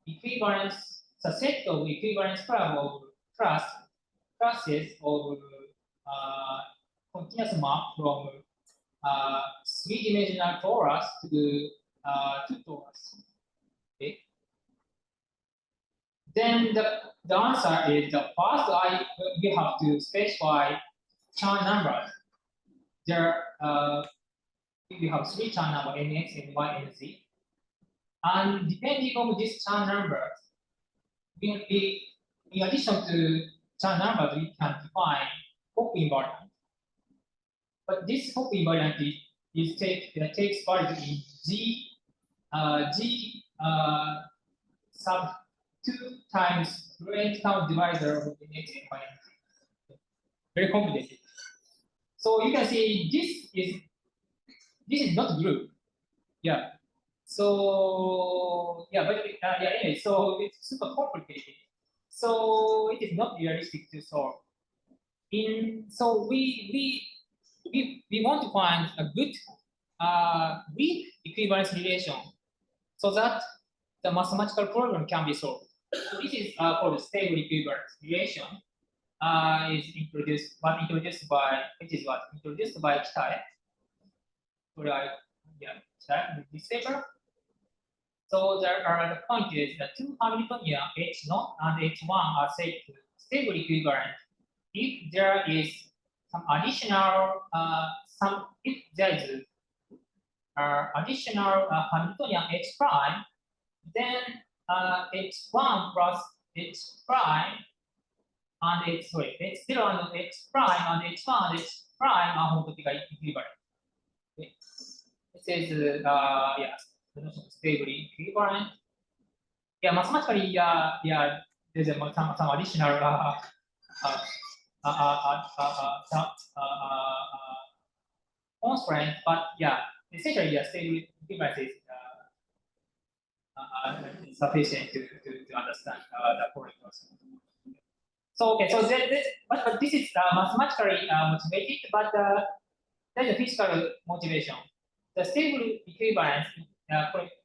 equivalence, the set of equivalence of classes of continuous map from 3-dimensional torus to 2 torus. Okay. Then the answer is the first we have to specify Chern numbers. There we have 3 Chern numbers, nx, ny, and z. And depending on this Chern numbers, in addition to Chern numbers, we can define Hopf invariant. But this Hopf invariant takes value in g sub 2 times range count divisor of the x and y. Very complicated. So you can see this is not group. Yeah. So yeah, but yeah, anyway, so it's super complicated. So it is not realistic to solve. So we want to find a good weak equivalence relation so that the mathematical problem can be solved. So this is called stable equivalence relation. Is introduced by Kitae. This paper. So there are the point is that 2 Hamiltonian H0 and H1 are said to stable equivalent if there is some additional if there is additional Hamiltonian H prime, then H1 plus H prime and H0 and H prime and H1 and H prime are homotopically equivalent. Okay. This is the notion of stable equivalent. Yeah, mathematically, there's some additional constraint, but yeah, essentially, stable equivalence is sufficient to understand the following process. So okay, so but this is mathematically motivated, but there's a physical motivation. The stable equivalence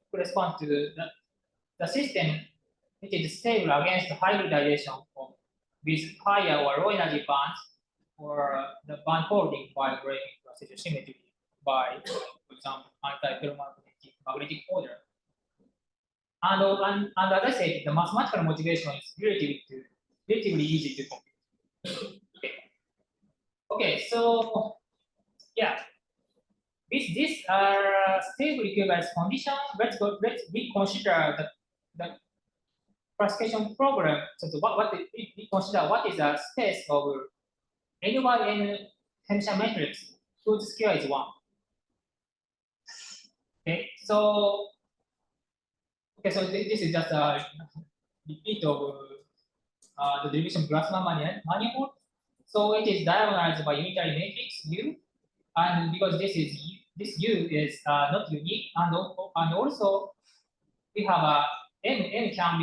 corresponds to the system which is stable against hybridization with higher or low energy bands, or the band folding by breaking procedure symmetry by, for example, anti-ferromagnetic magnetic order. And as I said, the mathematical motivation is relatively easy to compute. Okay, so yeah, with this stable equivalence condition, let's reconsider the classification problem. So we consider what is the space of n by n Hermitian matrix whose scale is 1. Okay, so this is just a repeat of the derivation Grassmann manifold. So it is diagonalized by unitary matrix U, and because this U is not unique, and also we have a n can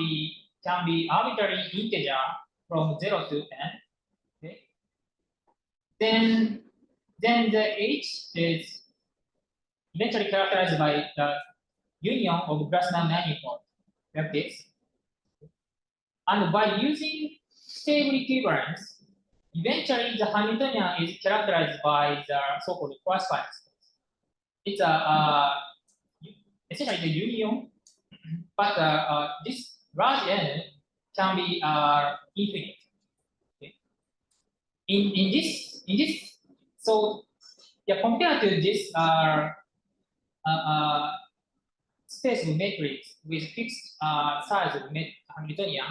be arbitrary integer from 0 to n. Okay. Then the H is eventually characterized by the union of Grassmann manifold like this. And by using stable equivalence, eventually the Hamiltonian is characterized by the so-called cross-finite space. It's essentially the union, but this large n can be infinite. Okay. In this, so yeah, compared to this space of matrix with fixed size of Hamiltonian,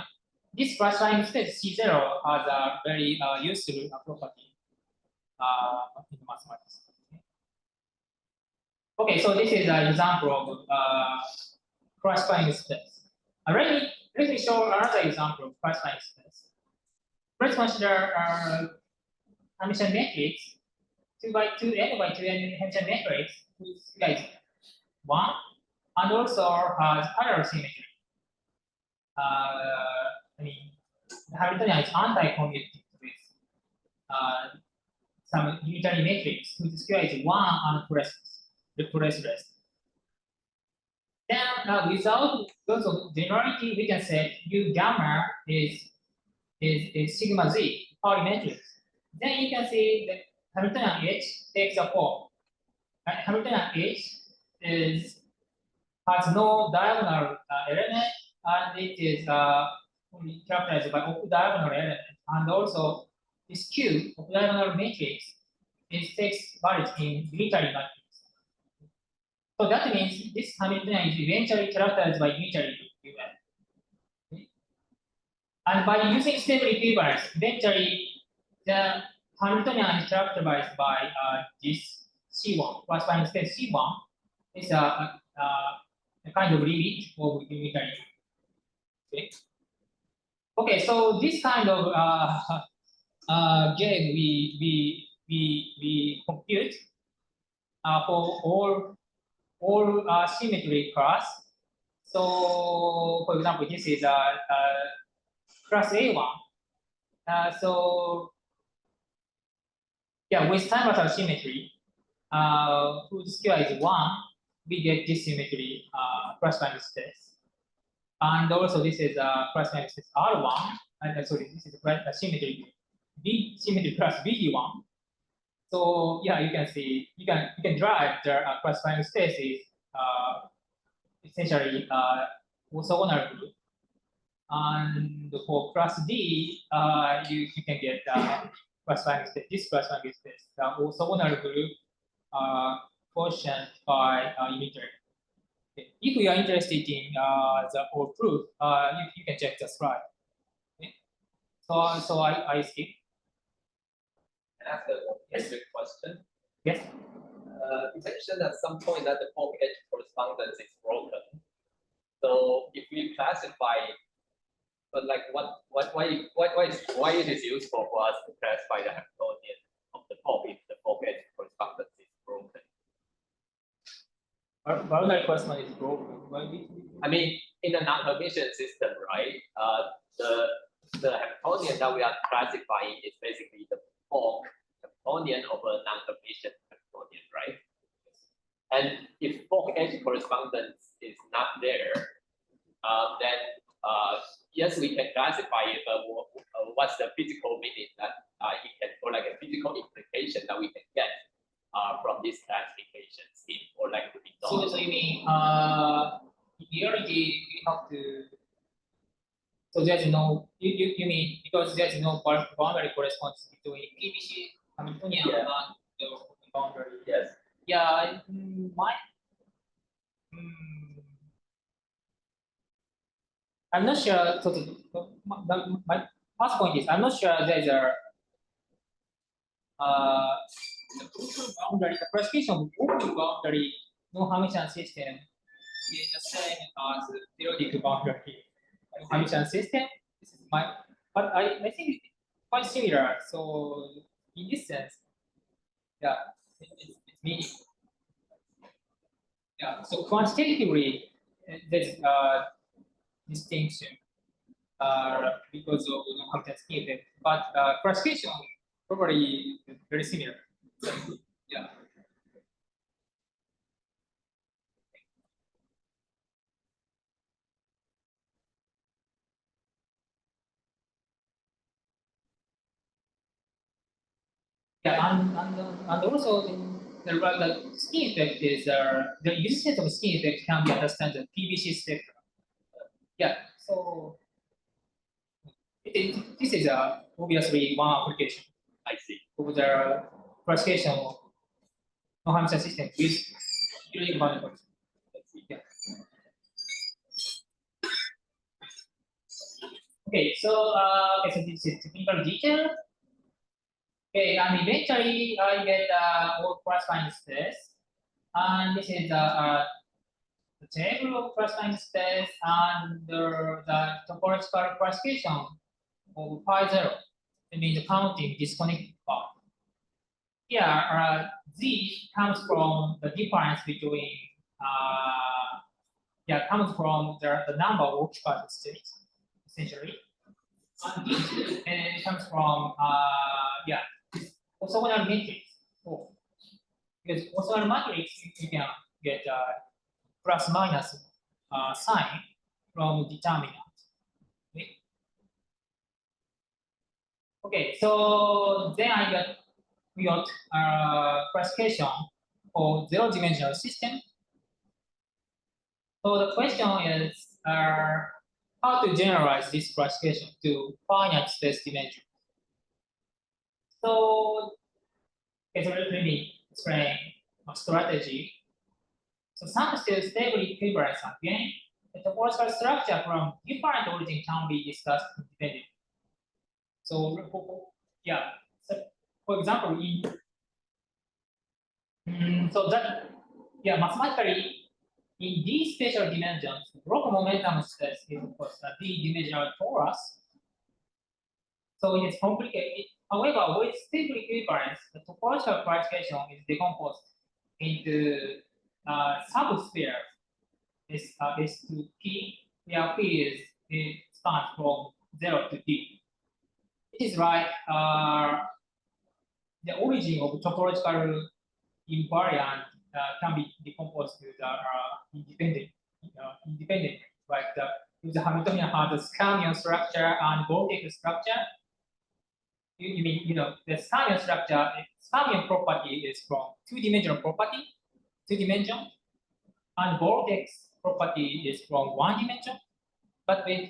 this cross-finite space C0 has a very useful property in mathematics. Okay, so this is an example of cross-finite space. Let me show another example of cross-finite space. Let's consider Hamiltonian matrix 2 by 2 n by 2 n Hamiltonian matrix whose is 1 and also has parallel symmetry. I mean, the Hamiltonian is anti-commutative with some unitary matrix whose square is 1 and replaceless. Then without those of generality, we can say U gamma is sigma z Pauli matrix. Then you can see that Hamiltonian H takes a form. Hamiltonian H has no diagonal element, and it is only characterized by off-diagonal element, and also this Q off-diagonal matrix takes values in unitary matrix. So that means this Hamiltonian is eventually characterized by unitary UN. Okay. And by using stable equivalence, eventually the Hamiltonian is characterized by this C1, cross-finite space C1 is a kind of limit of unitary. Okay. Okay, so this kind of game we compute for all symmetry class. So, for example, this is a class A1. So, yeah, with time order symmetry, whose square is 1, we get this symmetry cross-finite space. And also, this is a cross-finite space R1, and sorry, this is a symmetry class BD1. So yeah, you can see you can drive the cross-finite spaces essentially orthogonal group, and for class D, you can get cross-finite space. This cross-finite space, the orthogonal group quotient by unitary. Okay. If you are interested in the whole proof, you can check the slide. Okay. So I skip. Ask a basic question. Yes. You mentioned at some point that the form edge correspondence is broken. So if we classify, but like why it is useful for us to classify the Hamiltonian of the form if the form edge correspondence is broken? Boundary correspondence is broken. I mean, in a non-Hermitian system, right? The Hamiltonian that we are classifying is basically the form Hamiltonian of a non-Hermitian Hamiltonian, right? And if form edge correspondence is not there, then yes, we can classify it, but what's the physical meaning that it can, or like a physical implication that we can get from this classification scheme, or like the result? So you mean in reality we have to. So there's no you mean because there's no boundary correspondence between PBC Hamiltonian and the boundary. Yes. Yeah, I'm not sure. So my first point is I'm not sure there's a the open boundary, the prescription of open boundary non-Hermitian system is the same as the periodic boundary non-Hermitian system. This is but I think it's quite similar. So in this sense, yeah, it's meaningful. Yeah. So quantitatively, there's distinction because of non-Hermitian scheme, but classification probably very similar. Yeah. Yeah, and also the skin effect is the usage of skin effect can be understood as PVC spectrum. Yeah, so this is obviously one application. I see. Of the classification of non-Hermitian system with unique manifolds. Yeah. Okay, so so this is technical detail. Okay, and eventually I get all classifying space, and this is the table of classifying space and the topological classification of phi zero. I mean the counting disconnected part. Here, Z comes from the difference between comes from the number of occupied states, essentially. And it comes from orthogonal matrix. Oh. Because orthogonal matrix you can get plus minus sign from determinant. Okay, so then we got classification for zero-dimensional system. So the question is how to generalize this classification to finite space dimension. So let me explain a strategy. So some still stable equivalence again. The topological structure from different origin can be discussed independently. So for example, mathematically, in these spatial dimensions, Bloch momentum space is of course a d-dimensional torus. So it is complicated. However, with stable equivalence, the topological classification is decomposed into subspheres S to P, where P is spans from 0 to D. It is like the origin of topological invariant can be decomposed to the independent, like the Hamiltonian has a Skamian structure and Bortic structure. You mean the Skamian structure? Skamian property is from two-dimensional property, two dimension, and vortex property is from one dimension. But with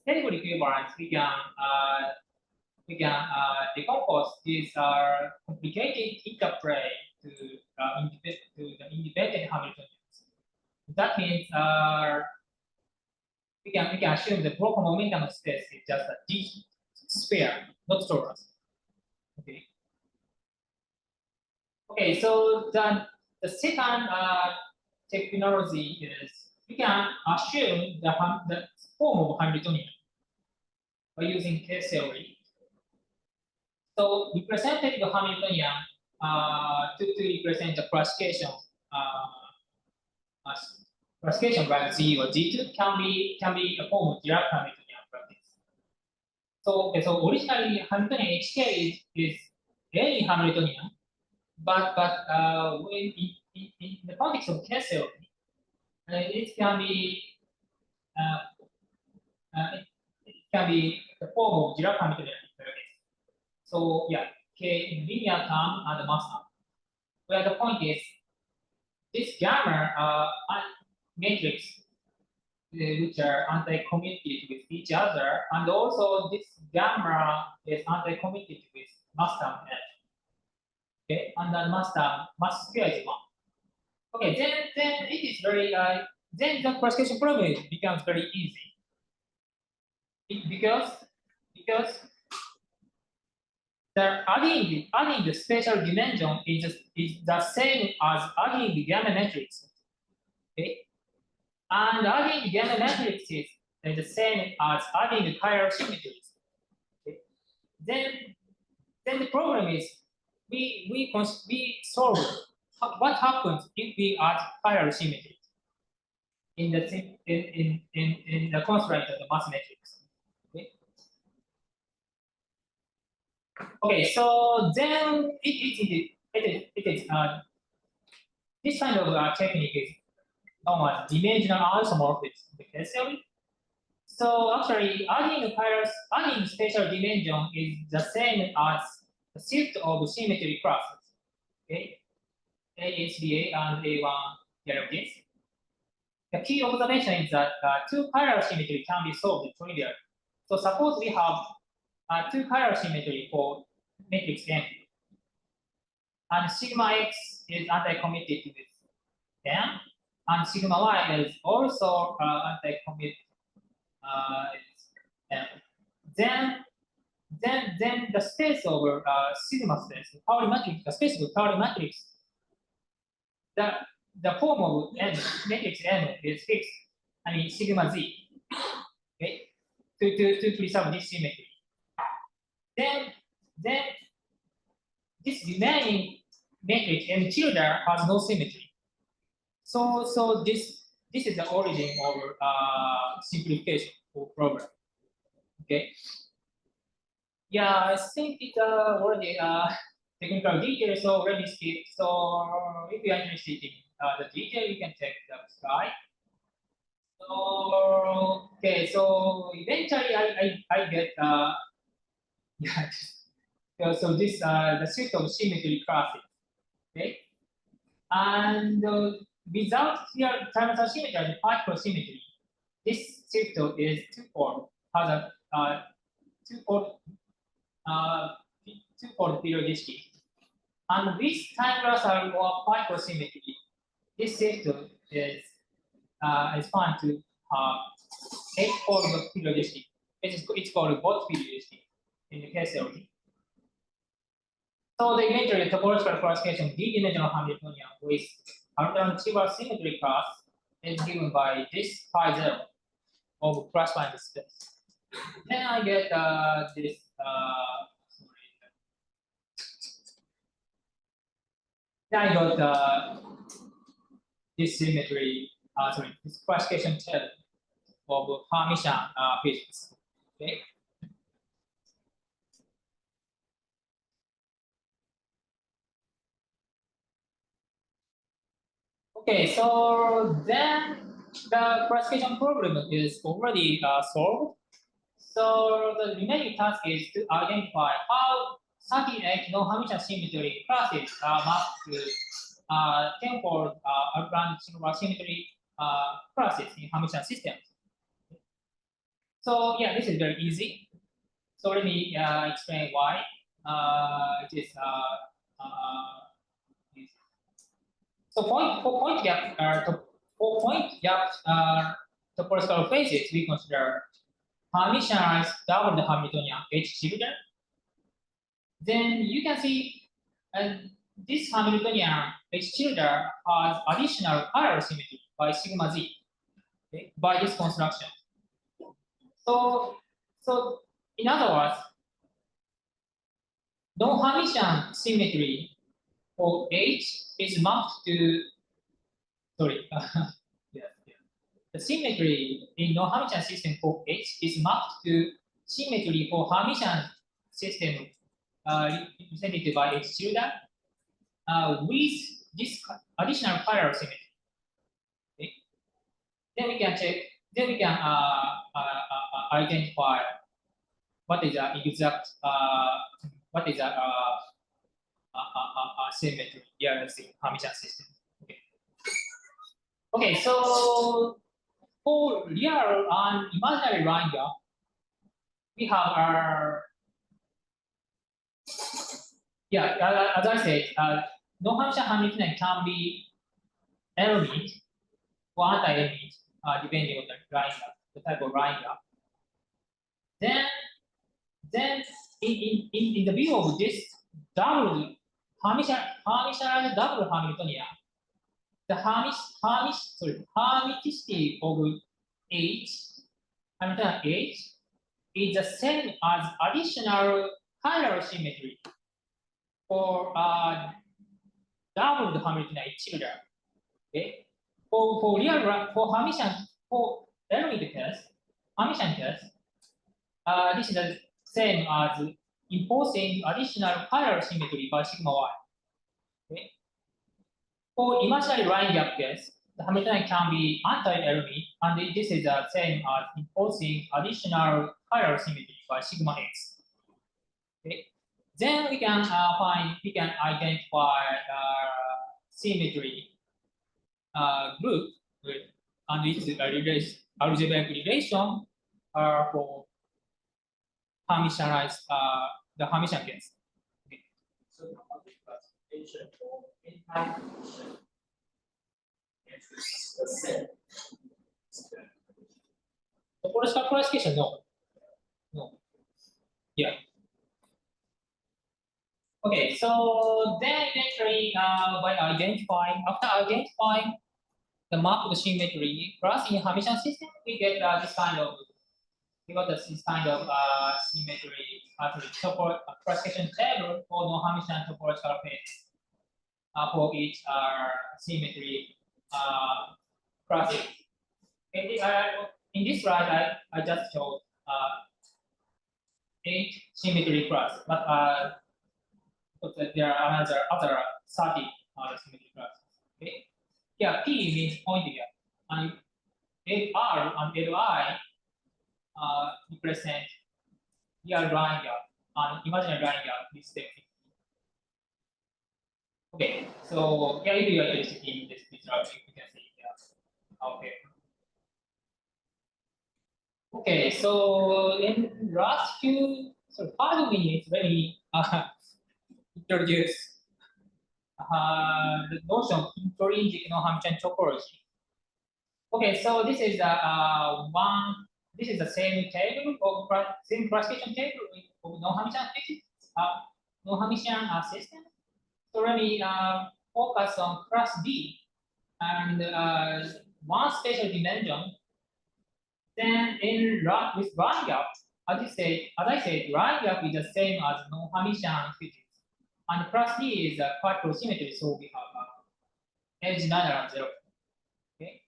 stable equivalence, we can decompose this complicated interplay to the independent Hamiltonians. That means we can assume the Bloch momentum space is just a D sphere, not torus. Okay. Okay, so the second technology is we can assume the form of Hamiltonian by using case theory. So representative Hamiltonian to represent the classification by G or G2 can be a form of Dirac Hamiltonian practice. So originally Hamiltonian HK is any Hamiltonian, but when in the context of case theory, it can be the form of Dirac Hamiltonian. So K in linear term and mass term. Where the point is, this gamma matrix which are anti-commutative with each other, and also this gamma is anti-commutative with mass term H. Okay, and then mass sphere is 1. Okay, then it is very then the classification problem becomes very easy. Because adding the spatial dimension is the same as adding the gamma matrix. Okay, and adding the gamma matrix is the same as adding the chiral symmetries. Okay, then the problem is we solve what happens if we add chiral symmetries in the constraint of the mass matrix. Okay, so then it is this kind of technique is known as dimensional isomorphism in the case theory. So actually, adding spatial dimension is the same as the shift of symmetry classes. Okay, AHDA and A1 derivatives. The key observation is that two chiral symmetry can be solved trivially. So suppose we have two chiral symmetry for matrix M, and sigma x is anti-committed with M, and sigma y is also anti-committed M. Then the space over sigma space, Pauli matrix, the space of Pauli matrix, the form of N, matrix N is fixed. I mean sigma z. Okay, to preserve this symmetry. Then this remaining matrix M tilde has no symmetry. So this is the origin of simplification for problem. Okay. Yeah, I think it's already technical details, so already skipped. So if you are interested in the detail, you can check the slide. So okay, so eventually I get yeah. So this the shift of symmetry classes. Okay, and without here dimensional symmetry and particle symmetry, this shift is twofold, has a twofold periodicity. And with time-glassal or particle symmetry, this shift is found to have eightfold periodicity. It's called both periodicity in the case theory. So the eventually topological classification of D-dimensional Hamiltonian with alternative symmetry class is given by this phi zero of classifying space. Then I get this. Then I got this symmetry. This classification term of Hermitian physics. Okay. Okay, so then the classification problem is already solved. So the remaining task is to identify how 38 non-Hermitian symmetry classes are mapped to tenfold Lagrange singular symmetry classes in Hermitian systems. So yeah, this is very easy. So let me explain why it is. So for point gap topological phases, we consider Hermitianized double Hamiltonian H tilde. Then you can see this Hamiltonian H tilde has additional chiral symmetry by sigma z, okay, by this construction. So in other words, non-Hermitian symmetry for H is mapped to, the symmetry in non-Hermitian system for H is mapped to symmetry for Hermitian system represented by H tilde with this additional chiral symmetry. Okay. Then we can check. Then we can identify what is the exact what is the symmetry here in the Hermitian system. Okay. Okay, so for real and imaginary line gap, we have our as I said, non-Hermitian Hamiltonian can be L-meet or anti-L-meet depending on the line gap, the type of line gap. Then in the view of this double Hermitian double Hamiltonian, the Hermiticity of H, Hamiltonian H, is the same as additional chiral symmetry for double Hamiltonian H tilde. Okay, for Hermitian for L-meet case, Hermitian case, this is the same as imposing additional chiral symmetry by sigma y. Okay. For imaginary line gap case, the Hamiltonian can be anti-L-meet, and this is the same as imposing additional chiral symmetry by sigma x. Okay. Then we can identify symmetry group with and its algebraic relation for Hermitianized the Hermitian case. Okay. So topology classification for n-type condition is the same. Topological classification, no. No. Yeah. Okay, so then eventually by after identifying the map of the symmetry plus in Hermitian system, we get this kind of symmetry classification table for non-Hermitian topological phase for each symmetry classes. In this slide, I just showed 8 symmetry class, but there are other 30 symmetry classes. Okay. Here P means point gap, and R and Li represent real line gap and imaginary line gap respectively. Okay, so here if you are in this picture, you can see here. Okay. Okay, so in last 5 minutes, let me introduce the notion of intrinsic non-Hermitian topology. Okay, so this is the same table of same classification table of non-Hermitian system. So let me focus on class D and one special dimension. Then with line gap, as I said, line gap is the same as non-Hermitian physics. And class D is a quite symmetry, so we have edge neither and 0. Okay.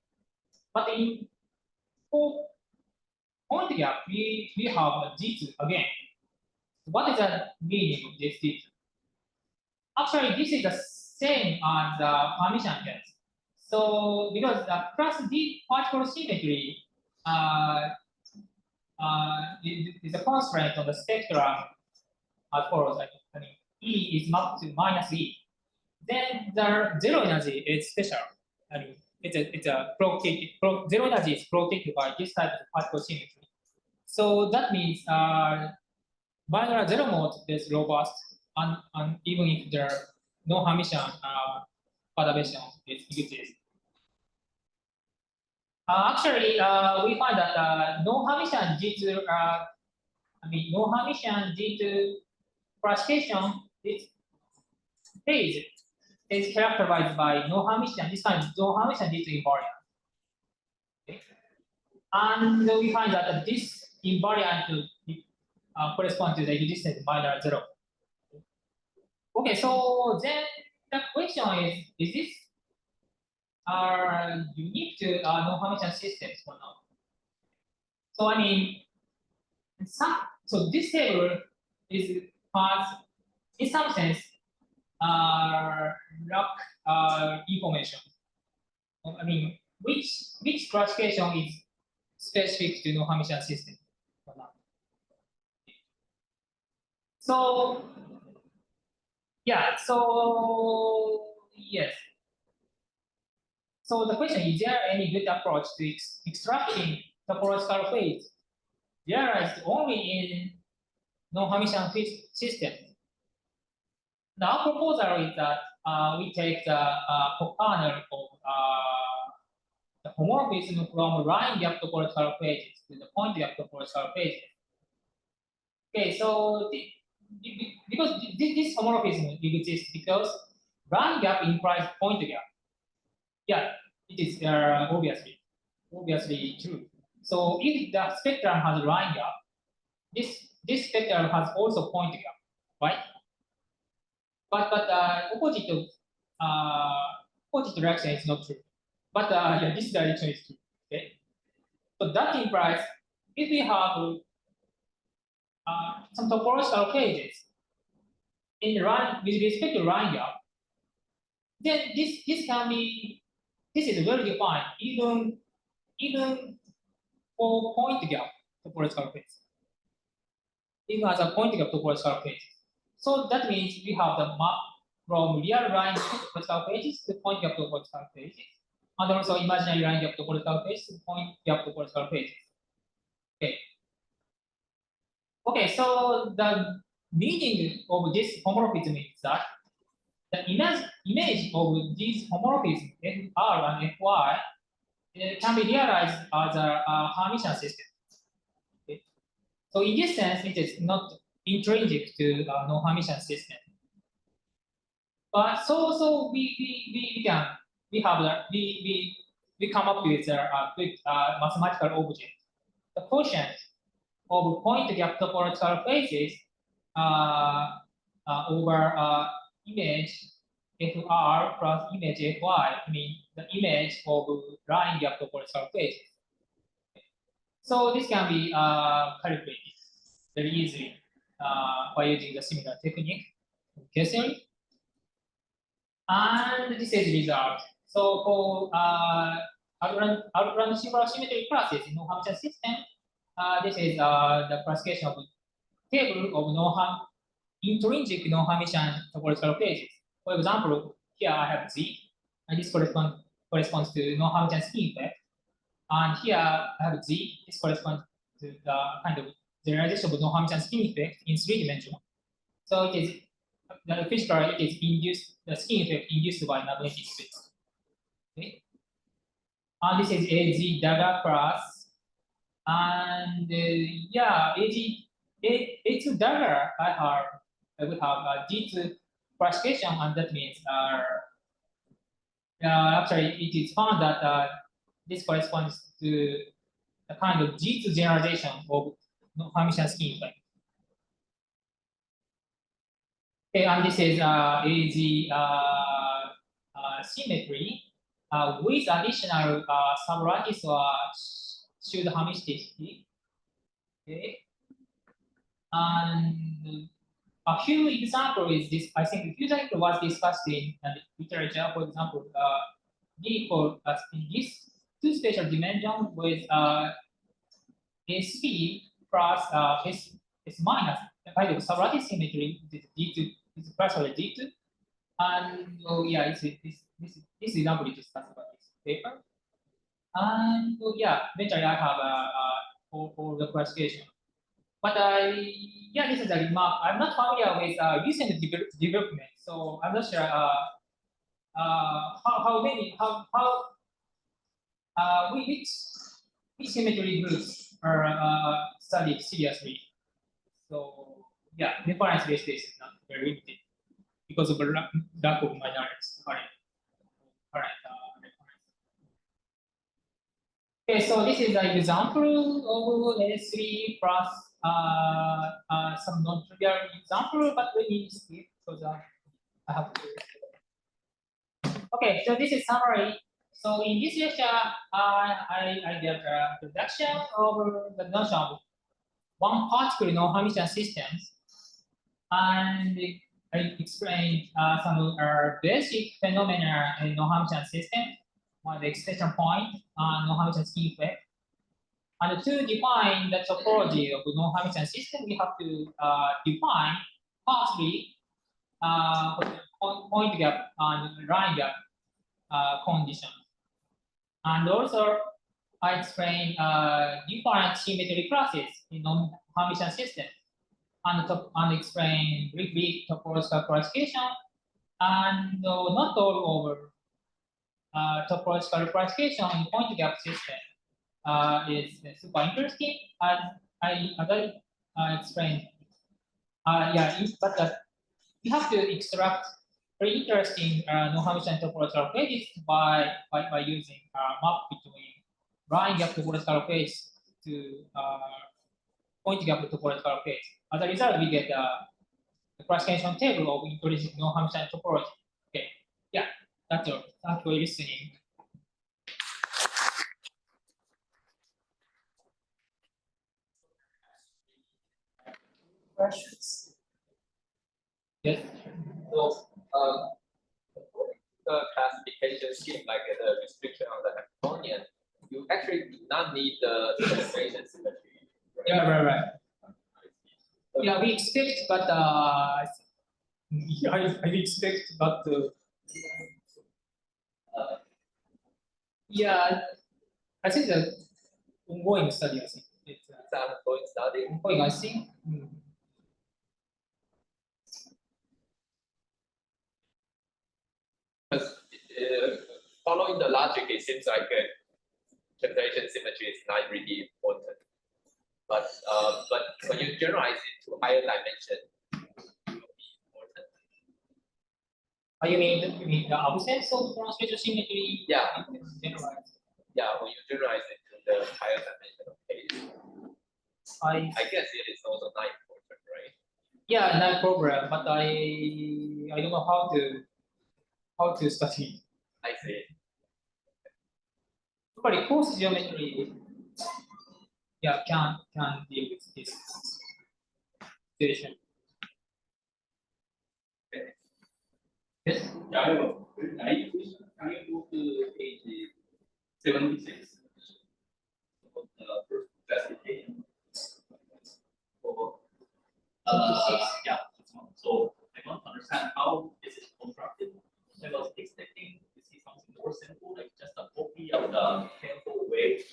But for point gap, we have G2 again. What is the meaning of this G2? Actually, this is the same as the Hermitian case. So because the class D particle symmetry is a constraint on the spectrum as follows. I mean, E is mapped to minus E. Then the zero energy is special. I mean, it's a zero energy is protected by this type of particle symmetry. So that means binary zero mode is robust, and even if there are no Hermitian perturbation exists. Actually, we find that no Hermitian G2, no Hermitian G2 classification is characterized by no Hermitian, this kind of no Hermitian G2 invariant. Okay. And we find that this invariant corresponds to the existence minor 0. Okay, so then the question is this unique to non-Hermitian systems or not? So I mean, so this table has, in some sense, lack information. I mean, which classification is specific to non-Hermitian system or not? So yeah, so yes. So the question is there any good approach to extracting topological phase realized only in non-Hermitian systems? Our proposal is that we take the co-kernel of the homomorphism from line gap topological phases to the point gap topological phases. Okay, so because this homomorphism exists because line gap implies point gap. Yeah, it is obviously true. So if the spectrum has a line gap, this spectrum has also point gap, right? But opposite direction is not true. But yeah, this direction is true. Okay. So that implies if we have some topological phases in with respect to line gap, then this is well defined even for point gap topological phase. Even as a point gap topological phase. So that means we have the map from real line topological pages to point gap topological pages, and also imaginary line gap topological pages to point gap topological pages. Okay. Okay, so the meaning of this homomorphism is that the image of these homomorphisms FR and FY can be realized as a Hermitian system. Okay. So in this sense, it is not intrinsic to a non-Hermitian system. But so we come up with a good mathematical object. The quotient of point gap topological phases over image FR plus image FY, I mean the image of line gap topological phases. So this can be calculated very easily by using the similar technique, case theory. And this is the result. So for outrun simple symmetry classes in non-Hermitian system, this is the classification of table of intrinsic non-Hermitian topological pages. For example, here I have Z, and this corresponds to non-Hermitian skin effect. And here I have Z, this corresponds to the kind of generalization of non-Hermitian skin effect in 3-dimensional. So it is physically it is induced, the skin effect induced by magnetic field. Okay. And this is AZ dagger class. And yeah, A2 dagger, we have G2 classification, and that means actually it is found that this corresponds to the kind of G2 generalization of Hermitian skin effect. Okay, and this is symmetry with additional sublattice or pseudo hermiticity. Okay, and a few examples is this. I think a few examples was discussed in the literature. For example, D equal in this two spatial dimension with SP plus S minus the kind of sublattice symmetry. This is D2. It's partially D2, and oh yeah, this example is discussed about this paper. And oh yeah, eventually I have all the classification. But yeah, this is a remark. I'm not familiar with recent development, so I'm not sure which symmetry groups are studied seriously. So yeah, reference list is not very limited because of the lack of minorities current reference. Okay, so this is an example of S3 plus some non-trivial example, but we need to skip because I have to. Okay, so this is summary. So in this lecture, I did a introduction of the notion of one particular non-Hermitian systems, and I explained some basic phenomena in non-Hermitian systems, one the extension point and non-Hermitian skin effect. And to define the topology of the non-Hermitian system, we have to define firstly point gap and line gap conditions. And also, I explained different symmetry classes in non-Hermitian systems, and explain briefly topological classification, and not all over topological classification in point gap system is super interesting. As I explained, but you have to extract very interesting non-Hermitian topological pages by using map between line gap topological page to point gap topological page. As a result, we get the classification table of intrinsic non-Hermitian topology. Okay, yeah, that's all. Thanks for listening. Questions? Yes. So, the classification scheme, like the restriction on the Hamiltonian, you actually do not need the demonstration symmetry. Right? Yeah, right. Yeah, we expect, but Yeah, I expect, but yeah, I think that ongoing study. I think it's It's an ongoing study. ongoing. I think. Because following the logic, it seems like translation symmetry is not really important. But when you generalize it to higher dimension, it will be important. You mean the absence of translation symmetry? Yeah. Generalized. Yeah, when you generalize it to the higher dimensional case, I guess it is also not important, right? Yeah, that program, but I don't know how to study. I see. But course geometry, yeah, can deal with this situation. Yes. Yeah, I have a very naive question. Can you go to page 76 of the first classification? For yeah. So I want to understand how this is constructed. I was expecting to see something more simple, like just a copy of the temporal wave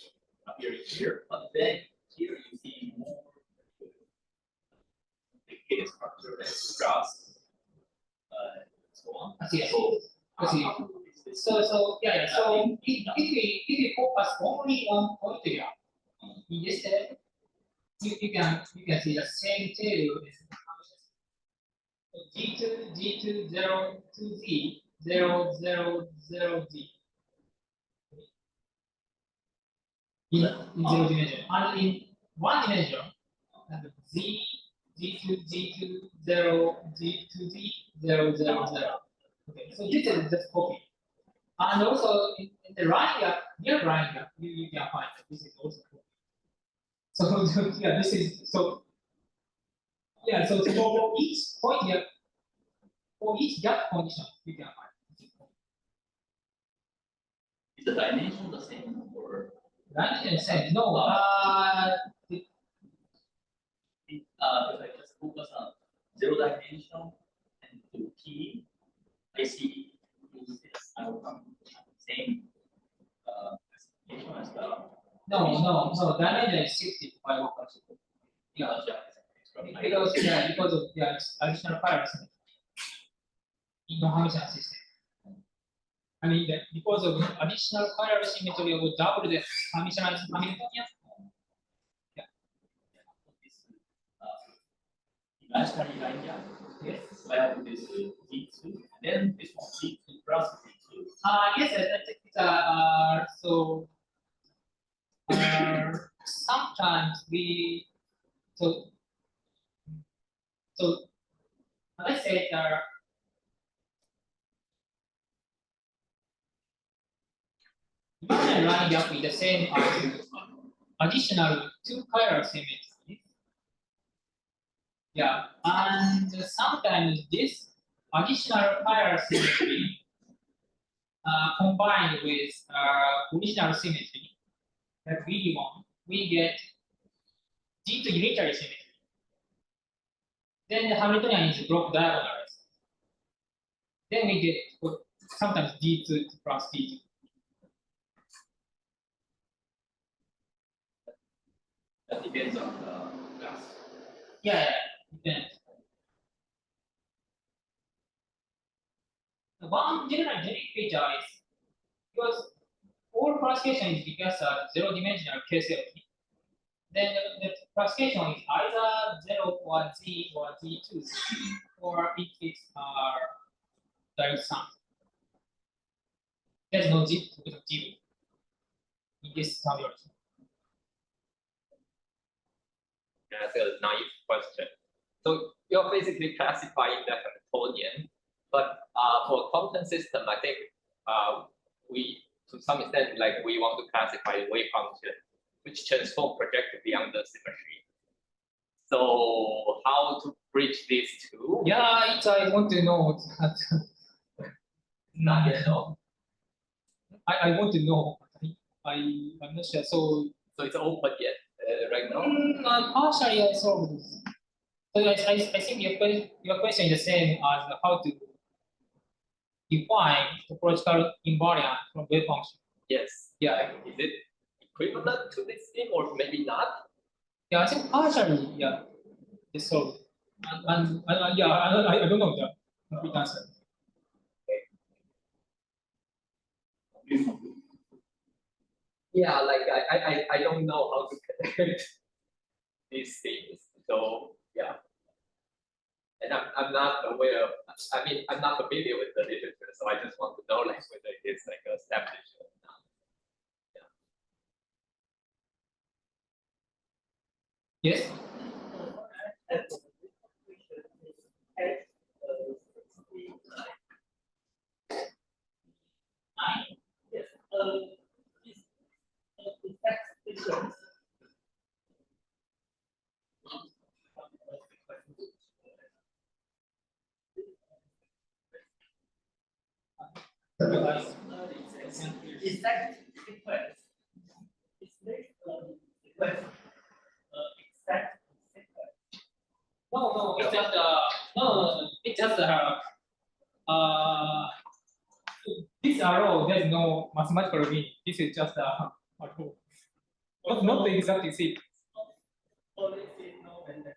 appearing here, but then here you see more complicated structure and graphs, so on. So yeah. So if we focus only on point here, instead you can see the same tail is G2 0 2Z 0 0 0 Z in zero dimension, and in one dimension Z G2 0 G2Z 0 0 0. Okay, so this is just copy. And also in the line gap, near line gap, you can find that this is also copy. So yeah, this is so yeah, so for each point here, for each gap condition, you can find. Is the dimension the same or? Dimension is same. No, If I just focus on zero dimension and to T, I see I will come same classification as well. no, dimension is 60 by 1 plus 2. Yeah, Because of additional pairs in non-Hermitian system. I mean that because of additional chiral symmetry of double the Hermitianized Hamiltonian. Yeah. Imaginary line, yeah. Yes. I have this G2, then this one G2 plus G2. Yes, so sometimes we so let's say imaginary line gap with the same additional two chiral symmetry. Yeah, and sometimes this additional chiral symmetry combined with original symmetry that we want, we get G to unitary symmetry. Then the Hamiltonian is block diagonalized. Then we get sometimes D2 plus D2. That depends on the class. Yeah, depends. One generic feature is because all classification is because of zero-dimensional KCLT. Then the classification is either 0 or Z or Z2, or it is direct sum. There's no Z with G in this terminology. That's a naive question. So you're basically classifying the Hamiltonian, but for a quantum system, I think we, to some extent, like we want to classify wave function, which transform project beyond the symmetry. So how to bridge these two? Yeah, I want to know that. Not yet, no. I want to know. I'm not sure. So it's open yet right now. partially I solved this. So I think your question is the same as how to define topological invariant from wave function. Yes. Yeah. Is it equivalent to this thing or maybe not? Yeah, I think partially, yeah. It's so. And yeah, I don't know the complete answer. Yeah, like I don't know how to connect these things. So yeah. And I'm not aware of, I mean, I'm not familiar with the literature, so I just want to know like whether it's like established or not. Yes. Exact sequence. It's based on sequence. Exact sequence. No, it's just it's just this arrow there's no mathematical meaning. This is just a row. Not the exact sequence. So this is no vendor.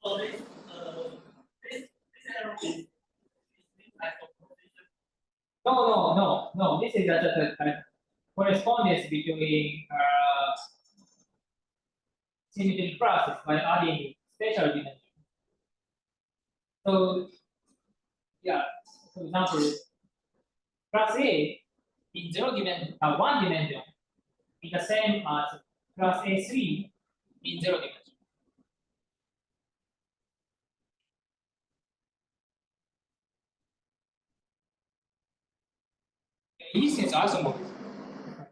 So this arrow is this type of position. No. This is just a correspondence between symmetry classes by adding spatial dimension. So yeah, for example, class A in 0 dimension, 1 dimension is the same as class A3 in 0 dimension. In this sense, also,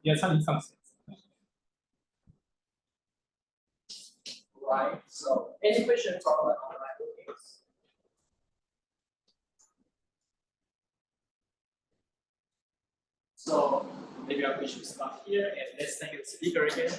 yeah, some sense. Right. So, any questions from the online audience? So maybe we should stop here and let's thank the speaker again.